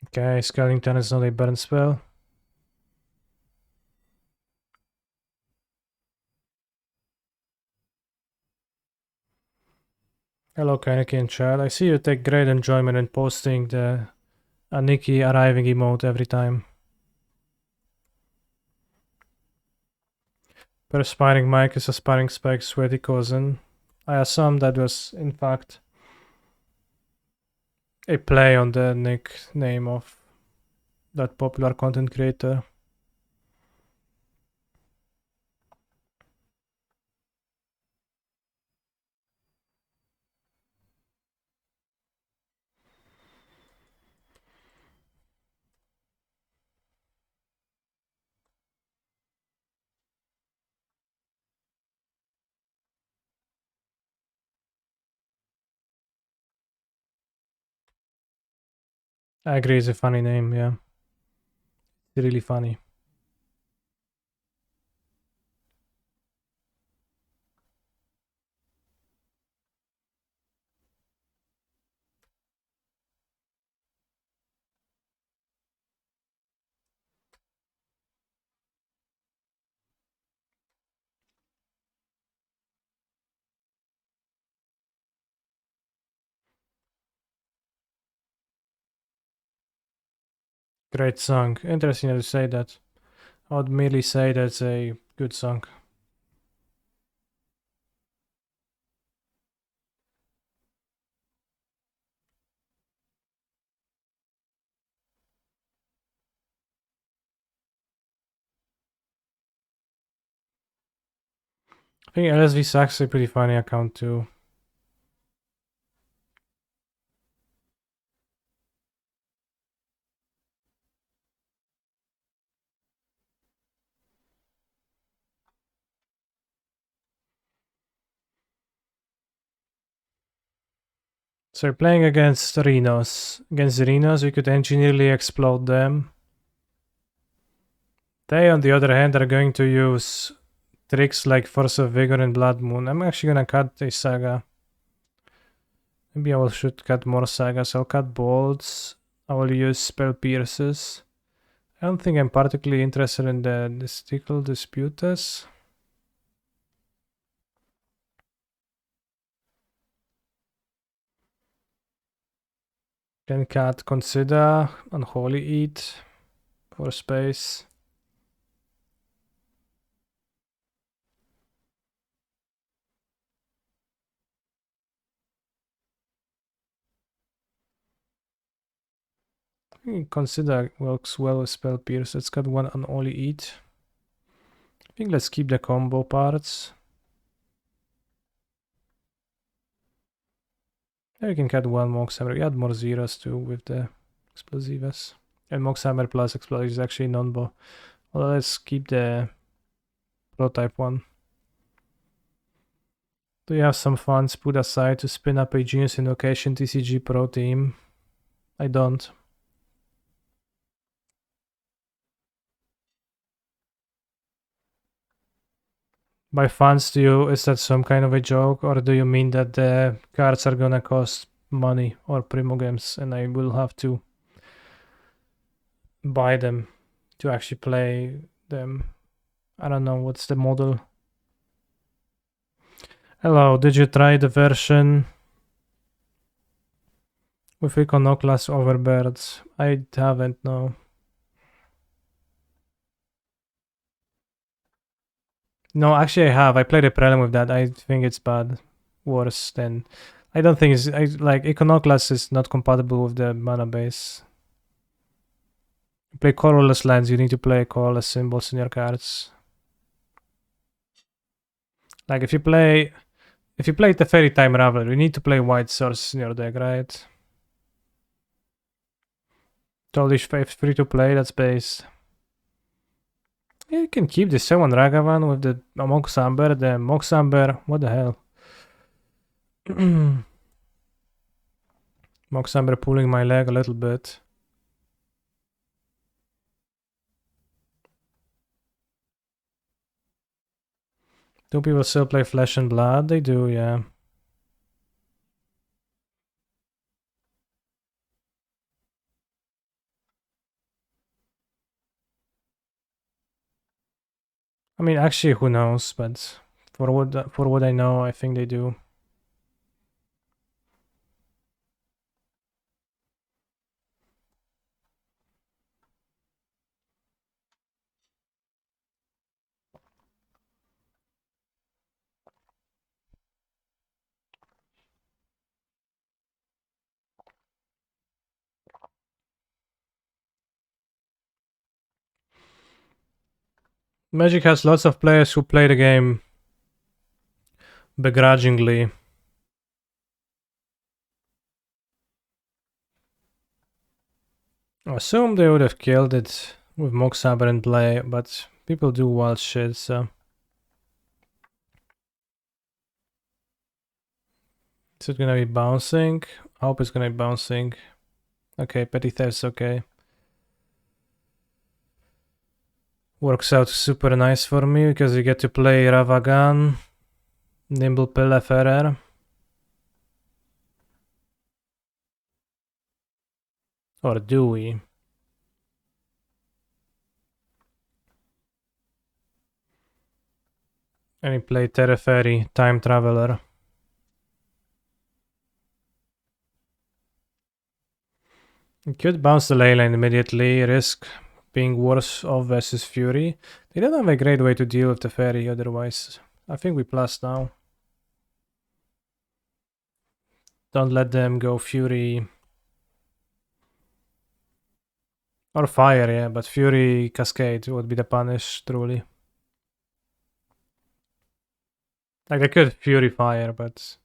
Okay, Skellington is not a burn spell. Hello, Kaneki and chat. I see you take great enjoyment in posting the Aniki arriving emote every time. Perspiring Mike is aspiring Spike sweaty cousin. I assume that was in fact a play on the nickname of that popular content creator. I agree, it's a funny name, yeah. It's really funny. Great song. Interesting to say that. I would merely say that's a good song. I think LSV Sax is a pretty funny account too. So playing against Rhinos. Against Rhinos, we could engineerly explode them. They, on the other hand, are going to use tricks like Force of Vigor and Blood Moon. I'm actually gonna cut a Saga. Maybe I should cut more Sagas. I'll cut Bolts. I will use Spell Pierces. I don't think I'm particularly interested in the Mystical Disputus. Can cut Consider, Unholy Eat for space. Consider works well with Spell Pierce. It's got one Unholy Eat. I think let's keep the combo parts. Yeah, we can cut one Moxhammer. We add more zeros too with the Explosivas. And Moxhammer plus Explosive is actually non-bow. Well, let's keep the prototype one. Do you have some funds put aside to spin up a Genius Invocation TCG Pro team? I don't. By funds, is that some kind of a joke, or do you mean that the cards are gonna cost money or Primogems and I will have to buy them to actually play them? I don't know, what's the model? Hello, did you try the version with Iconoclast Overbirds? I haven't, no. No, actually I have. I played a Prelim with that. I think it's bad. Worse than... I don't think it's... like, Iconoclast is not compatible with the mana base. You play colorless lands, you need to play colorless symbols in your cards. Like, if you play the Fairy Time Raveler, you need to play white sources in your deck, right? Totally free to play, that's base. Yeah, you can keep the 7 Ragavan with the Moxamber, what the hell? Moxamber pulling my leg a little bit. Do people still play Flesh and Blood? They do, yeah. I mean, actually, who knows? But for what I know, I think they do. Magic has lots of players who play the game begrudgingly. I assume they would have killed it with Mock Saber in play, but people do wild shit, so. Is it gonna be bouncing? I hope it's gonna be bouncing. Okay, Petty Theft's okay. Works out super nice for me because you get to play Ravagan, Nimble Pilleferer. Or do we? And we play Tereferi, Time Traveler. You could bounce the leyline immediately, risk being worse off versus Fury. They don't have a great way to deal with the Fairy otherwise. I think we plus now. Don't let them go Fury. Or Fire, yeah, but Fury Cascade would be the punish, truly. Like, they could Fury Fire, but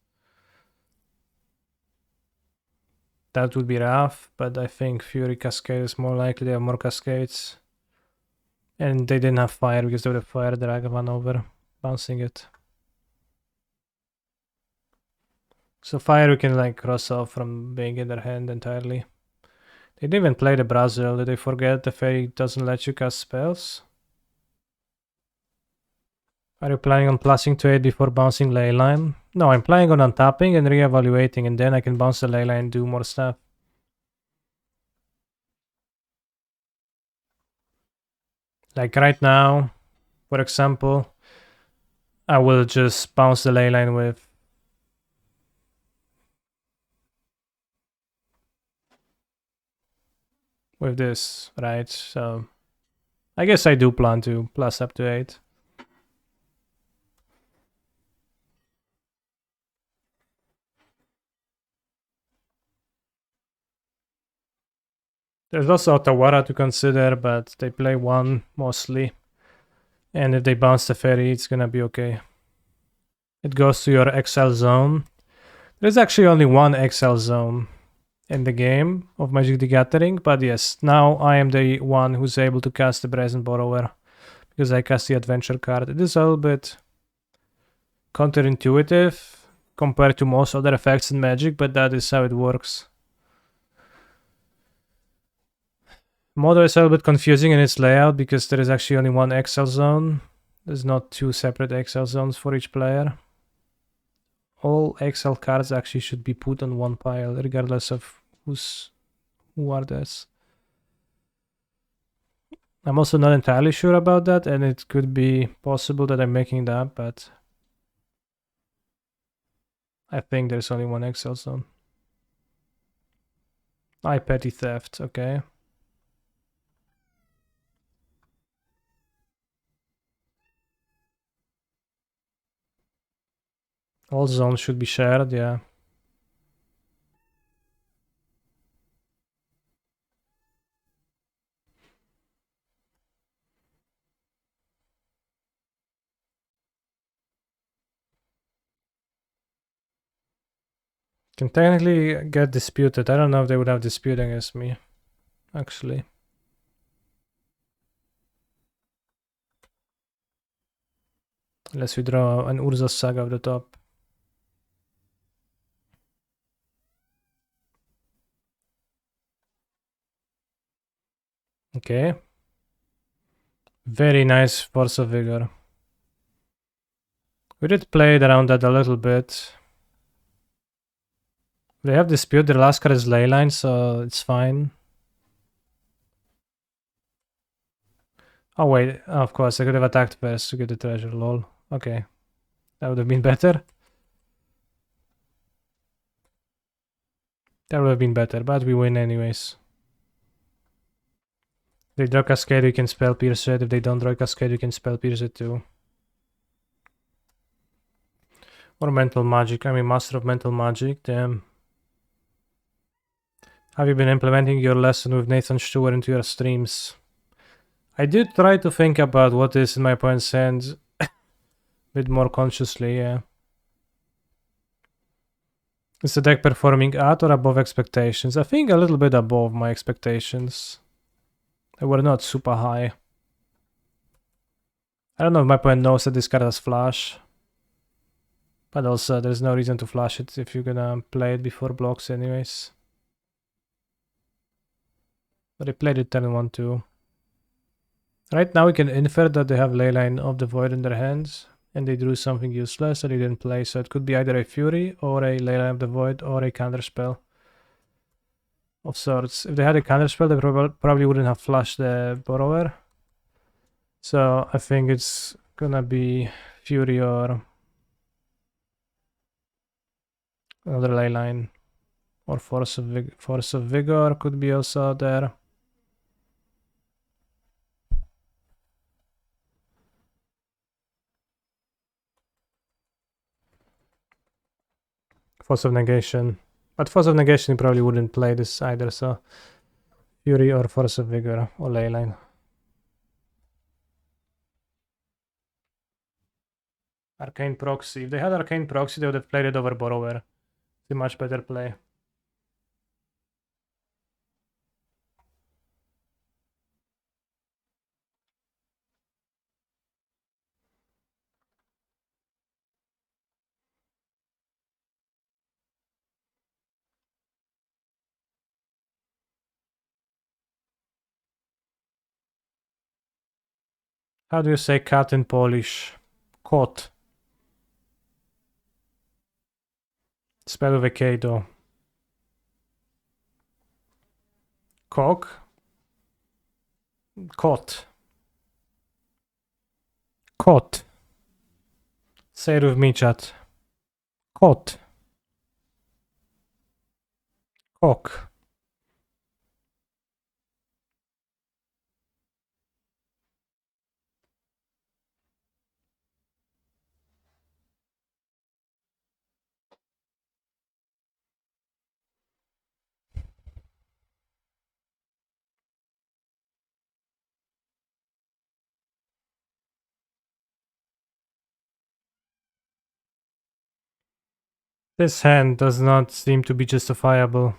that would be rough. But I think Fury Cascade is more likely. They have more Cascades. And they didn't have Fire because they would have Fire Dragavan over, bouncing it. So Fire we can like cross off from being in their hand entirely. They didn't even play the Brazil. Did they forget the Fairy doesn't let you cast spells? Are you planning on plussing to 8 before bouncing Leyline? No, I'm planning on untapping and re-evaluating, and then I can bounce the Leyline and do more stuff. Like right now, for example, I will just bounce the Leyline with this, right? So I guess I do plan to plus up to 8. There's also Otawara to consider, but they play 1 mostly. And if they bounce the Fairy, it's gonna be okay. It goes to your XL zone. There's actually only 1 XL zone in the game of Magic the Gathering, but yes, now I am the one who's able to cast the Brazen Borrower because I cast the Adventure card. It is a little bit counterintuitive compared to most other effects in Magic, but that is how it works. Model is a little bit confusing in its layout because there is actually only 1 XL zone. There's not 2 separate XL zones for each player. All XL cards actually should be put on 1 pile, regardless of who are those. I'm also not entirely sure about that, and it could be possible that I'm making that, but I think there's only 1 XL zone. Petty Theft, okay. All zones should be shared, yeah. Can technically get disputed. I don't know if they would have dispute against me, actually. Unless we draw an Urza Saga off the top. Okay. Very nice Force of Vigor. We did play it around that a little bit. They have dispute, their last card is Leyline, so it's fine. Oh wait, of course, I could have attacked first to get the treasure, lol. Okay, that would have been better. That would have been better, but we win anyways. If they draw Cascade, we can spell Pierce it. If they don't draw Cascade, we can spell Pierce it too. Or Mental Magic, I mean Master of Mental Magic, damn. Have you been implementing your lesson with Nathan Stewart into your streams? I did try to think about what is in my opponent's hands a bit more consciously, yeah. Is the deck performing at or above expectations? I think a little bit above my expectations. They were not super high. I don't know if my opponent knows that this card has flash. But also, there's no reason to flash it if you're gonna play it before blocks anyways. But they played it turn 1 too. Right now we can infer that they have Leyline of the Void in their hands. And they drew something useless that they didn't play. So it could be either a Fury or a Leyline of the Void or a counterspell of sorts. If they had a counterspell, they probably wouldn't have flashed the Borrower. So I think it's gonna be Fury or another Leyline. Or Force of Vigor could be also there. Force of Negation. But Force of Negation probably wouldn't play this either, so Fury or Force of Vigor or Leyline. Arcane Proxy. If they had Arcane Proxy, they would have played it over Borrower. It's a much better play. How do you say cat in Polish? Kot. Spell with a K though. Cock. Kot. Kot. Say it with me, chat. Kot. Cock. This hand does not seem to be justifiable.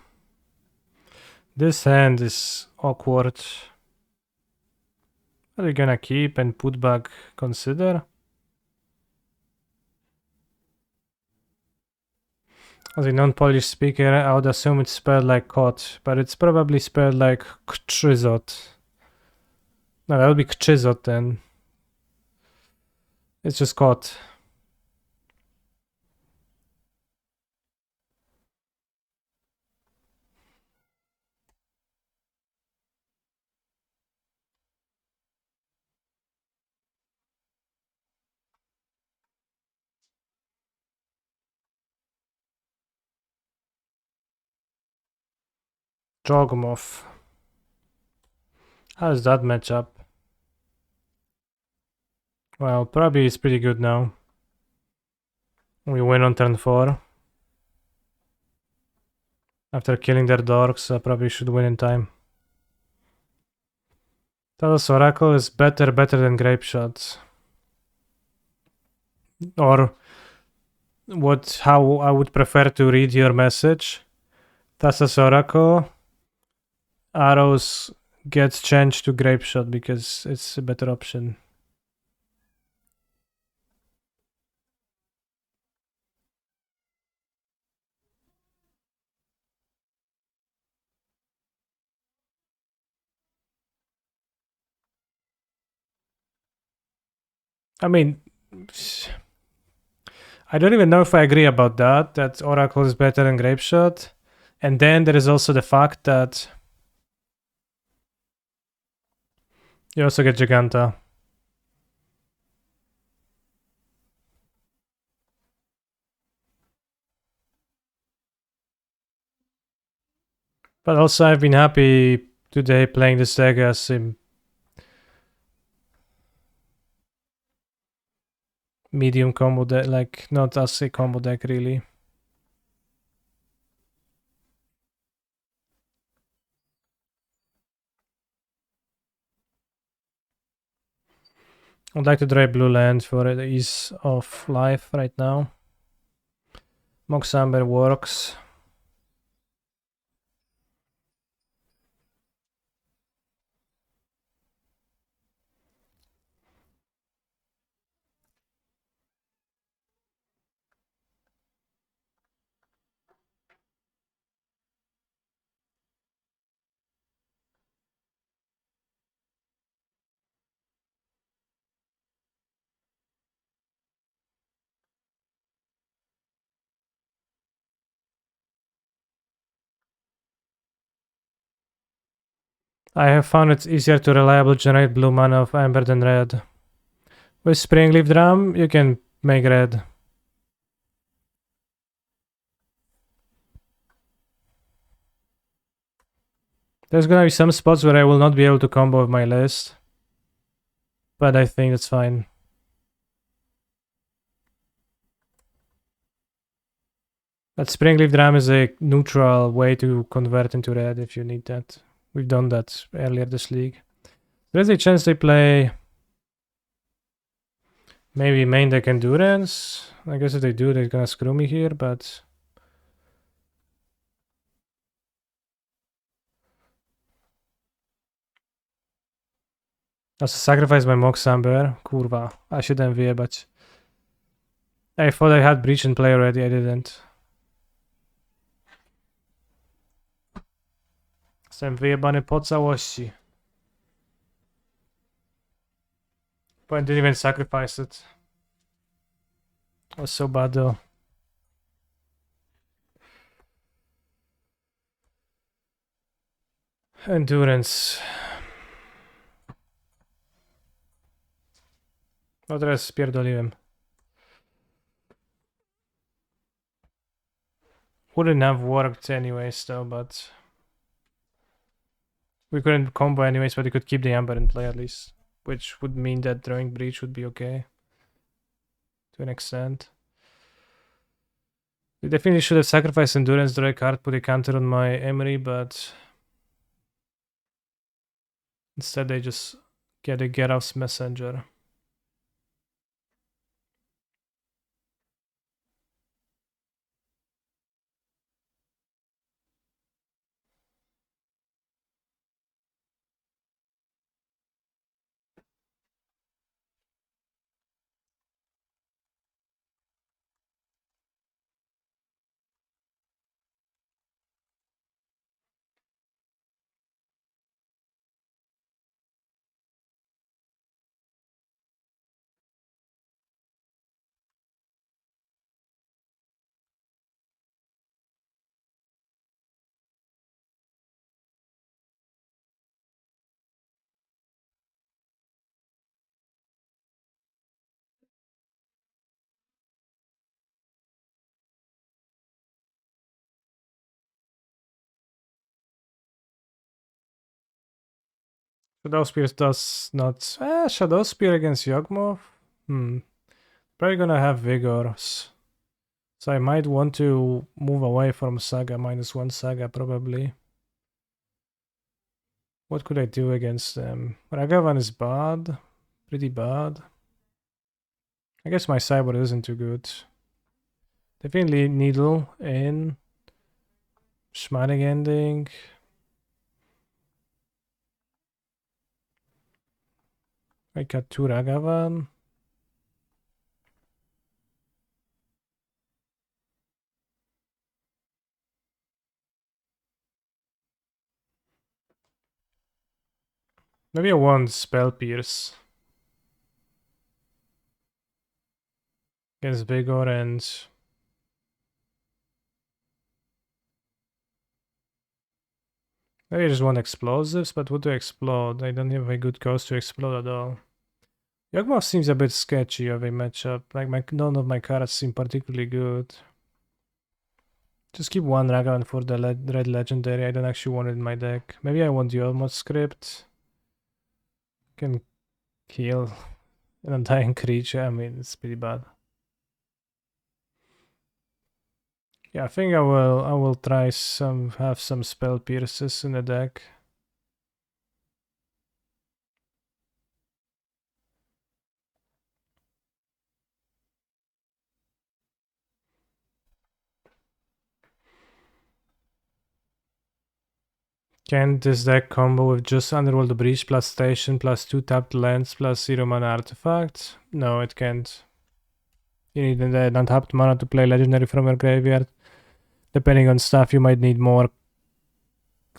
This hand is awkward. Are we gonna keep and put back Consider? As a non-Polish speaker, I would assume it's spelled like kot, but it's probably spelled like kczyzot. No, that would be kczyzot then. It's just kot. Jogmoth. How does that match up? Well, probably it's pretty good now. We win on turn 4. After killing their dorks, I probably should win in time. Talos Oracle is better than Grape Shot. Or how I would prefer to read your message. Thassa's Oracle. Arrows gets changed to Grape Shot because it's a better option. I mean, I don't even know if I agree about that Oracle is better than Grapeshot. And then there is also the fact that you also get Giganta. But also I've been happy today playing this deck as a medium combo deck, like not as a combo deck really. I'd like to draw a blue land for the ease of life right now. Mox Amber works. I have found it's easier to reliably generate blue mana of Amber than red. With Springleaf Drum, you can make red. There's gonna be some spots where I will not be able to combo with my list. But I think that's fine. But Springleaf Drum is a neutral way to convert into red if you need that. We've done that earlier this league. There's a chance they play maybe main deck Endurance. I guess if they do, they're gonna screw me here, but also sacrifice my Mox Amber. Kurwa, I shouldn't wyjebać. I thought I had Breach in play already, I didn't. Jestem wyjebany po całości. But I didn't even sacrifice it. It was so bad though. Endurance. No teraz spierdoliłem. Wouldn't have worked anyways though, but we couldn't combo anyways, but we could keep the Amber in play at least, which would mean that drawing Breach would be okay to an extent. We definitely should have sacrificed Endurance, draw a card, put a counter on my Emery, but instead they just get a Geralf's Messenger. Shadow Spear does not... Shadow Spear against Yawgmoth? Probably gonna have Vigors. So I might want to move away from Saga, -1 Saga probably. What could I do against them? Ragavan is bad. Pretty bad. I guess my Cyborg isn't too good. Definitely Needle in. Schmaning Ending. I got 2 Ragavan. Maybe I want Spell Pierce. against Vigor and maybe I just want explosives, but what to explode? I don't have a good cost to explode at all. Yawgmoth seems a bit sketchy of a matchup. Like none of my cards seem particularly good. Just keep one Ragavan for the red legendary. I don't actually want it in my deck. Maybe I want the Yawgmoth script. Can kill an undying creature. I mean, it's pretty bad. Yeah, I think I will try have some spell pierces in the deck. Can this deck combo with just Underworld Breach plus Station plus 2 tapped lands plus 0 mana artifacts? No, it can't. You need an untapped mana to play legendary from your graveyard. Depending on stuff, you might need more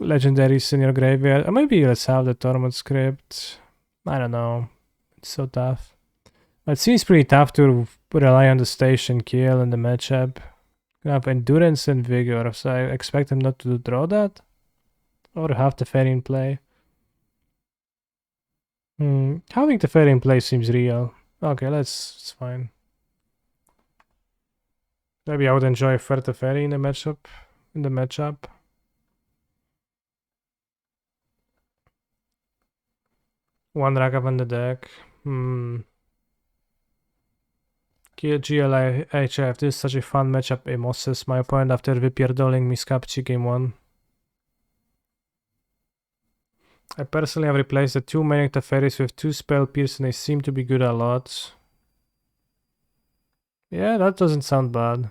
legendaries in your graveyard. Or maybe let's have the Tormod script. I don't know. It's so tough. But it seems pretty tough to rely on the Station kill in the matchup. You have Endurance and Vigor, so I expect him not to draw that. Or have the Fairy in play. Having the Fairy in play seems real. Okay, it's fine. Maybe I would enjoy Ferta Fairy in the matchup. One Ragavan in the deck. GLI HF, this is such a fun matchup, Moses. My opponent after wypierdoling mi z kapci game 1. I personally have replaced the 2 main Teferi's with 2 spell pierce and they seem to be good a lot. Yeah, that doesn't sound bad.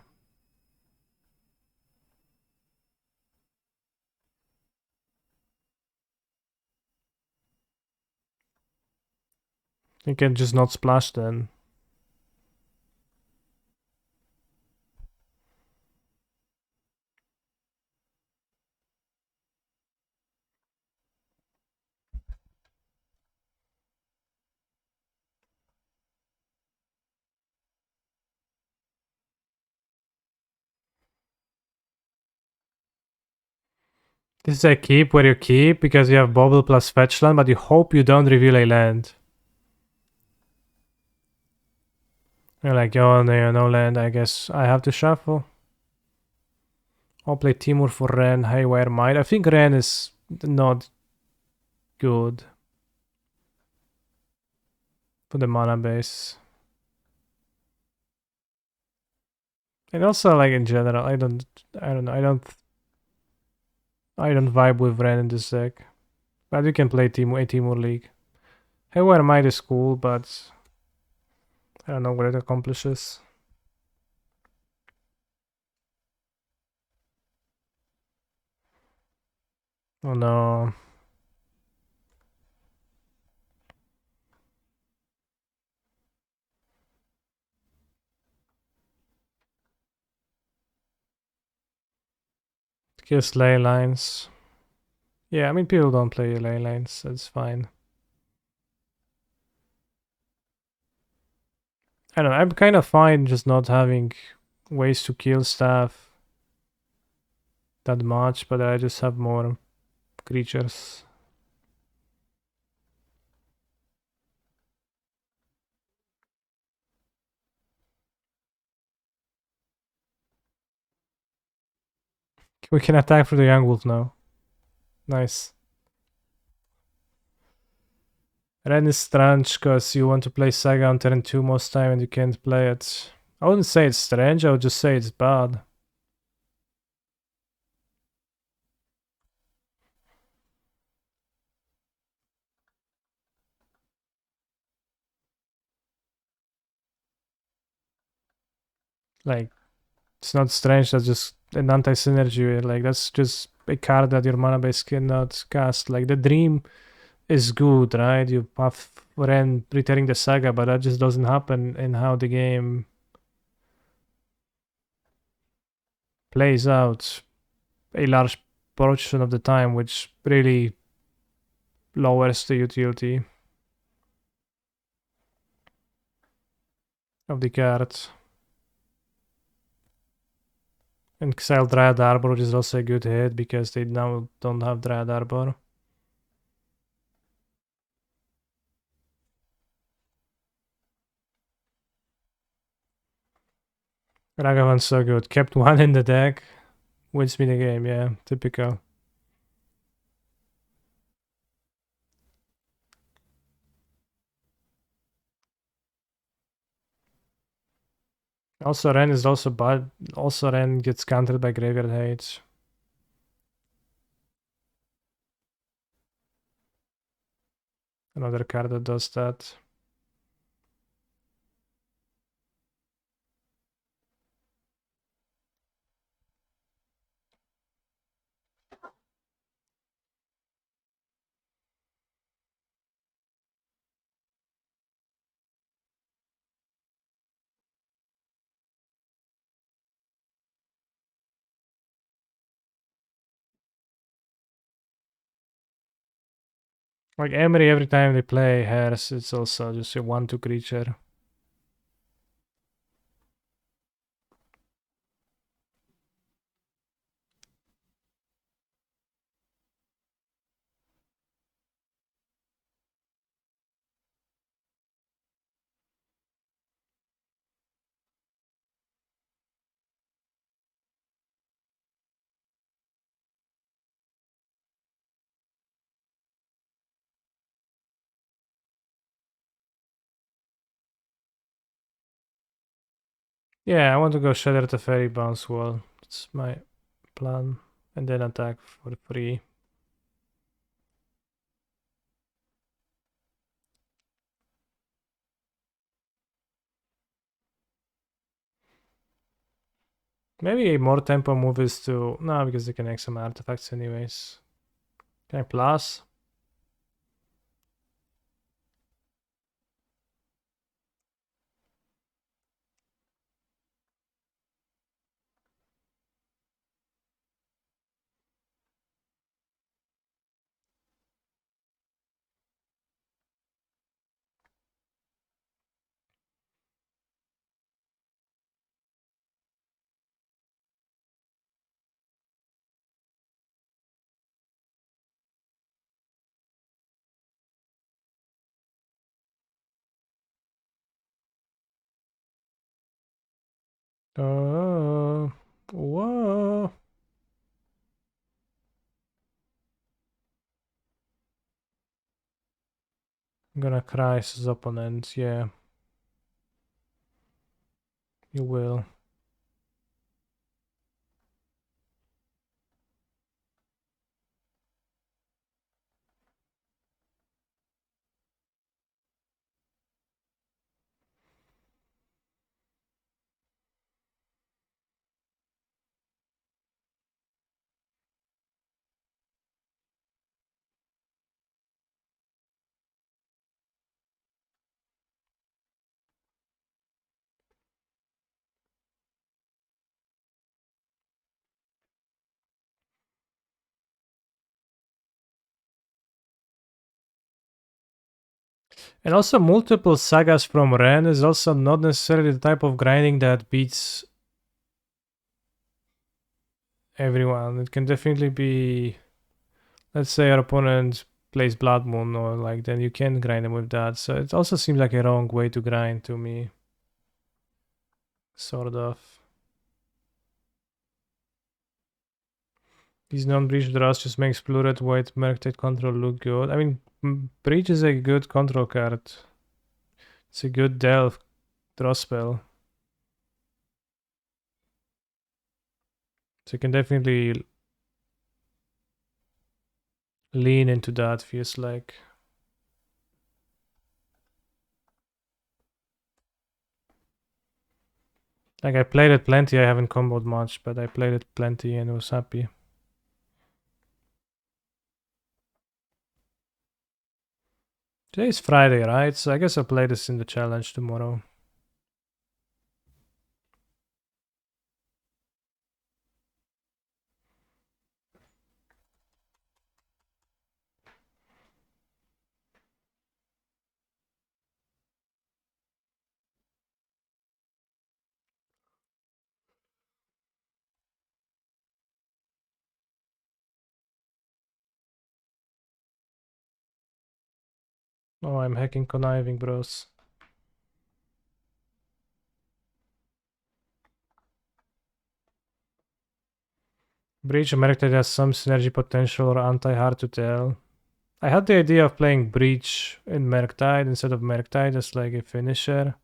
You can just not splash then. This is a keep where you keep because you have Bobble plus fetch land, but you hope you don't reveal a land. You're like, oh, no land, I guess I have to shuffle. I'll play Timur for Ren, Haywire Might. I think Ren is not good for the mana base. And also, like, in general, I don't know, I don't vibe with Ren in this deck. But you can play a Timur League. Haywire Might is cool, but I don't know what it accomplishes. Oh no. Kills ley lines. Yeah, I mean, people don't play ley lines, that's fine. I don't know, I'm kind of fine just not having ways to kill stuff that much, but I just have more creatures. We can attack through the Young Wolf now. Nice. Ren is strange because you want to play Saga on turn 2 most time and you can't play it. I wouldn't say it's strange, I would just say it's bad. Like, it's not strange, that's just an anti-synergy. Like, that's just a card that your mana base cannot cast. Like, the Dream is good, right? You have Ren returning the Saga, but that just doesn't happen in how the game plays out a large portion of the time, which really lowers the utility of the card. And Exile Dryad Arbor, which is also a good hit because they now don't have Dryad Arbor. Ragavan's so good. Kept one in the deck. Wins me the game, yeah. Typical. Also, Ren is also bad. Also, Ren gets countered by Graveyard Hate. Another card that does that. Like Emery, every time they play Hairs, it's also just a 1/2 creature. Yeah, I want to go Shatter the Fairy Bounce Wall. That's my plan. And then attack for free. Maybe a more tempo move is to... No, because they can make some artifacts anyways. Can I plus? Oh, whoa. I'm gonna cry his opponent, yeah. You will. And also multiple sagas from Ren is also not necessarily the type of grinding that beats everyone. It can definitely be, let's say your opponent plays Blood Moon or like, then you can grind them with that. So it also seems like a wrong way to grind to me. Sort of. These non-breach draws just makes Plured White Merctide control look good. I mean, Breach is a good control card. It's a good delve draw spell. So you can definitely lean into that, feels like. Like I played it plenty, I haven't comboed much, but I played it plenty and was happy. Today's Friday, right? So I guess I'll play this in the challenge tomorrow. Oh, I'm hacking conniving, bros. Breach Merctide has some synergy potential or anti-hard to tell. I had the idea of playing Breach in Merctide instead of Merctide as like a finisher.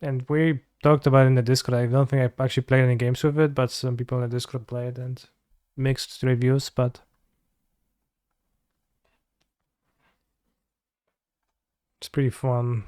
And we talked about it in the Discord. I don't think I actually played any games with it, but some people in the Discord played and mixed reviews, but it's pretty fun.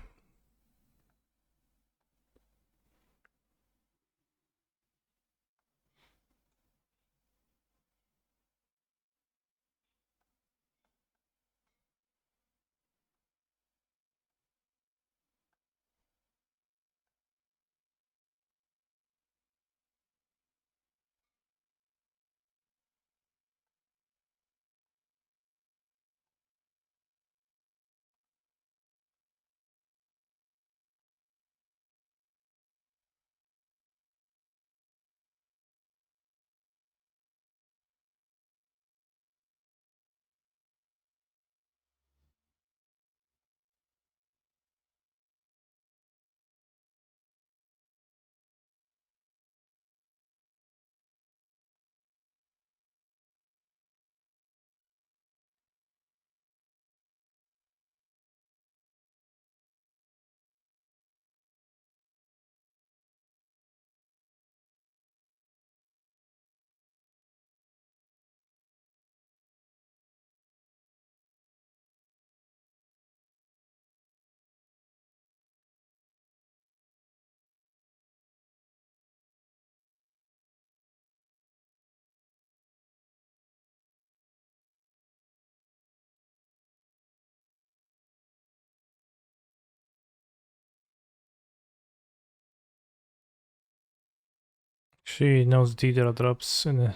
She knows Deidre drops in the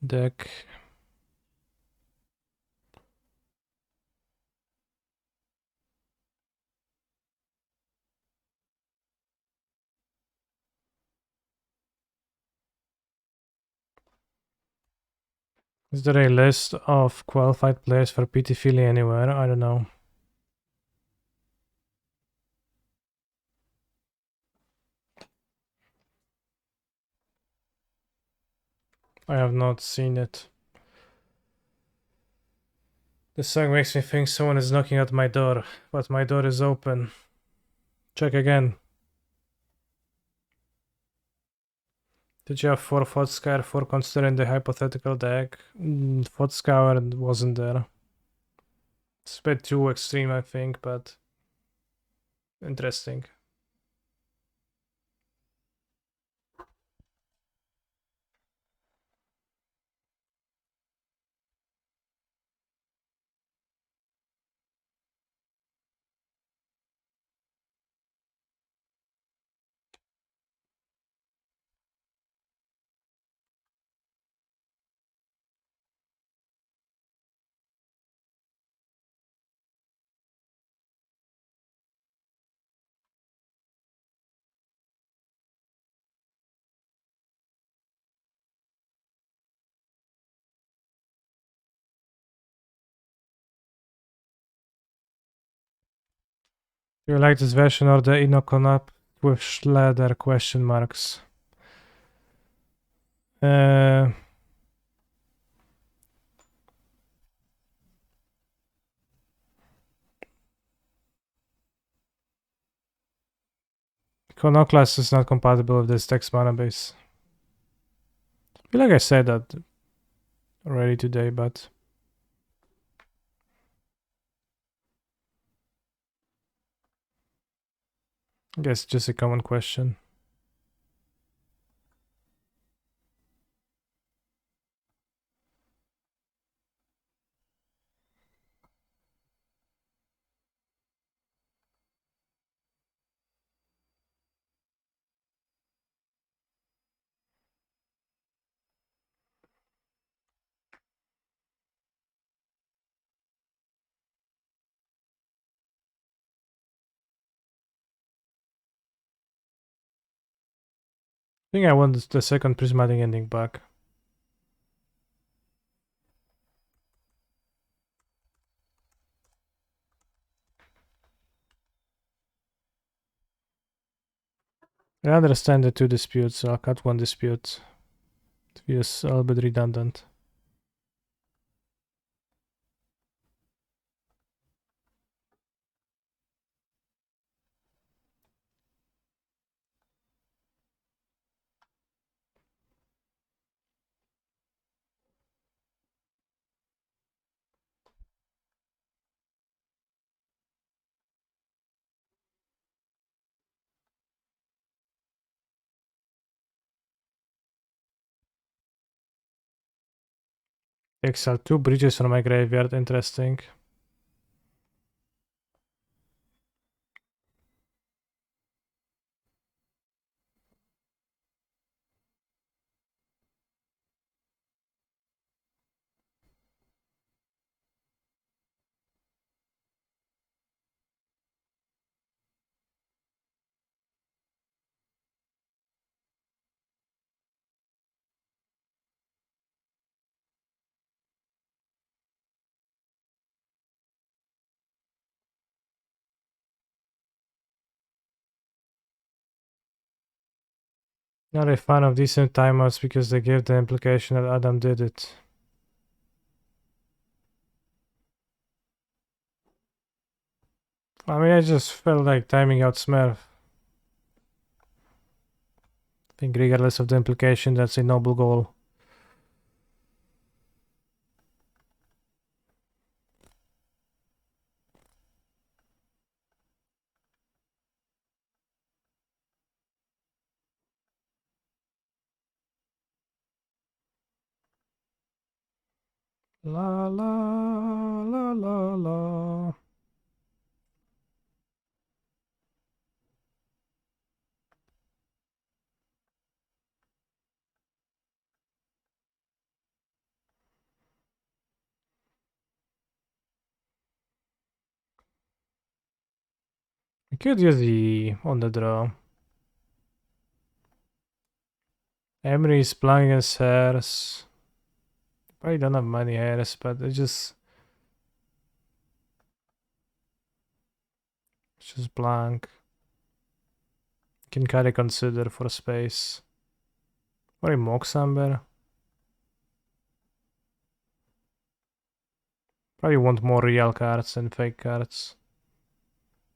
deck. Is there a list of qualified players for PT Philly anywhere? I don't know. I have not seen it. This song makes me think someone is knocking at my door, but my door is open. Check again. Did you have 4 Thoughtscour, 4 considering the hypothetical deck? Thoughtscour wasn't there. It's a bit too extreme, I think, but interesting. Do you like this version or the Inokon up with Schledder question marks? Iconoclast is not compatible with this text mana base. I feel like I said that already today, but I guess just a common question. I think I want the second prismatic ending back. I understand the two disputes, so I'll cut one dispute. It feels a little bit redundant. Exile 2 bridges from my graveyard, interesting. Not a fan of decent timeouts because they give the implication that Adam did it. I mean, I just felt like timing out Smurf. I think regardless of the implication, that's a noble goal. La la la la la. I could use the on the draw. Emery is playing against Harris. Probably don't have many Harris, but it's just blank. Can kind of consider for space. Or a Moxamber. Probably want more real cards than fake cards.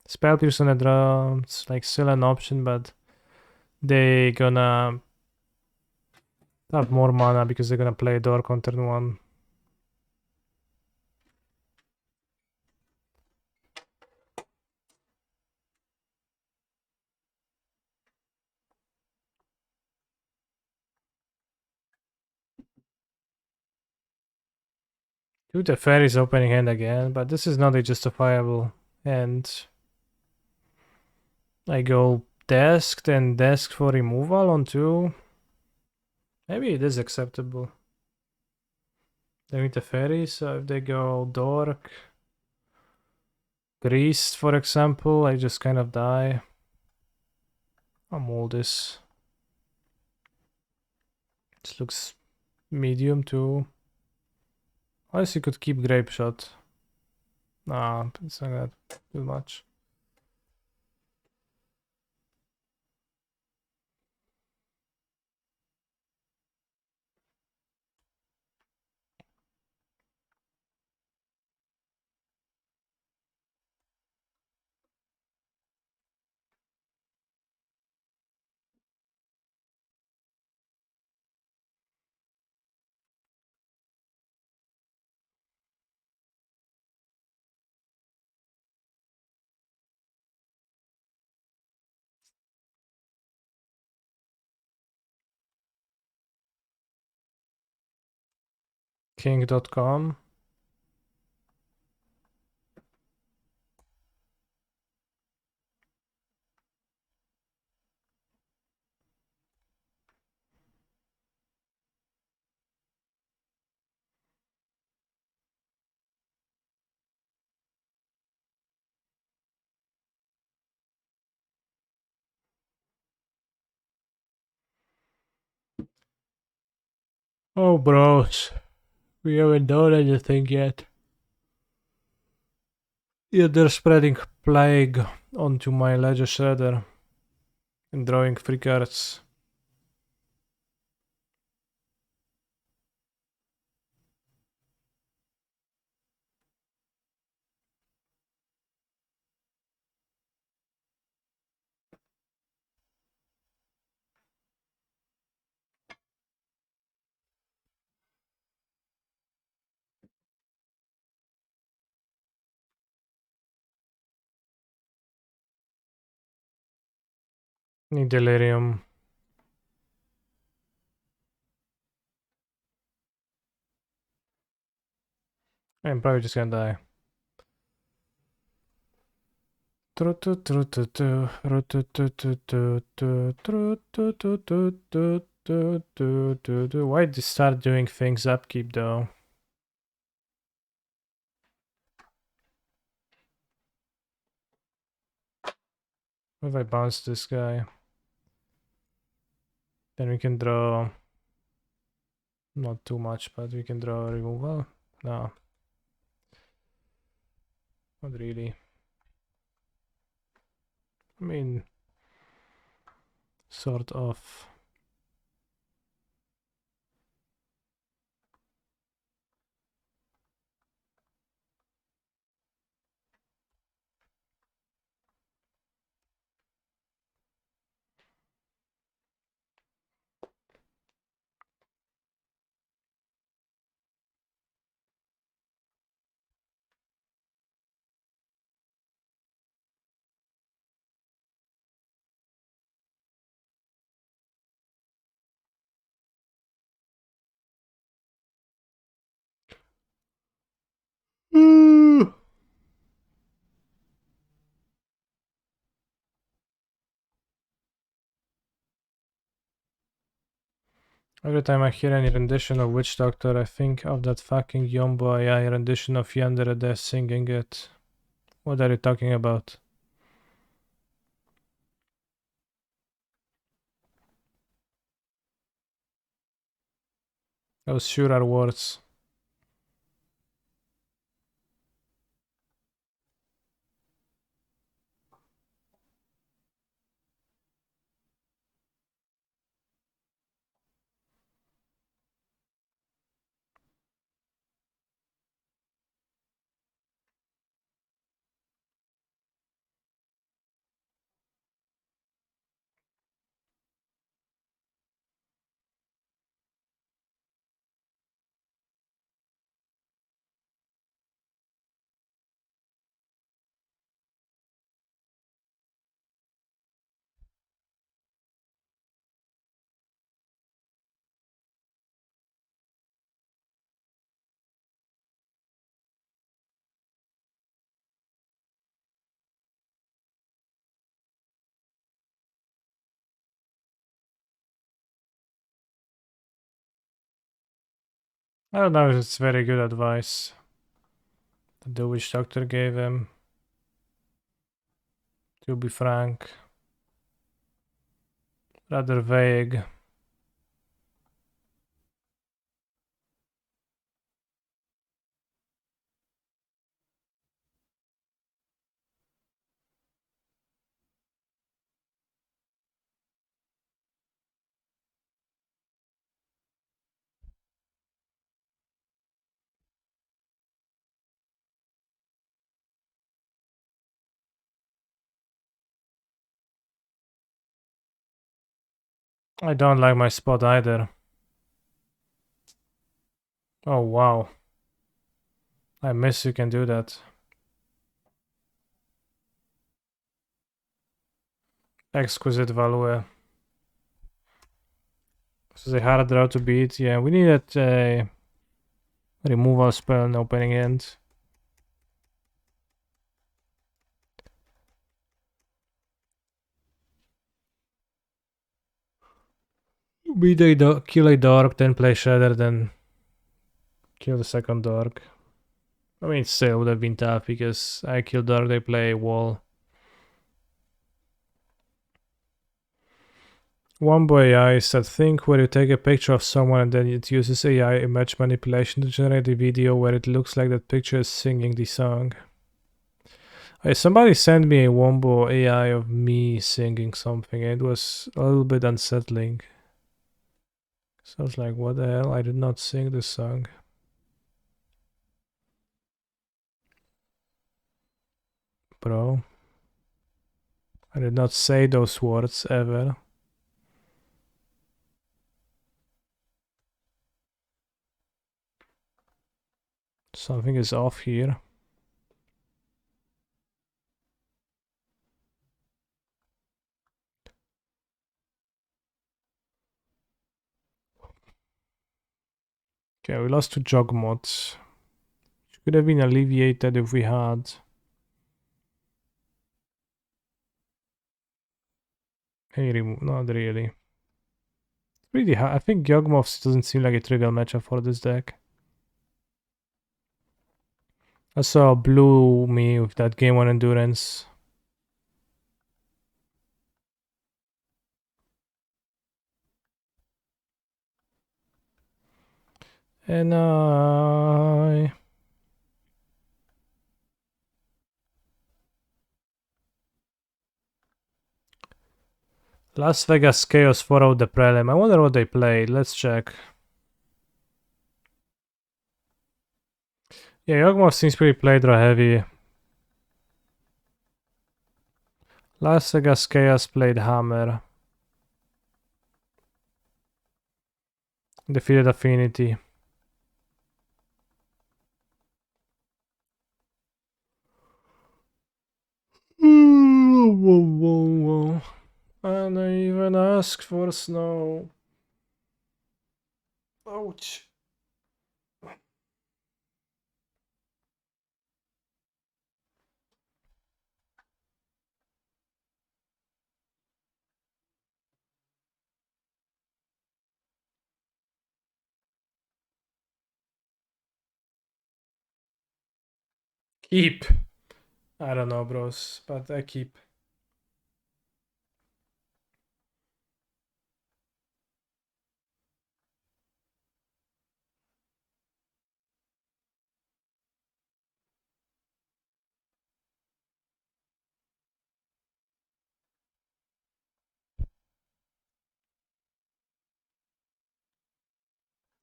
Spell Pierce on the draw, it's like still an option, but they gonna have more mana because they're gonna play Dork on turn 1. Dude, the Fairy's opening hand again, but this is not a justifiable hand. I go desk, then desk for removal on 2. Maybe it is acceptable. They meet the Fairy, so if they go Dork, Greased, for example, I just kind of die. I'll mold this. This looks medium too. I guess you could keep Grape Shot. Nah, it's not gonna do much. King.com. Oh, bros. We haven't done anything yet. Yeah, they're spreading plague onto my ledger shredder. and drawing free cards. Need delirium. I'm probably just gonna die. Why did they start doing things upkeep though? What if I bounce this guy? Then we can draw not too much, but we can draw removal. No. Not really. I mean, sort of. Every time I hear any rendition of Witch Doctor, I think of that fucking Yombo AI rendition of Yandere Death singing it. What are you talking about? Those sure are words. I don't know if it's very good advice that the Witch Doctor gave him. To be frank, rather vague. I don't like my spot either. Oh wow. I miss you can do that. Exquisite value. This is a hard draw to beat. Yeah, we needed a removal spell in opening end. Beat a kill a dark, then play Shredder, then kill the second dark. I mean, still would have been tough because I kill dark, they play wall. One boy AI said, think where you take a picture of someone and then it uses AI image manipulation to generate a video where it looks like that picture is singing the song. Hey, somebody sent me a Wombo AI of me singing something. It was a little bit unsettling. So I was like, what the hell? I did not sing this song. Bro. I did not say those words ever. Something is off here. Okay, we lost 2 jog mods. Which could have been alleviated if we had. Hey, not really. Really hard. I think Yawgmoth doesn't seem like a trivial matchup for this deck. I saw blue me with that game 1 endurance. And Las Vegas Chaos followed the Prelim. I wonder what they played. Let's check. Yeah, Yawgmoth seems pretty play draw heavy. Las Vegas Chaos played Hammer. Defeated Affinity. And I even asked for snow. Ouch. Keep. I don't know, bros, but I keep.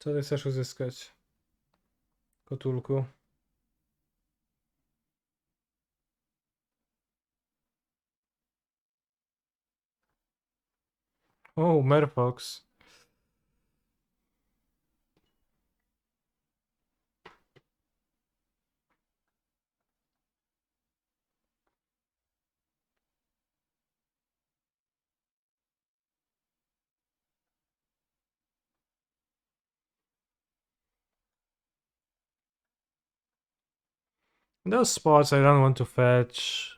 Co ty chcesz uzyskać, kotulku? Oh, Merfox. Those spots I don't want to fetch.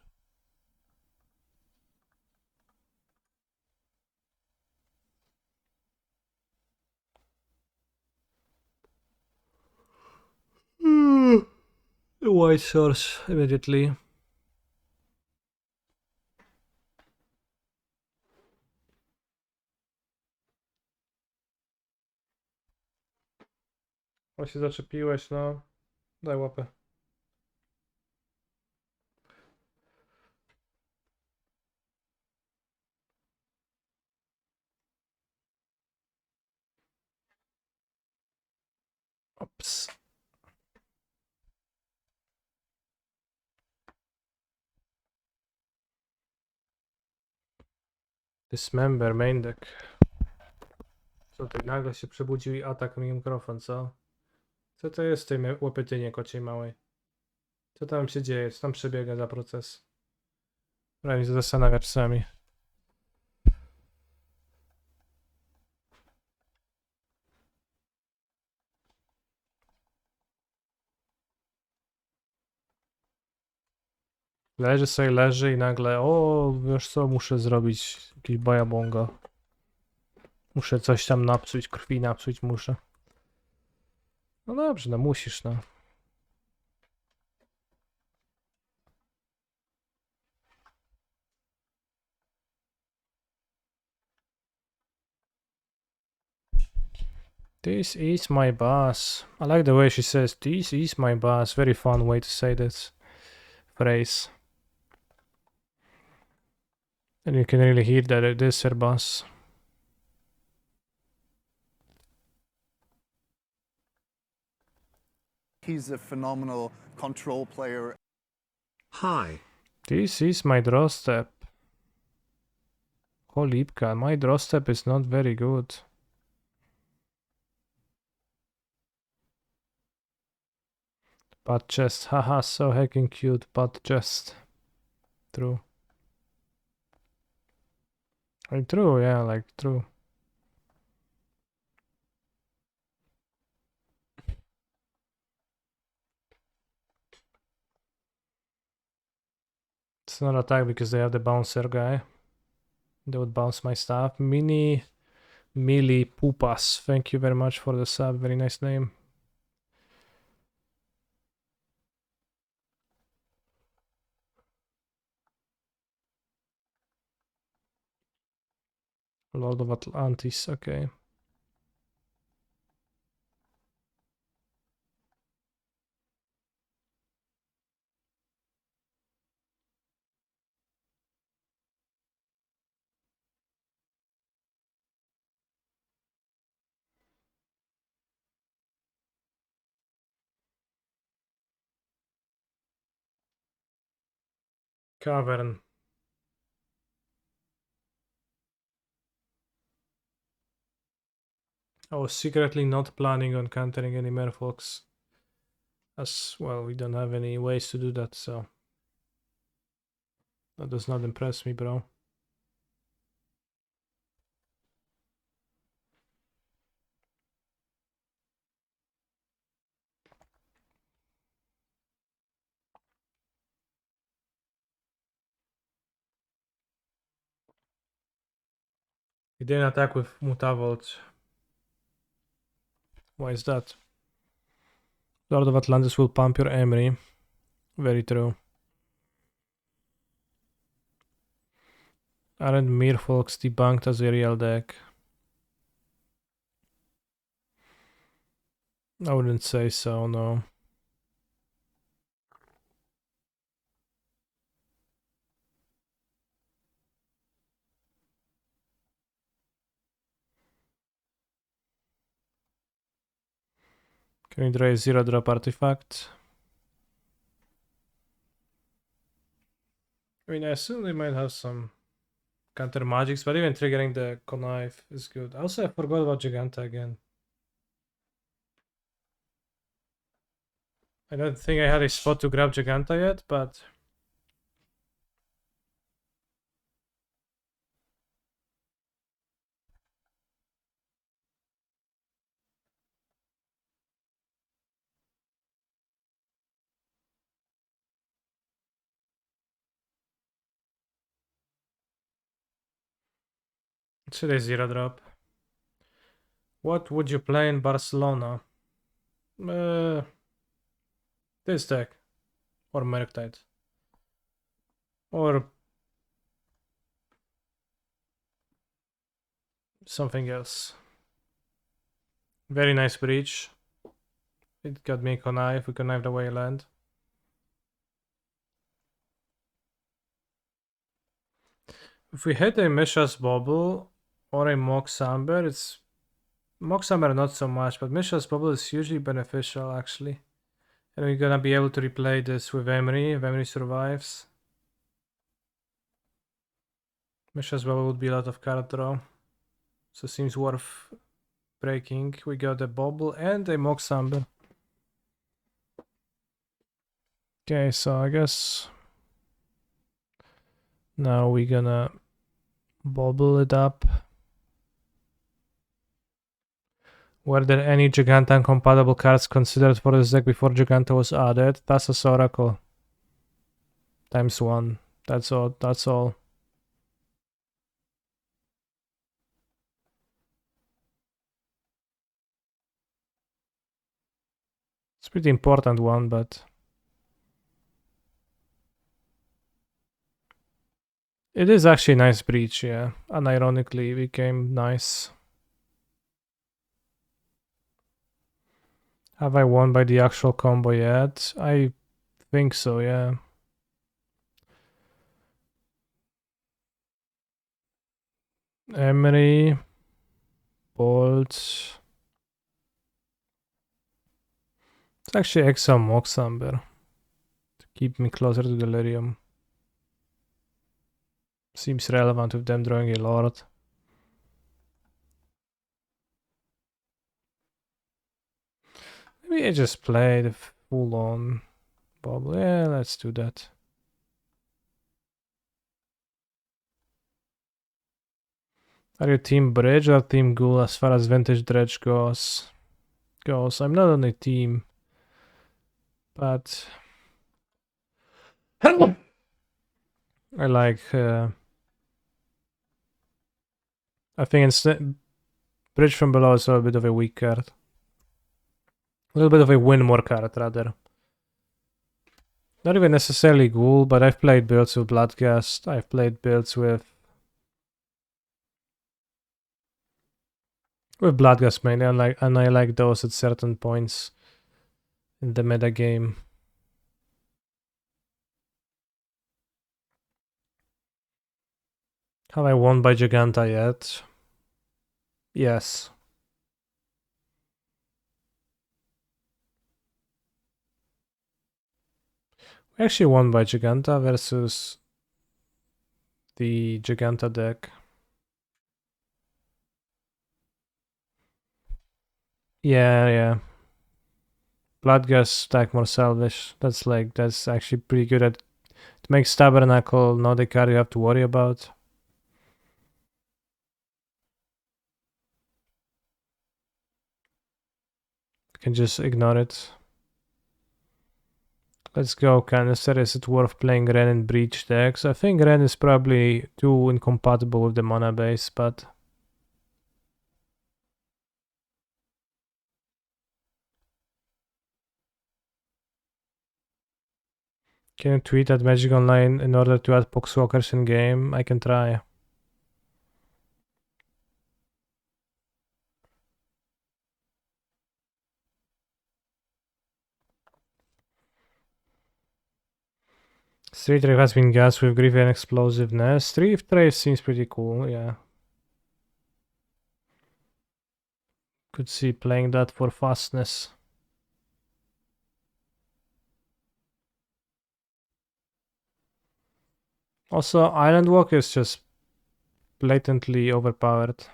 White source immediately. O, się zaczepiłeś, no. Daj łapę. Ops. Dismember main deck. Co ty, nagle się przebudził i atak mi mikrofon, co? Co to jest w tej łepytynie kociej małej? Co tam się dzieje? Co tam przebiega za proces? Prawie się zastanawiać sami. Leży sobie, leży i nagle, o, wiesz co, muszę zrobić jakiś bajabonga. Muszę coś tam napsuć, krwi napsuć muszę. No dobrze, no musisz, no. This is my boss. I like the way she says, this is my boss. Very fun way to say this phrase. And you can really hear that it is her boss. He's a phenomenal control player. Hi. This is my draw step. Holy Ipka, my draw step is not very good. Butt chest, haha, so heckin' cute, butt chest. True. Like true, yeah, like true. It's not attack because they have the bouncer guy. They would bounce my stuff. Mini Mili Pupas. Thank you very much for the sub. Very nice name. Lord of Atlantis, okay. Cavern. I was secretly not planning on countering any merfolks. As well, we don't have any ways to do that, so that does not impress me, bro. He didn't attack with Mutavolt. Why is that? Lord of Atlantis will pump your Emery. Very true. Aren't merfolks debunked as a real deck? I wouldn't say so, no. Can we draw a 0-drop artifact? I mean, I assume they might have some counter magics, but even triggering the connive is good. Also, I forgot about Giganta again. I don't think I had a spot to grab Giganta yet, but... Should I 0-drop? What would you play in Barcelona? This deck. Or Murktide. Or... something else. Very nice breach. It got me a connive, we connived away land. If we hit a Misha's Bubble or a Mox Amber, it's... Mox Amber not so much, but Misha's Bubble is hugely beneficial actually. And we're gonna be able to replay this with Emery if Emery survives. Misha's Bubble would be a lot of card draw. So seems worth breaking. We got a Bubble and a Mox Amber. Okay, so I guess now we're gonna bubble it up. Were there any Giganta compatible cards considered for this deck before Giganta was added? Thassa's Oracle. ×1. That's all. That's all. It's a pretty important one, but... It is actually a nice breach, yeah. Unironically, it became nice. Have I won by the actual combo yet? I think so, yeah. Emery, Bolt. It's actually Exo Mox Amber to keep me closer to Delirium. Seems relevant with them drawing a Lord. Maybe I just play the full on bubble. Yeah, let's do that. Are you team Bridge or team Ghoul as far as vintage dredge goes? I'm not on a team, but I like. I think instead Bridge from Below is a bit of a weak card. A little bit of a win more card rather. Not even necessarily Ghoul, but I've played builds with Bloodgast. I've played builds with Bloodgast mainly, and I like those at certain points in the meta game. Have I won by Giganta yet? Yes. We actually won by Giganta versus the Giganta deck. Yeah. Bloodgast stack more selfish. That's actually pretty good at to make Tabernacle not a card you have to worry about. You can just ignore it. Let's go, Canister. Is it worth playing Ren in Breach decks? I think Ren is probably too incompatible with the mana base, but can you tweet at Magic Online in order to add Poxwalkers in game? I can try. Street Rave has been gassed with Griffin Explosiveness. Street Rave seems pretty cool, yeah. Could see playing that for fastness. Also, Island Walk is just blatantly overpowered.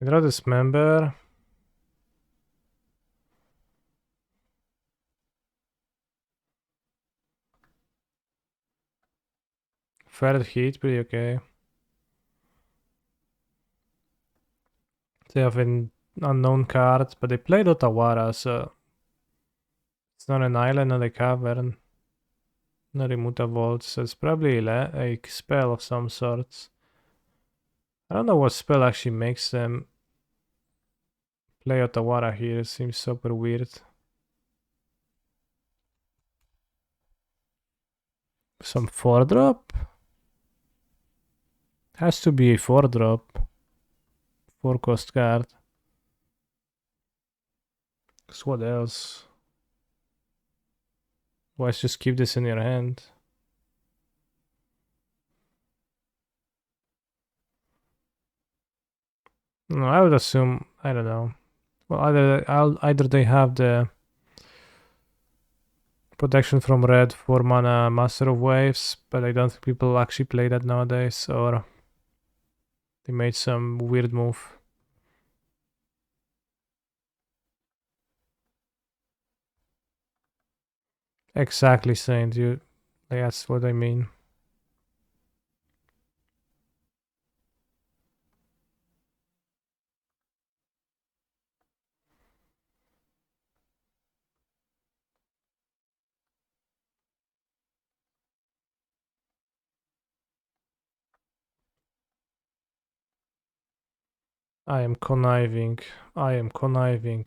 I draw Dismember. Fair heat, pretty okay. They have an unknown card, but they played Otawara, so it's not an island, not a cavern, not a Mutavault, so it's probably a spell of some sorts. I don't know what spell actually makes them play Otawara here. It seems super weird. Some 4-drop? Has to be a 4-drop. 4-cost card. Cause what else? Why just keep this in your hand? No, I would assume, I don't know. Well, either they have the protection from red 4-mana Master of Waves, but I don't think people actually play that nowadays, or they made some weird move. Exactly, Saint. That's what I mean. I am conniving. I am conniving.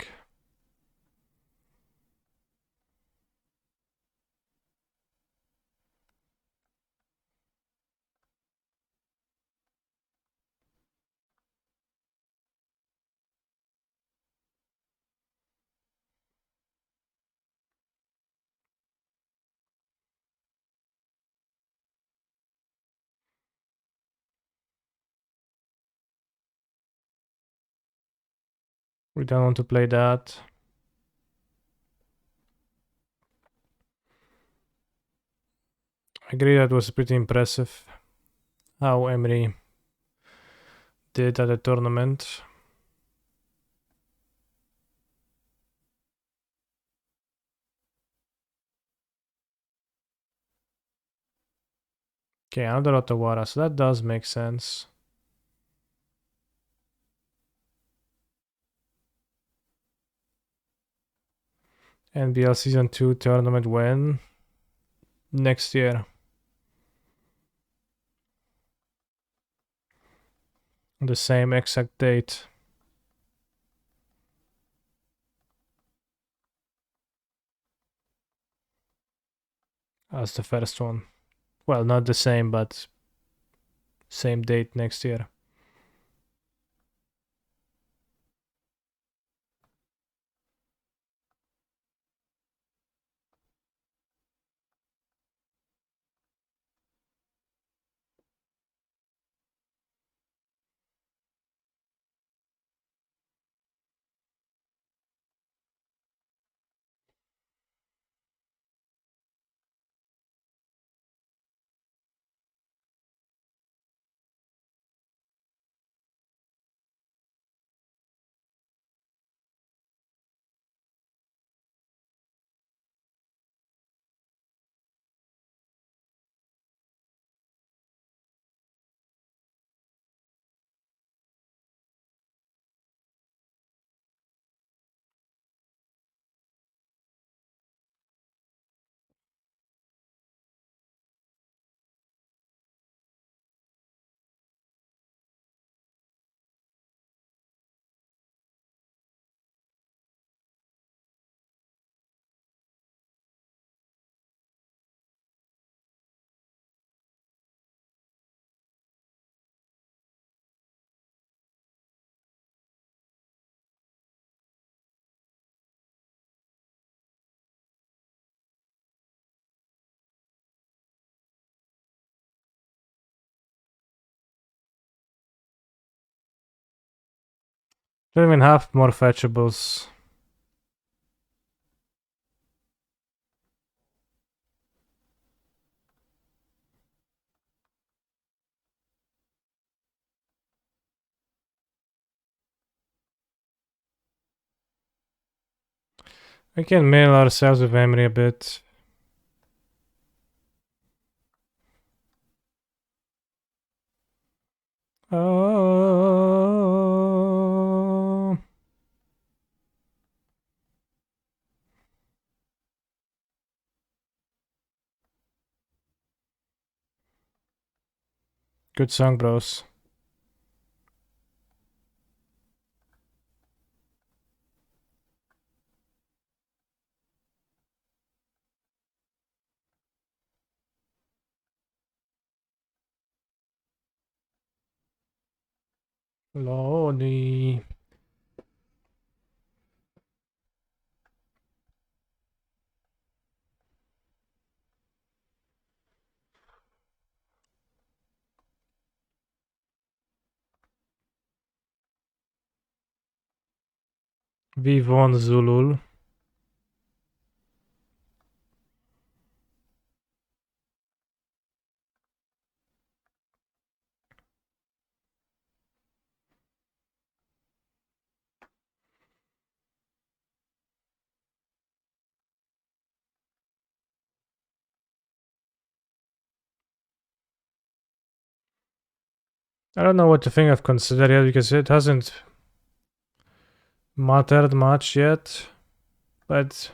We don't want to play that. I agree, that was pretty impressive how Emery did at the tournament. Okay, another Otawara, so that does make sense. NBL Season 2 tournament when? Next year. On the same exact date. As the first one. Well, not the same, but same date next year. Don't even have more fetchables. We can mail ourselves with Emery a bit. Good song, bros. Lordy. We won Zulul. I don't know what to think of Consider yet because it hasn't mattered much yet, but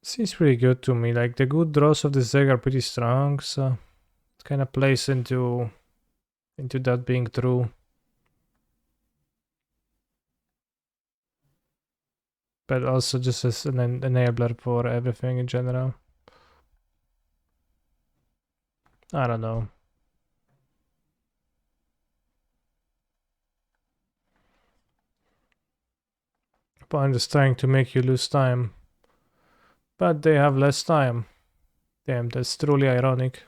seems pretty good to me. Like the good draws of this deck are pretty strong, so it kind of plays into that being true. But also just as an enabler for everything in general. I don't know. But I'm just trying to make you lose time. But they have less time. Damn, that's truly ironic.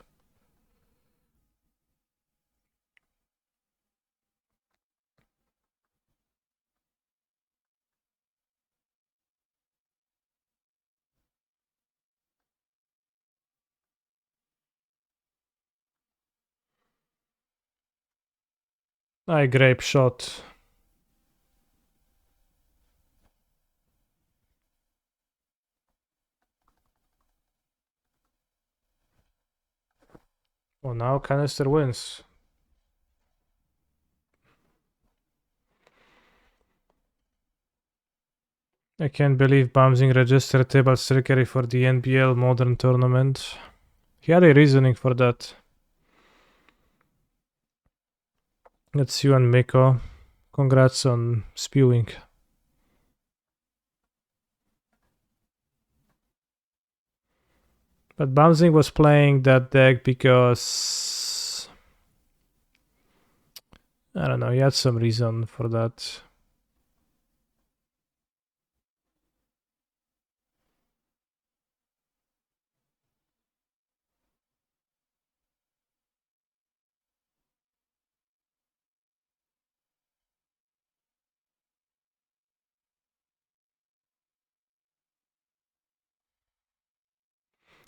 I grape shot. Oh, now Canister wins. I can't believe Bamsing registered table trickery for the NBL Modern Tournament. He had a reasoning for that. That's you and Miko. Congrats on spewing. But Bamsing was playing that deck because I don't know, he had some reason for that.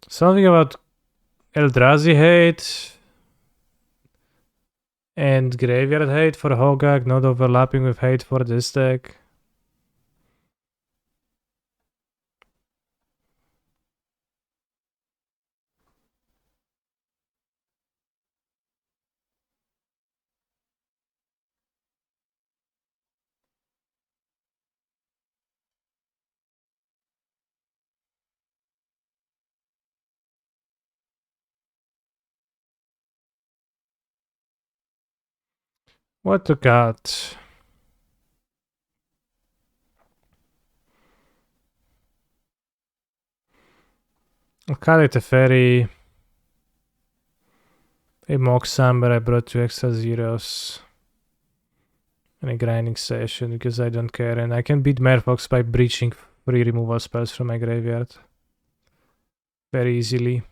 Something about Eldrazi hate and Graveyard hate for Hogak not overlapping with hate for this deck. What to got? Akali Teferi, a Mock Samber, I brought 2 extra zeros. And a grinding session because I don't care, and I can beat Merfox by breaching free removal spells from my graveyard very easily.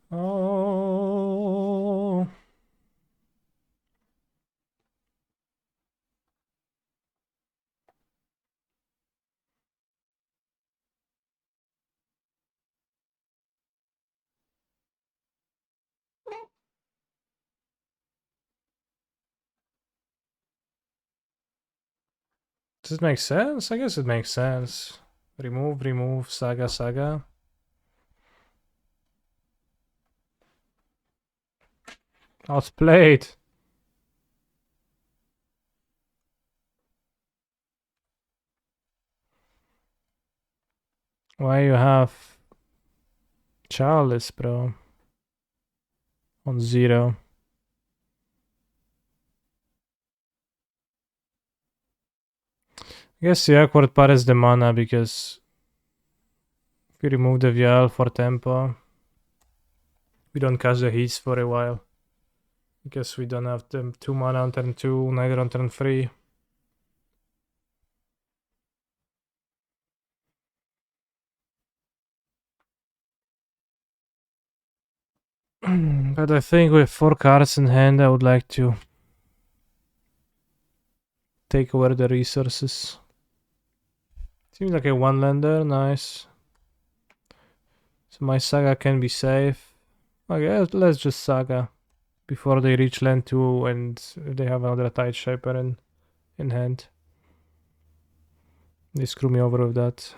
Oh. Does it make sense? I guess it makes sense. Remove, saga. Outplayed. Why you have Charles, bro? on 0. I guess the awkward part is the mana, because if we remove the VL for tempo, we don't cast the heats for a while. I guess we don't have the 2 mana on turn 2, neither on turn 3. But I think with 4 cards in hand, I would like to take over the resources. Seems like a 1-lander, nice. So my Saga can be safe. Okay, let's just Saga before they reach land 2 and they have another Tide Shaper in hand. They screw me over with that.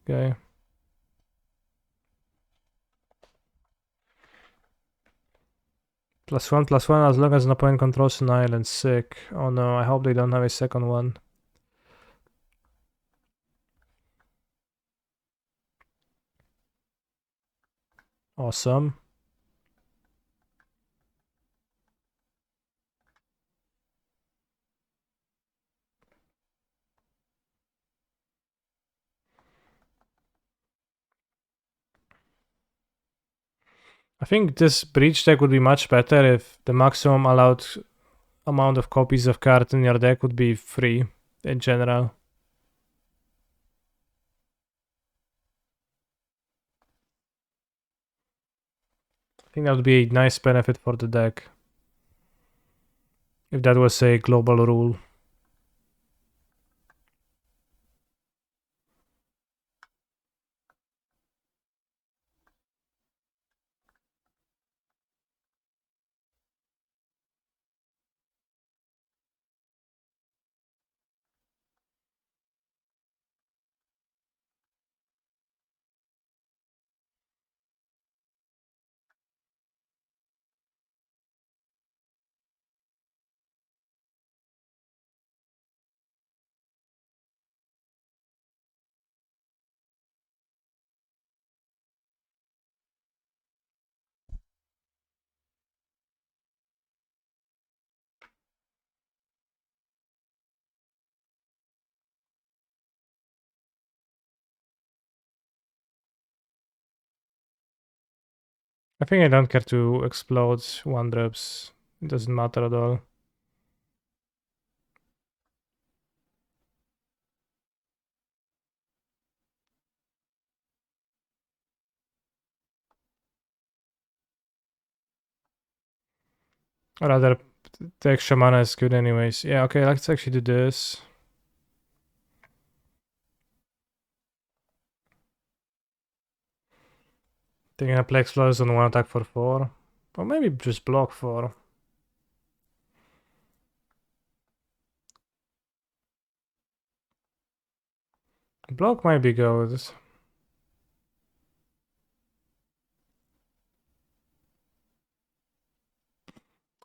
Okay. +1/+1 as long as an opponent controls an island. Sick. Oh no, I hope they don't have a second one. Awesome. I think this breach deck would be much better if the maximum allowed amount of copies of card in your deck would be 3 in general. I think that would be a nice benefit for the deck, if that was a global rule. I think I don't care to explode 1-drops. It doesn't matter at all. Or rather, the extra mana is good anyways. Yeah, okay, let's actually do this. Taking a Plex Flawless on 1 attack for 4. Or maybe just block 4. Block might be good.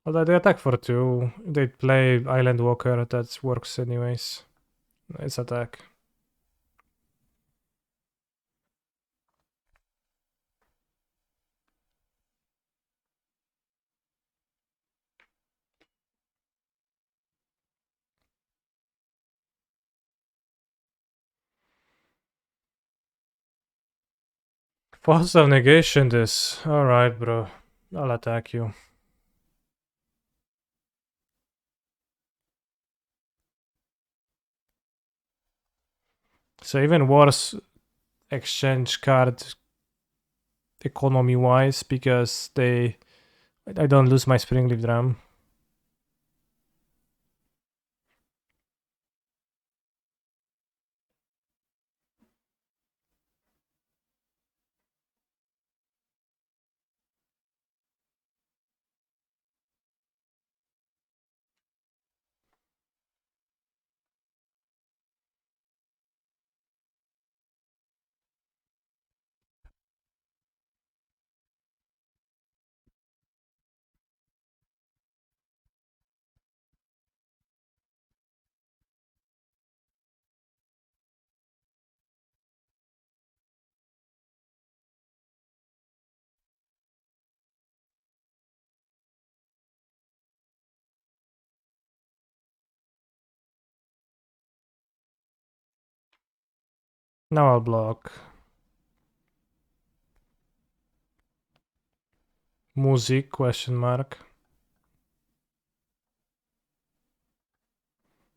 Although they attack for 2. They play Island Walker, that works anyways. It's attack. Force of negation this. Alright, bro. I'll attack you. So even worse exchange card economy wise, because I don't lose my Springleaf Drum. Now I'll block. Music, question mark.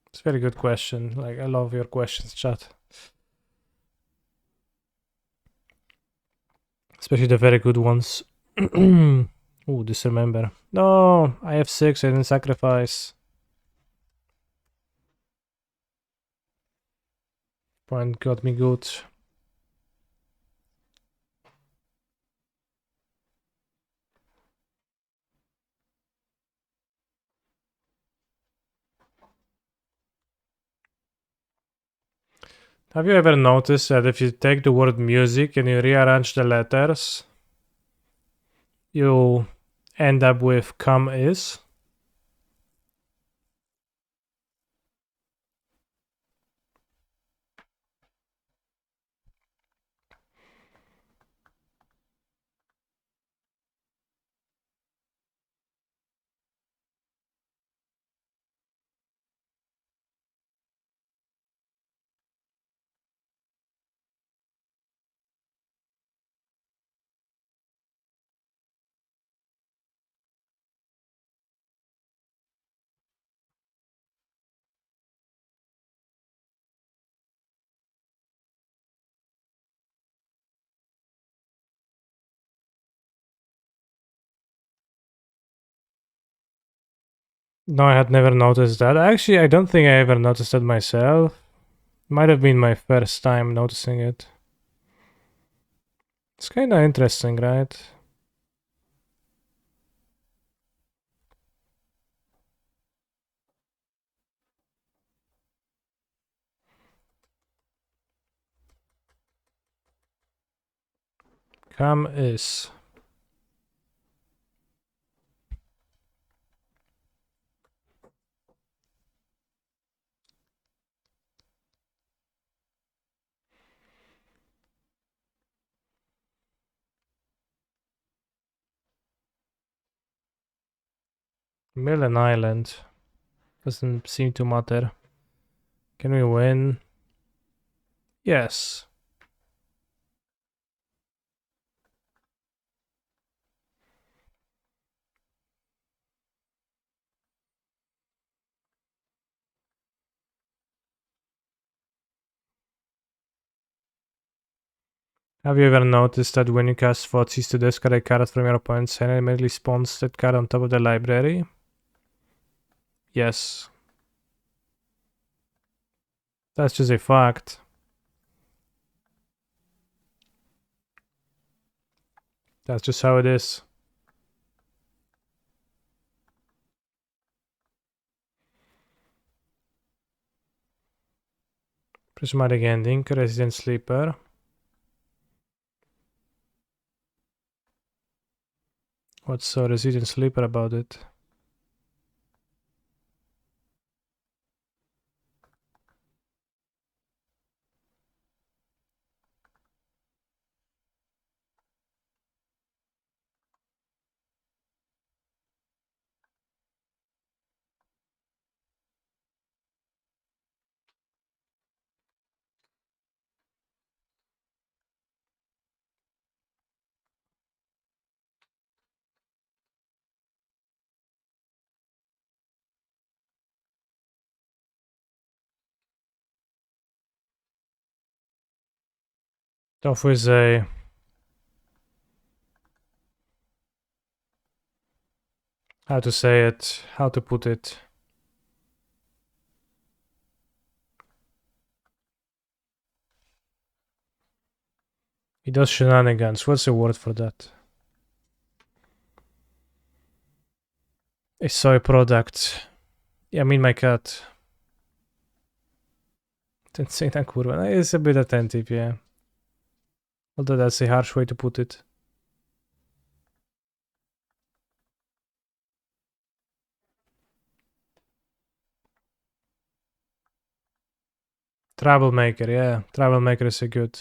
It's a very good question. Like, I love your questions, chat. Especially the very good ones. Ooh, disremember. No, I have 6, I didn't sacrifice. Point got me good. Have you ever noticed that if you take the word music and you rearrange the letters, you end up with come is? No, I had never noticed that. Actually, I don't think I ever noticed that myself. Might have been my first time noticing it. It's kind of interesting, right? Come is. Millen Island. Doesn't seem to matter. Can we win? Yes. Have you ever noticed that when you cast Thoughtseize to discard a card from your opponent's hand, it immediately spawns that card on top of the library? Yes. That's just a fact. That's just how it is. Prismatic Ending, Resident Sleeper. What's so Resident Sleeper about it? Tofu is a... How to say it? How to put it? He does shenanigans. What's the word for that? A soy product. Yeah, I mean my cat. Tensyna kurwa. It's a bit attentive, yeah. Although that's a harsh way to put it. Troublemaker, yeah. Troublemaker is a good...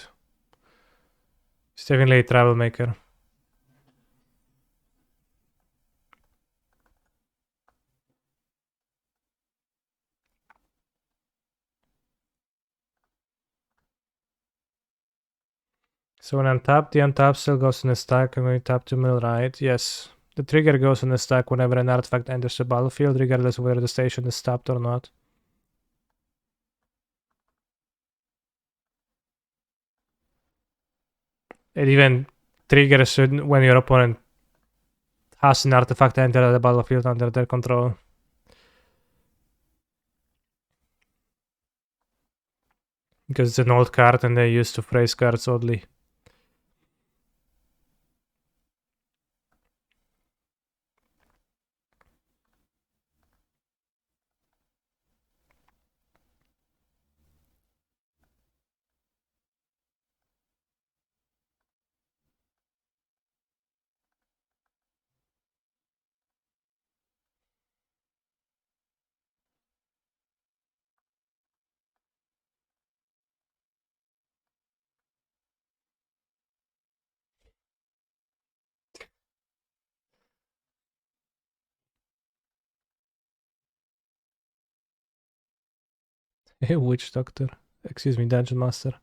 It's definitely a troublemaker. So when I untap, the untap still goes in the stack. I'm going to tap to middle right. Yes. The trigger goes in the stack whenever an artifact enters the battlefield, regardless of whether the station is tapped or not. It even triggers when your opponent has an artifact enter the battlefield under their control. Because it's an old card and they used to phrase cards oddly. Witch Doctor. Excuse me, Dungeon Master.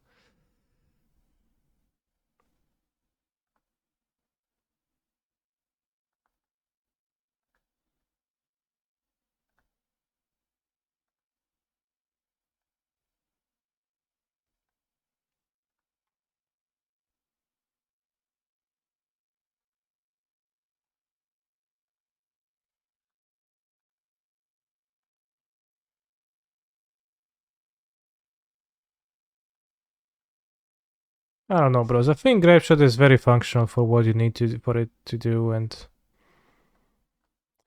I don't know, bros. I think Grapeshot is very functional for what you need for it to do, and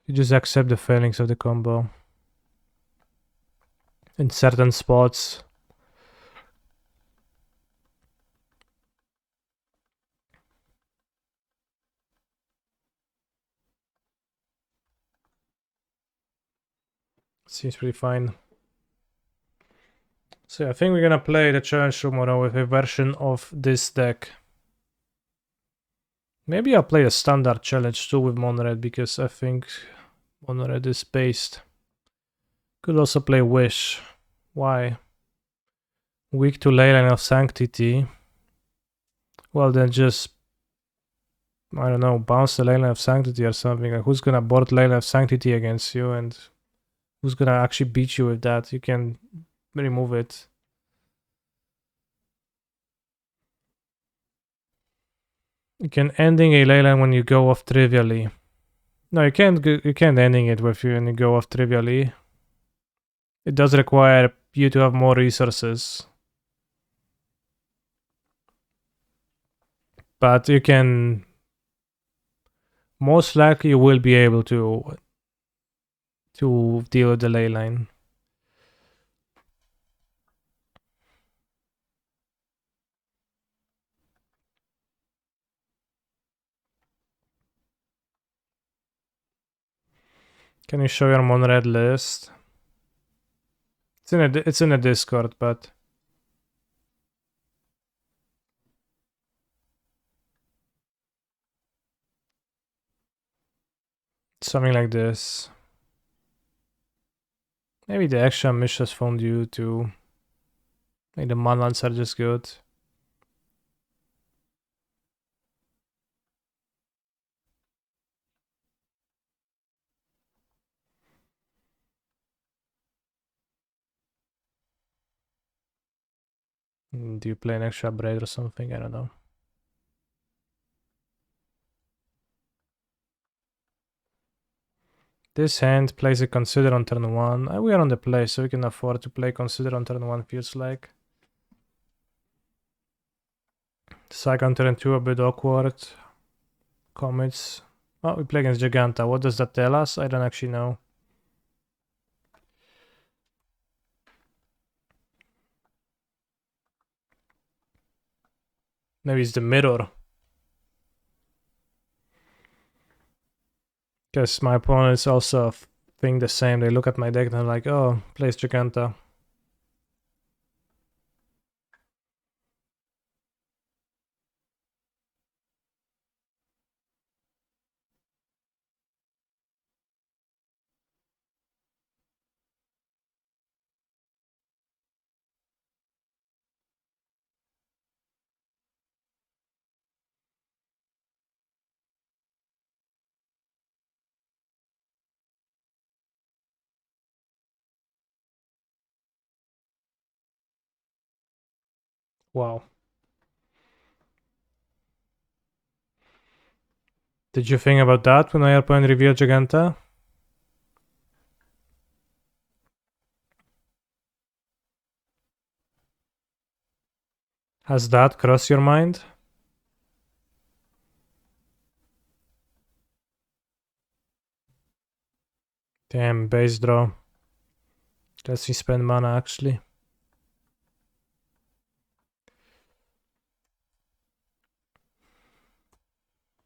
you just accept the failings of the combo. In certain spots. Seems pretty fine. So I think we're gonna play the challenge tomorrow with a version of this deck. Maybe I'll play a standard challenge too with Monred because I think Monred is based. Could also play Wish. Why? Weak to Leyline of Sanctity. Well then just, I don't know, bounce the Leyline of Sanctity or something. Like who's gonna board Leyline of Sanctity against you and who's gonna actually beat you with that? You can remove it. You can ending a Leyline when you go off trivially. No, you can't ending it with you when you go off trivially. It does require you to have more resources. But you can, most likely you will be able to deal with the ley line. Can you show your Monred list? It's in a Discord, but something like this. Maybe the extra missions found you too. Maybe the manlands are just good. Do you play an extra braid or something? I don't know. This hand plays a Consider on turn 1. We are on the play, so we can afford to play Consider on turn 1, feels like. Saga on turn 2, a bit awkward. Comets. Oh, we play against Giganta. What does that tell us? I don't actually know. Maybe it's the mirror. Because my opponents also think the same. They look at my deck and they're like, oh, plays Giganta. Wow. Did you think about that when I opened Review Giganta? Has that crossed your mind? Damn, base draw. Lets me spend mana actually.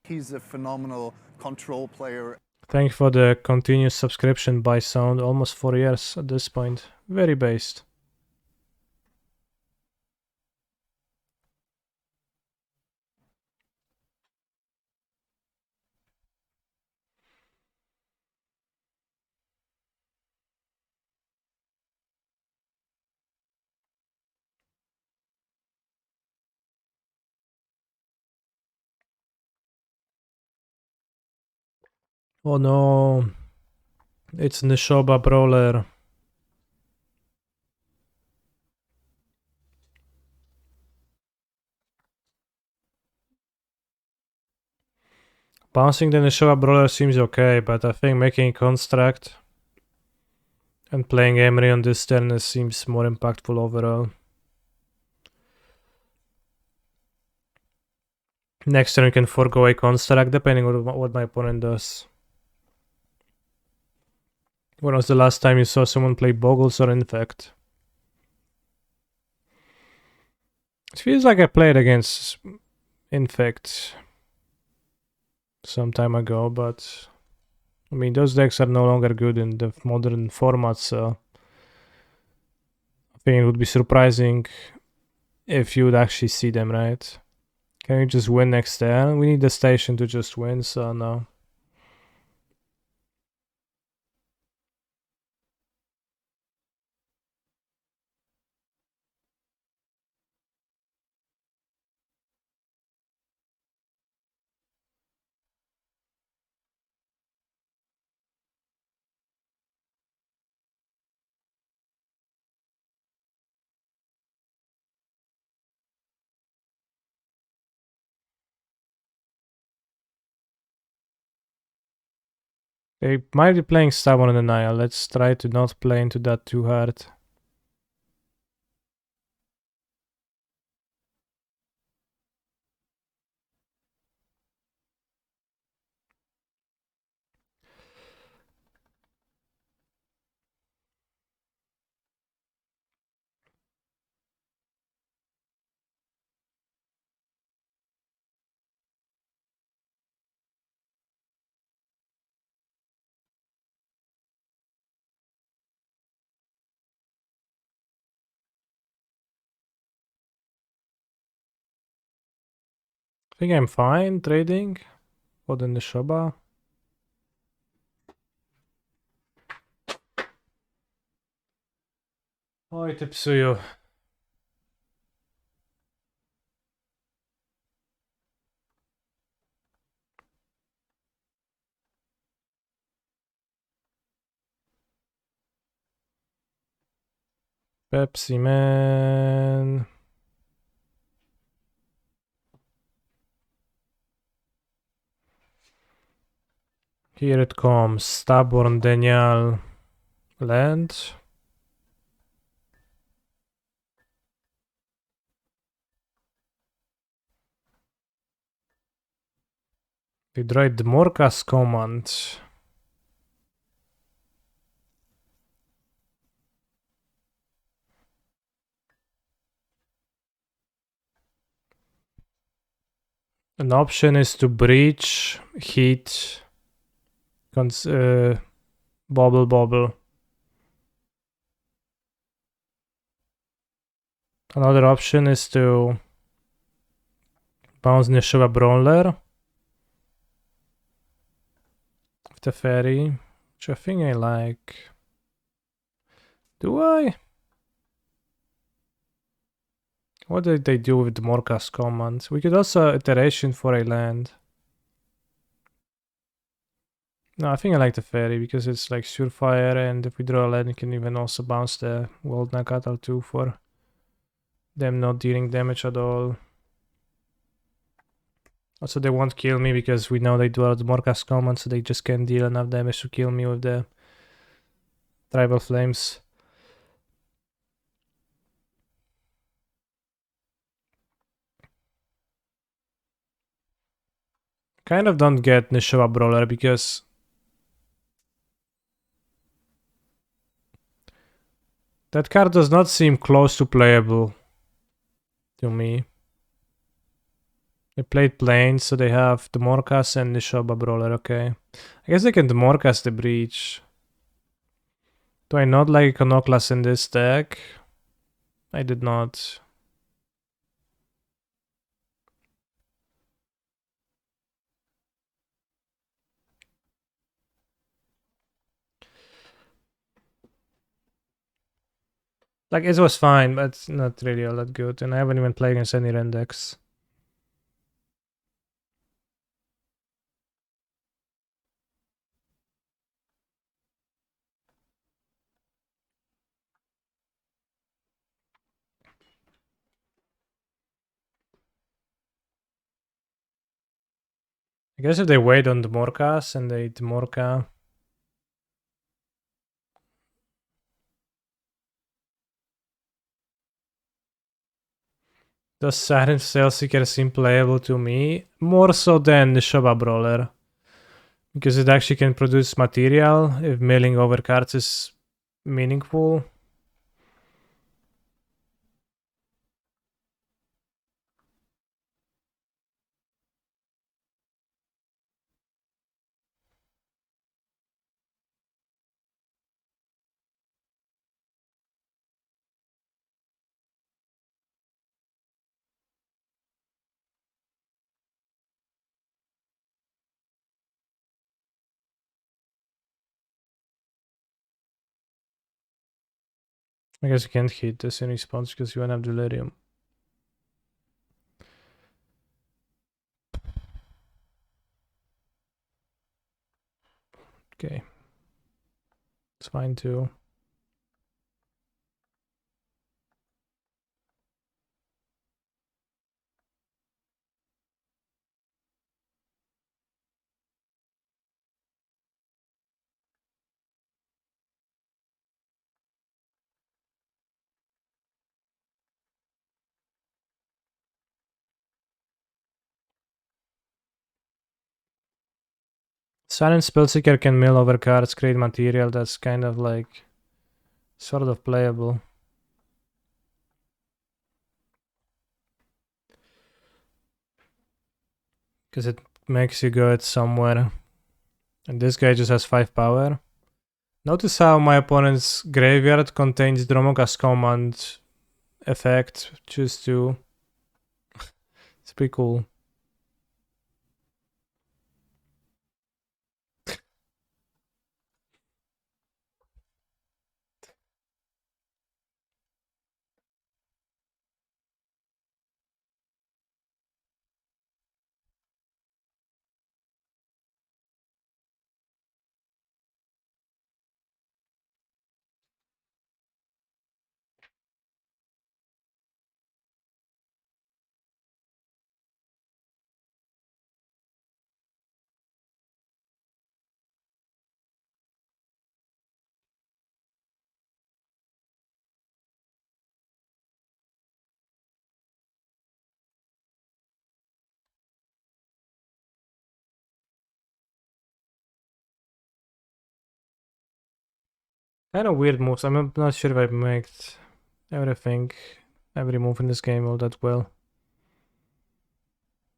He's a phenomenal control player. Thank you for the continuous subscription by Sound. Almost 4 years at this point. Very based. Oh no. It's Nishoba Brawler. Bouncing the Nishoba Brawler seems okay, but I think making Construct and playing Emery on this turn seems more impactful overall. Next turn you can forgo a Construct depending on what my opponent does. When was the last time you saw someone play Boggles or Infect? It feels like I played against Infect some time ago, but I mean those decks are no longer good in the modern format, so I think it would be surprising if you would actually see them, right? Can we just win next turn? We need the station to just win, so no. They might be playing Stubborn and Denial. Let's try to not play into that too hard. I think I'm fine trading for the Nishoba. Oj, ty psuju. Pepsi Man. Here it comes. Stubborn Denial. Land. We tried the Morkas command. An option is to breach, hit, bobble. Another option is to bounce Nishoba Brawler with the fairy, which I think I like. Do I? What did they do with the Morkas command? We could also iteration for a land. No, I think I like the fairy because it's like surefire, and if we draw a land, you can even also bounce the World Nagatal too for them not dealing damage at all. Also, they won't kill me because we know they do a lot of Morkas command, so they just can't deal enough damage to kill me with the Tribal Flames. Kind of don't get Nishowa Brawler because that card does not seem close to playable to me. They played Plains, so they have the Morkas and Nishoba Brawler, okay. I guess they can Morkas the Breach. Do I not like Iconoclast in this deck? I did not. Like, it was fine, but it's not really all that good. And I haven't even played against any Ren decks. I guess if they wait on the Morkas and they Morka. Does Siren Sailseeker seem playable to me? More so than the Shoba Brawler. Because it actually can produce material if milling over cards is meaningful. I guess you can't hit this in response because you won't have Delirium. Okay. It's fine too. Silent Spellseeker can mill over cards, create material that's kind of like sort of playable. Because it makes you go it somewhere. And this guy just has 5 power. Notice how my opponent's graveyard contains Dromoka's command effect. Choose 2. It's pretty cool. Kind of weird moves. I'm not sure if I made everything, every move in this game all that well.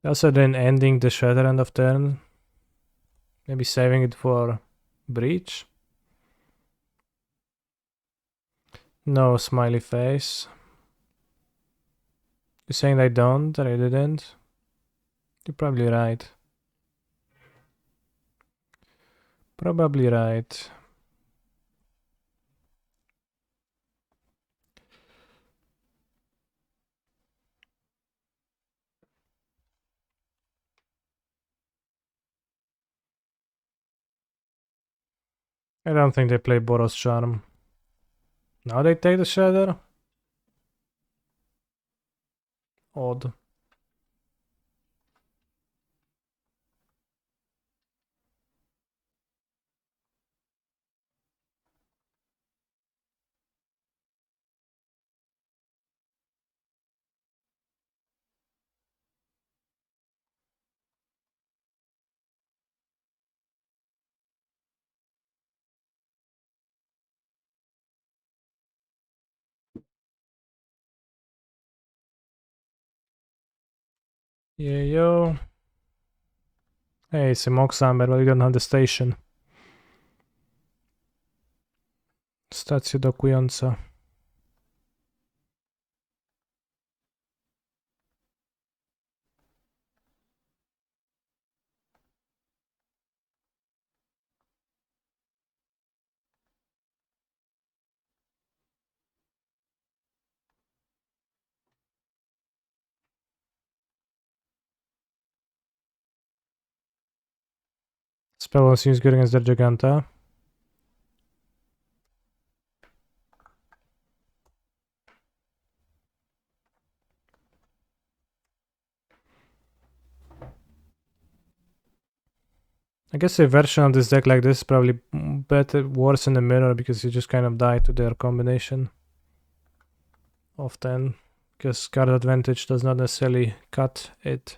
Also then ending the Shatter end of turn. Maybe saving it for Breach. No smiley face. You're saying I don't, that I didn't? You're probably right. Probably right. I don't think they play Boros Charm. Now they take the Shatter? odd. Yeah, yo. Hey, it's a mock Samber, but we don't have the station. Stacja dokująca. Spell seems good against the Giganta. I guess a version of this deck like this is probably better, worse in the mirror because you just kind of die to their combination often, because card advantage does not necessarily cut it.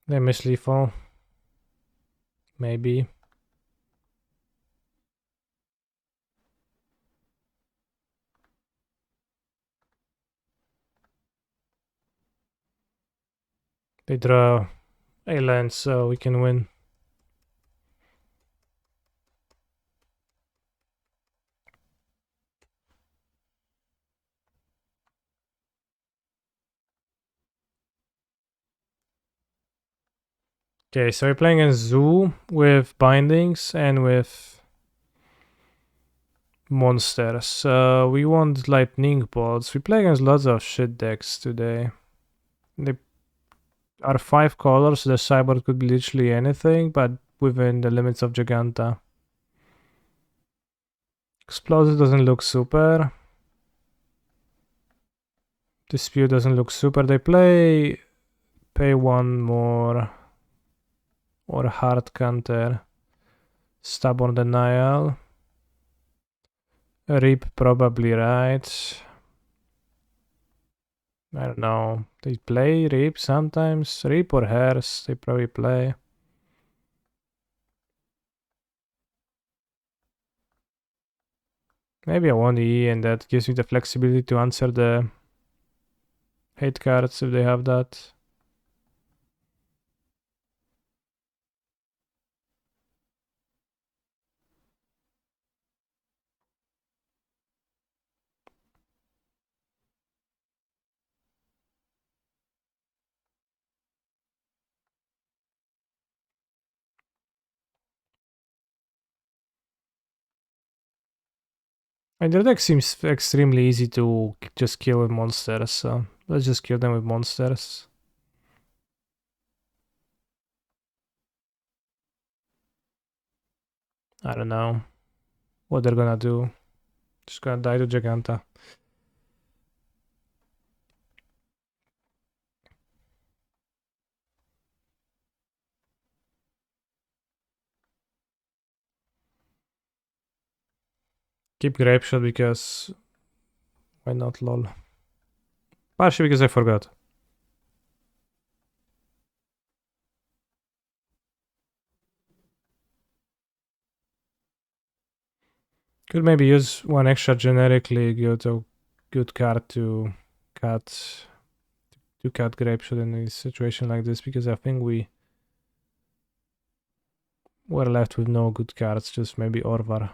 They miss lethal. Maybe. They draw a land, so we can win. Okay, so we're playing a zoo with bindings and with monsters. We want lightning bolts. We play against lots of shit decks today. They are 5 colors, so the sideboard could be literally anything, but within the limits of Giganta. Explosive doesn't look super. Dispute doesn't look super. They pay 1 more or hard counter. Stubborn denial. Rip probably right. I don't know. They play Rip sometimes. Rip or Hers, they probably play. Maybe I want E, and that gives me the flexibility to answer the hate cards if they have that. And their deck seems extremely easy to just kill with monsters, so let's just kill them with monsters. I don't know what they're gonna do. Just gonna die to Giganta. Keep Grapeshot because why not, lol. Partially because I forgot. Could maybe use 1 extra generically good card to cut Grapeshot in a situation like this, because I think we're left with no good cards, just maybe Orvar.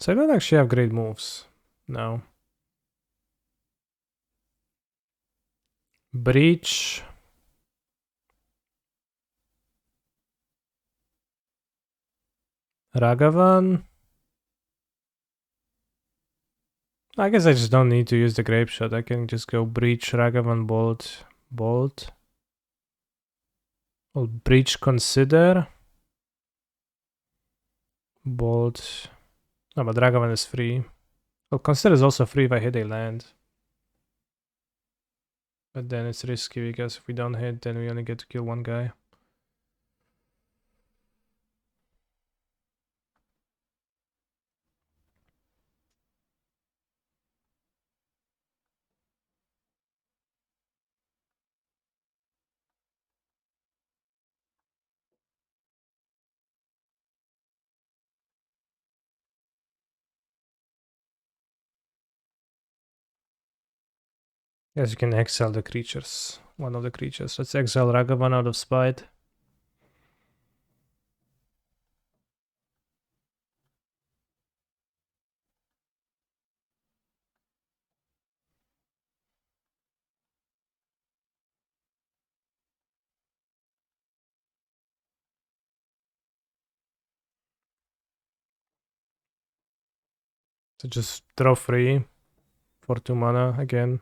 So I don't actually have great moves. No. Breach. Ragavan. I guess I just don't need to use the grape shot. I can just go Breach, Ragavan, Bolt, Bolt. I'll Breach, Consider. Bolt. No, but Ragavan is free. Well, Consider is also free if I hit a land. But then it's risky because if we don't hit, then we only get to kill one guy. Yes, you can exile the creatures. One of the creatures. Let's exile Ragavan out of spite. So just draw 3 for 2 mana again.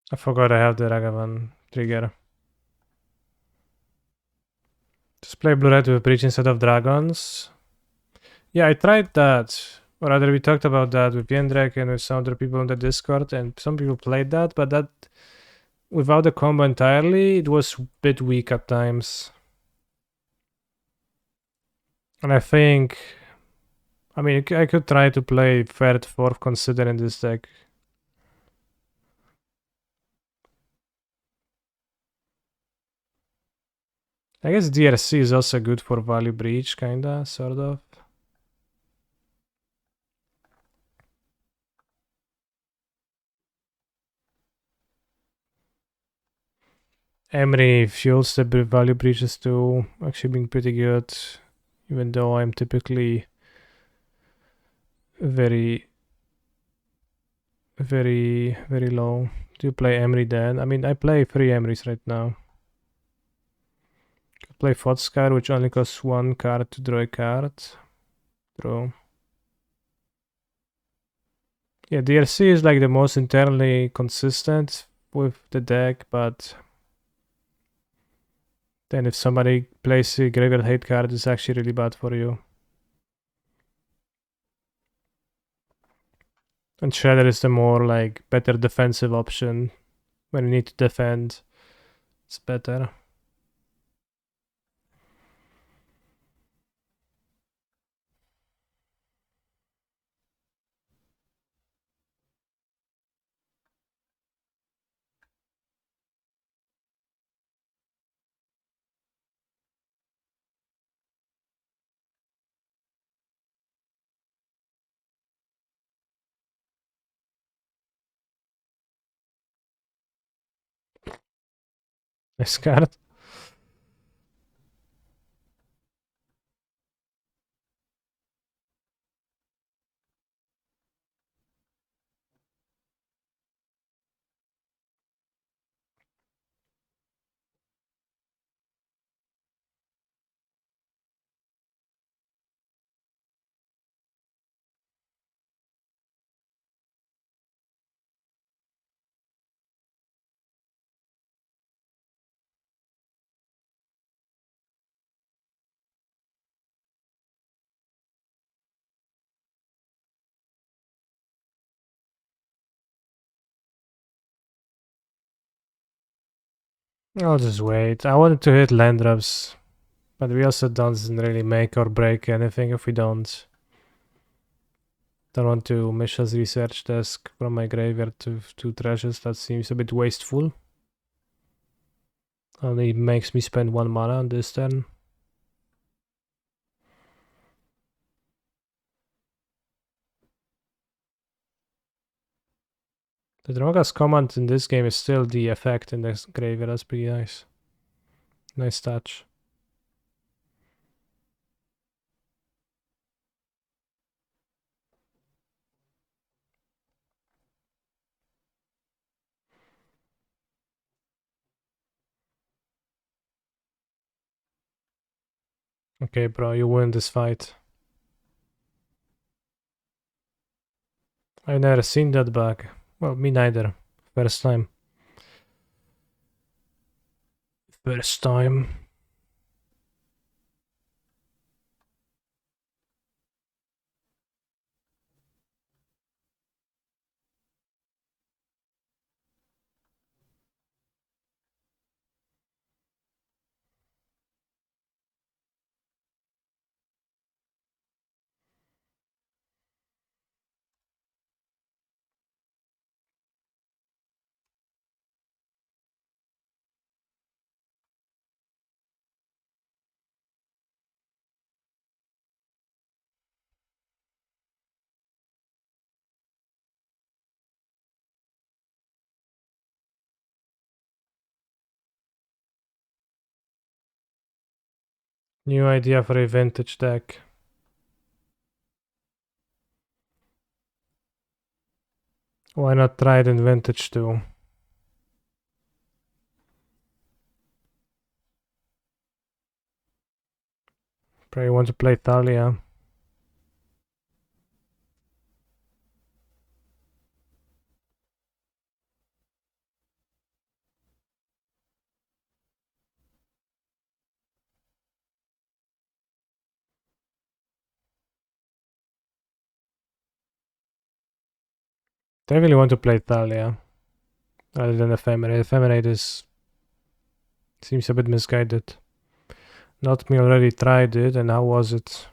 I forgot I have the Ragavan trigger. Just play blue-red with Breach instead of dragons. Yeah, I tried that. Or rather, we talked about that with Jendrek and with some other people on the Discord, and some people played that, but that, without the combo entirely, it was a bit weak at times. And I think, I mean, I could try to play third, fourth Consider in this deck. I guess DRC is also good for value breach, kinda, sort of. Emery fuels the value breaches too, actually being pretty good, even though I'm typically very low. Do you play Emery then? I mean, I play 3 Emerys right now. Could play Fotscar, which only costs 1 card to draw a card. Draw. Yeah, DRC is like the most internally consistent with the deck, but then if somebody plays a graveyard hate card, it's actually really bad for you. And Shredder is the more like better defensive option. When you need to defend, it's better. Nice card. I'll just wait. I wanted to hit land drops, but we also don't really make or break anything if we don't. Don't want to Misha's research desk from my graveyard to 2 treasures. That seems a bit wasteful. Only makes me spend 1 mana on this turn. The Droga's command in this game is still the effect in this graveyard. That's pretty nice. Nice touch. Okay, bro, you win this fight. I've never seen that bug. Well, me neither. First time. First time. New idea for a vintage deck. Why not try it in vintage too? Probably want to play Thalia. Definitely want to play Thalia rather than Ephemerate. Ephemerate seems a bit misguided. Not me already tried it, and how was it?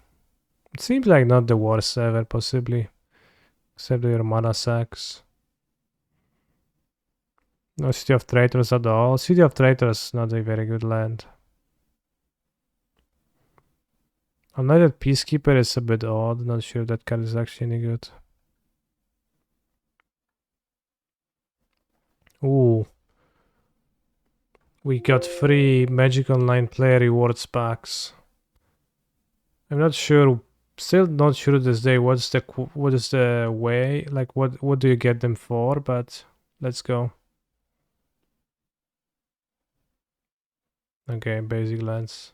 It seems like not the worst ever, possibly. Except your mana sacks. No City of Traitors at all. City of Traitors not a very good land. United Peacekeeper is a bit odd. Not sure that card is actually any good. Ooh. We got free Magic Online player rewards packs. I'm not sure. Still not sure to this day what is the way, like what do you get them for, but let's go. Okay, basic lands.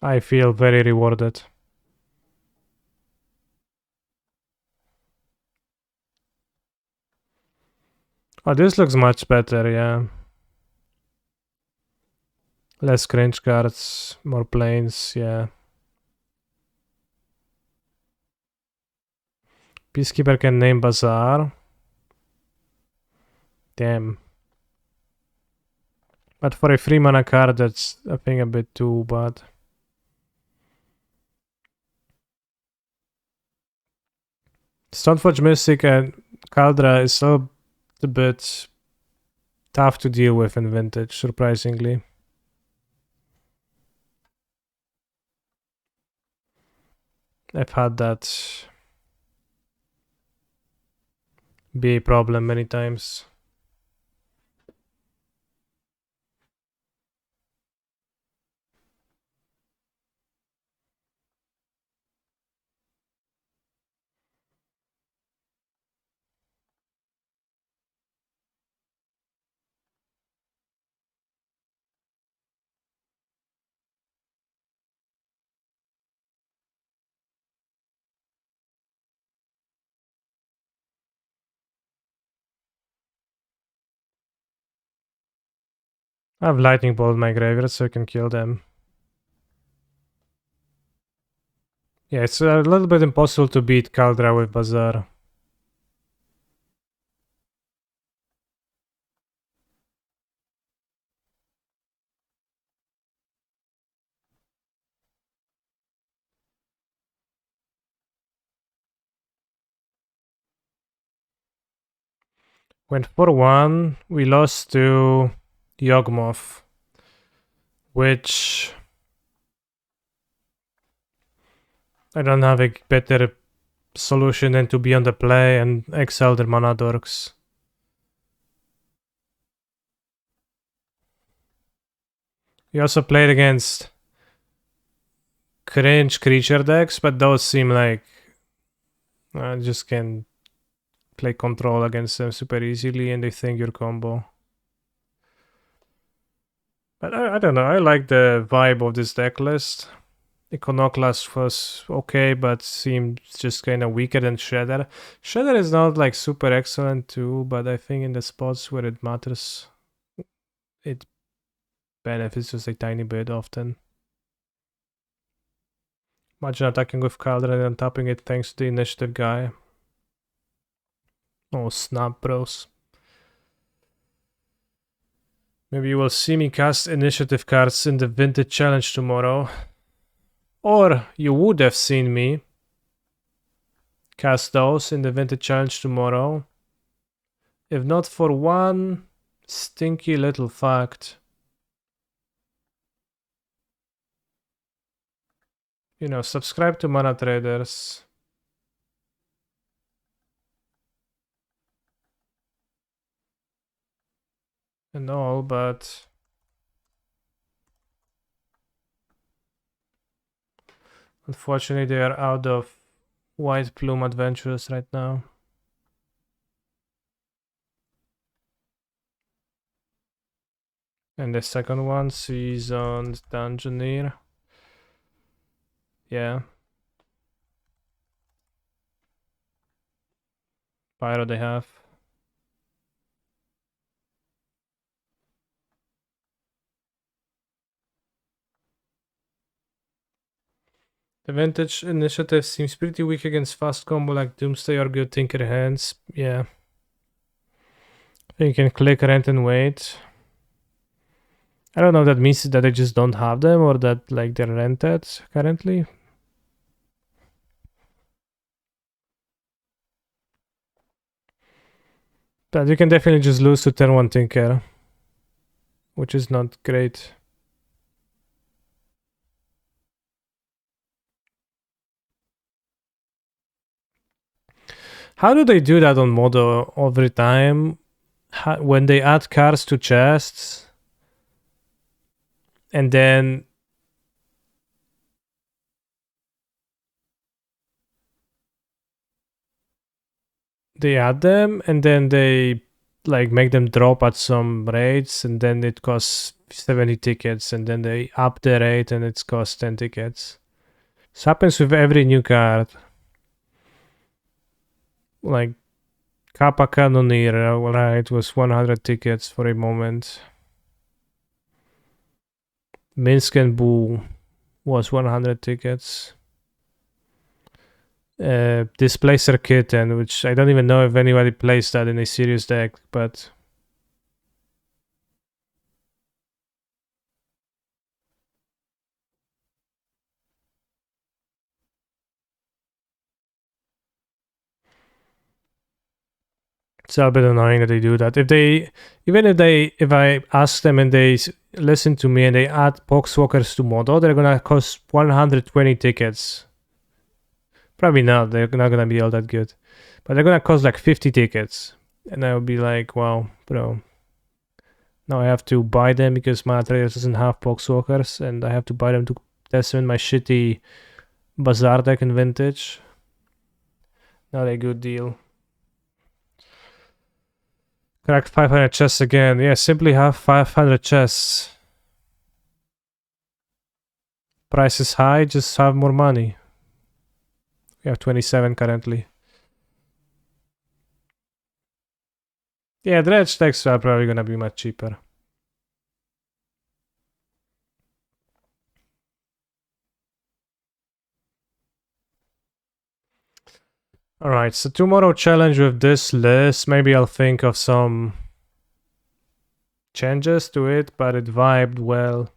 I feel very rewarded. Oh, this looks much better, yeah. Less cringe cards, more planes, yeah. Peacekeeper can name Bazaar. Damn. But for a 3 mana card, that's I think a bit too bad. Stoneforge Mystic and Caldra is a bit tough to deal with in Vintage, surprisingly. I've had that be a problem many times. I have Lightning Bolt in my graveyard so I can kill them. Yeah, it's a little bit impossible to beat Caldra with Bazaar. Went 4-1. We lost to Yawgmoth, which I don't have a better solution than to be on the play and excel their mana dorks. We also played against cringe creature decks, but those seem like I just can play control against them super easily and they think your combo. But I don't know, I like the vibe of this deck list. Iconoclast was okay, but seemed just kind of weaker than Shredder. Shredder is not like super excellent too, but I think in the spots where it matters, it benefits just a tiny bit often. Imagine attacking with Caldron and tapping it thanks to the initiative guy. Oh snap, bros. Maybe you will see me cast initiative cards in the Vintage Challenge tomorrow. Or you would have seen me cast those in the Vintage Challenge tomorrow. If not for one stinky little fact. You know, subscribe to Mana Traders. And all, but unfortunately they are out of White Plume Adventures right now. And the second one, Seasoned Dungeoneer. Yeah. Pyro they have. The Vintage Initiative seems pretty weak against fast combo like Doomsday or Good Tinker Hands. Yeah. You can click Rent and Wait. I don't know if that means that they just don't have them or that like they're rented currently. But you can definitely just lose to turn 1 Tinker, which is not great. How do they do that on Modo every time? When they add cards to chests and then they add them and then they like make them drop at some rates and then it costs 70 tickets and then they up the rate and it costs 10 tickets. This happens with every new card. Like Kappa Cannoneer, right, was 100 tickets for a moment. Minsk and Boo was 100 tickets. Displacer Kitten, which I don't even know if anybody plays that in a serious deck, but it's a bit annoying that they do that. If I ask them and they listen to me and they add Poxwalkers to Modo, they're gonna cost 120 tickets. Probably not. They're not gonna be all that good, but they're gonna cost like 50 tickets, and I would be like, wow, bro. Now I have to buy them because Mana Traders doesn't have Poxwalkers, and I have to buy them to test them in my shitty Bazaar deck in Vintage. Not a good deal. Cracked 500 chests again. Yeah, simply have 500 chests. Price is high, just have more money. We have 27 currently. Yeah, dredge decks are probably gonna be much cheaper. Alright, so tomorrow challenge with this list. Maybe I'll think of some changes to it, but it vibed well.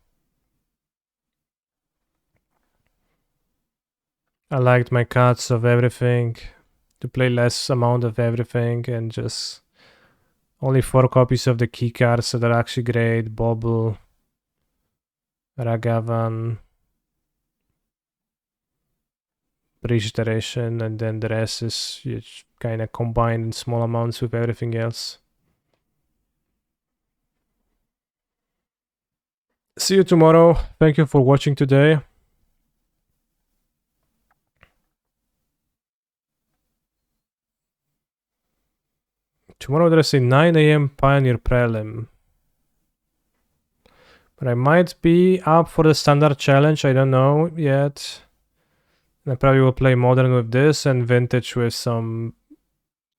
I liked my cuts of everything, to play less amount of everything and just Only 4 copies of the key cards that are actually great. Bobble, Ragavan, Bridge Iteration, and then the rest is kind of combined in small amounts with everything else. See you tomorrow. Thank you for watching today. Tomorrow there's a 9 AM Pioneer Prelim. But I might be up for the standard challenge, I don't know yet. I probably will play modern with this and vintage with some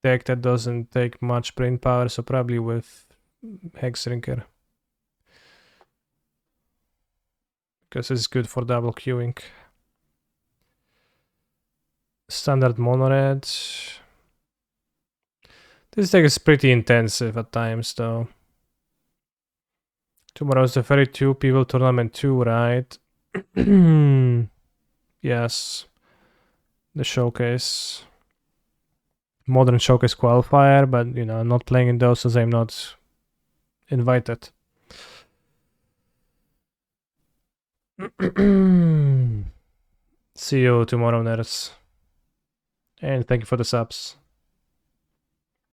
deck that doesn't take much brain power, so probably with Hexdrinker. Because it's good for double queuing. Standard mono red. This deck is pretty intensive at times though. Tomorrow's the 32 people tournament too, right? Yes. The showcase. Modern showcase qualifier, but you know, I'm not playing in those as I'm not invited. See you tomorrow, nerds. And thank you for the subs.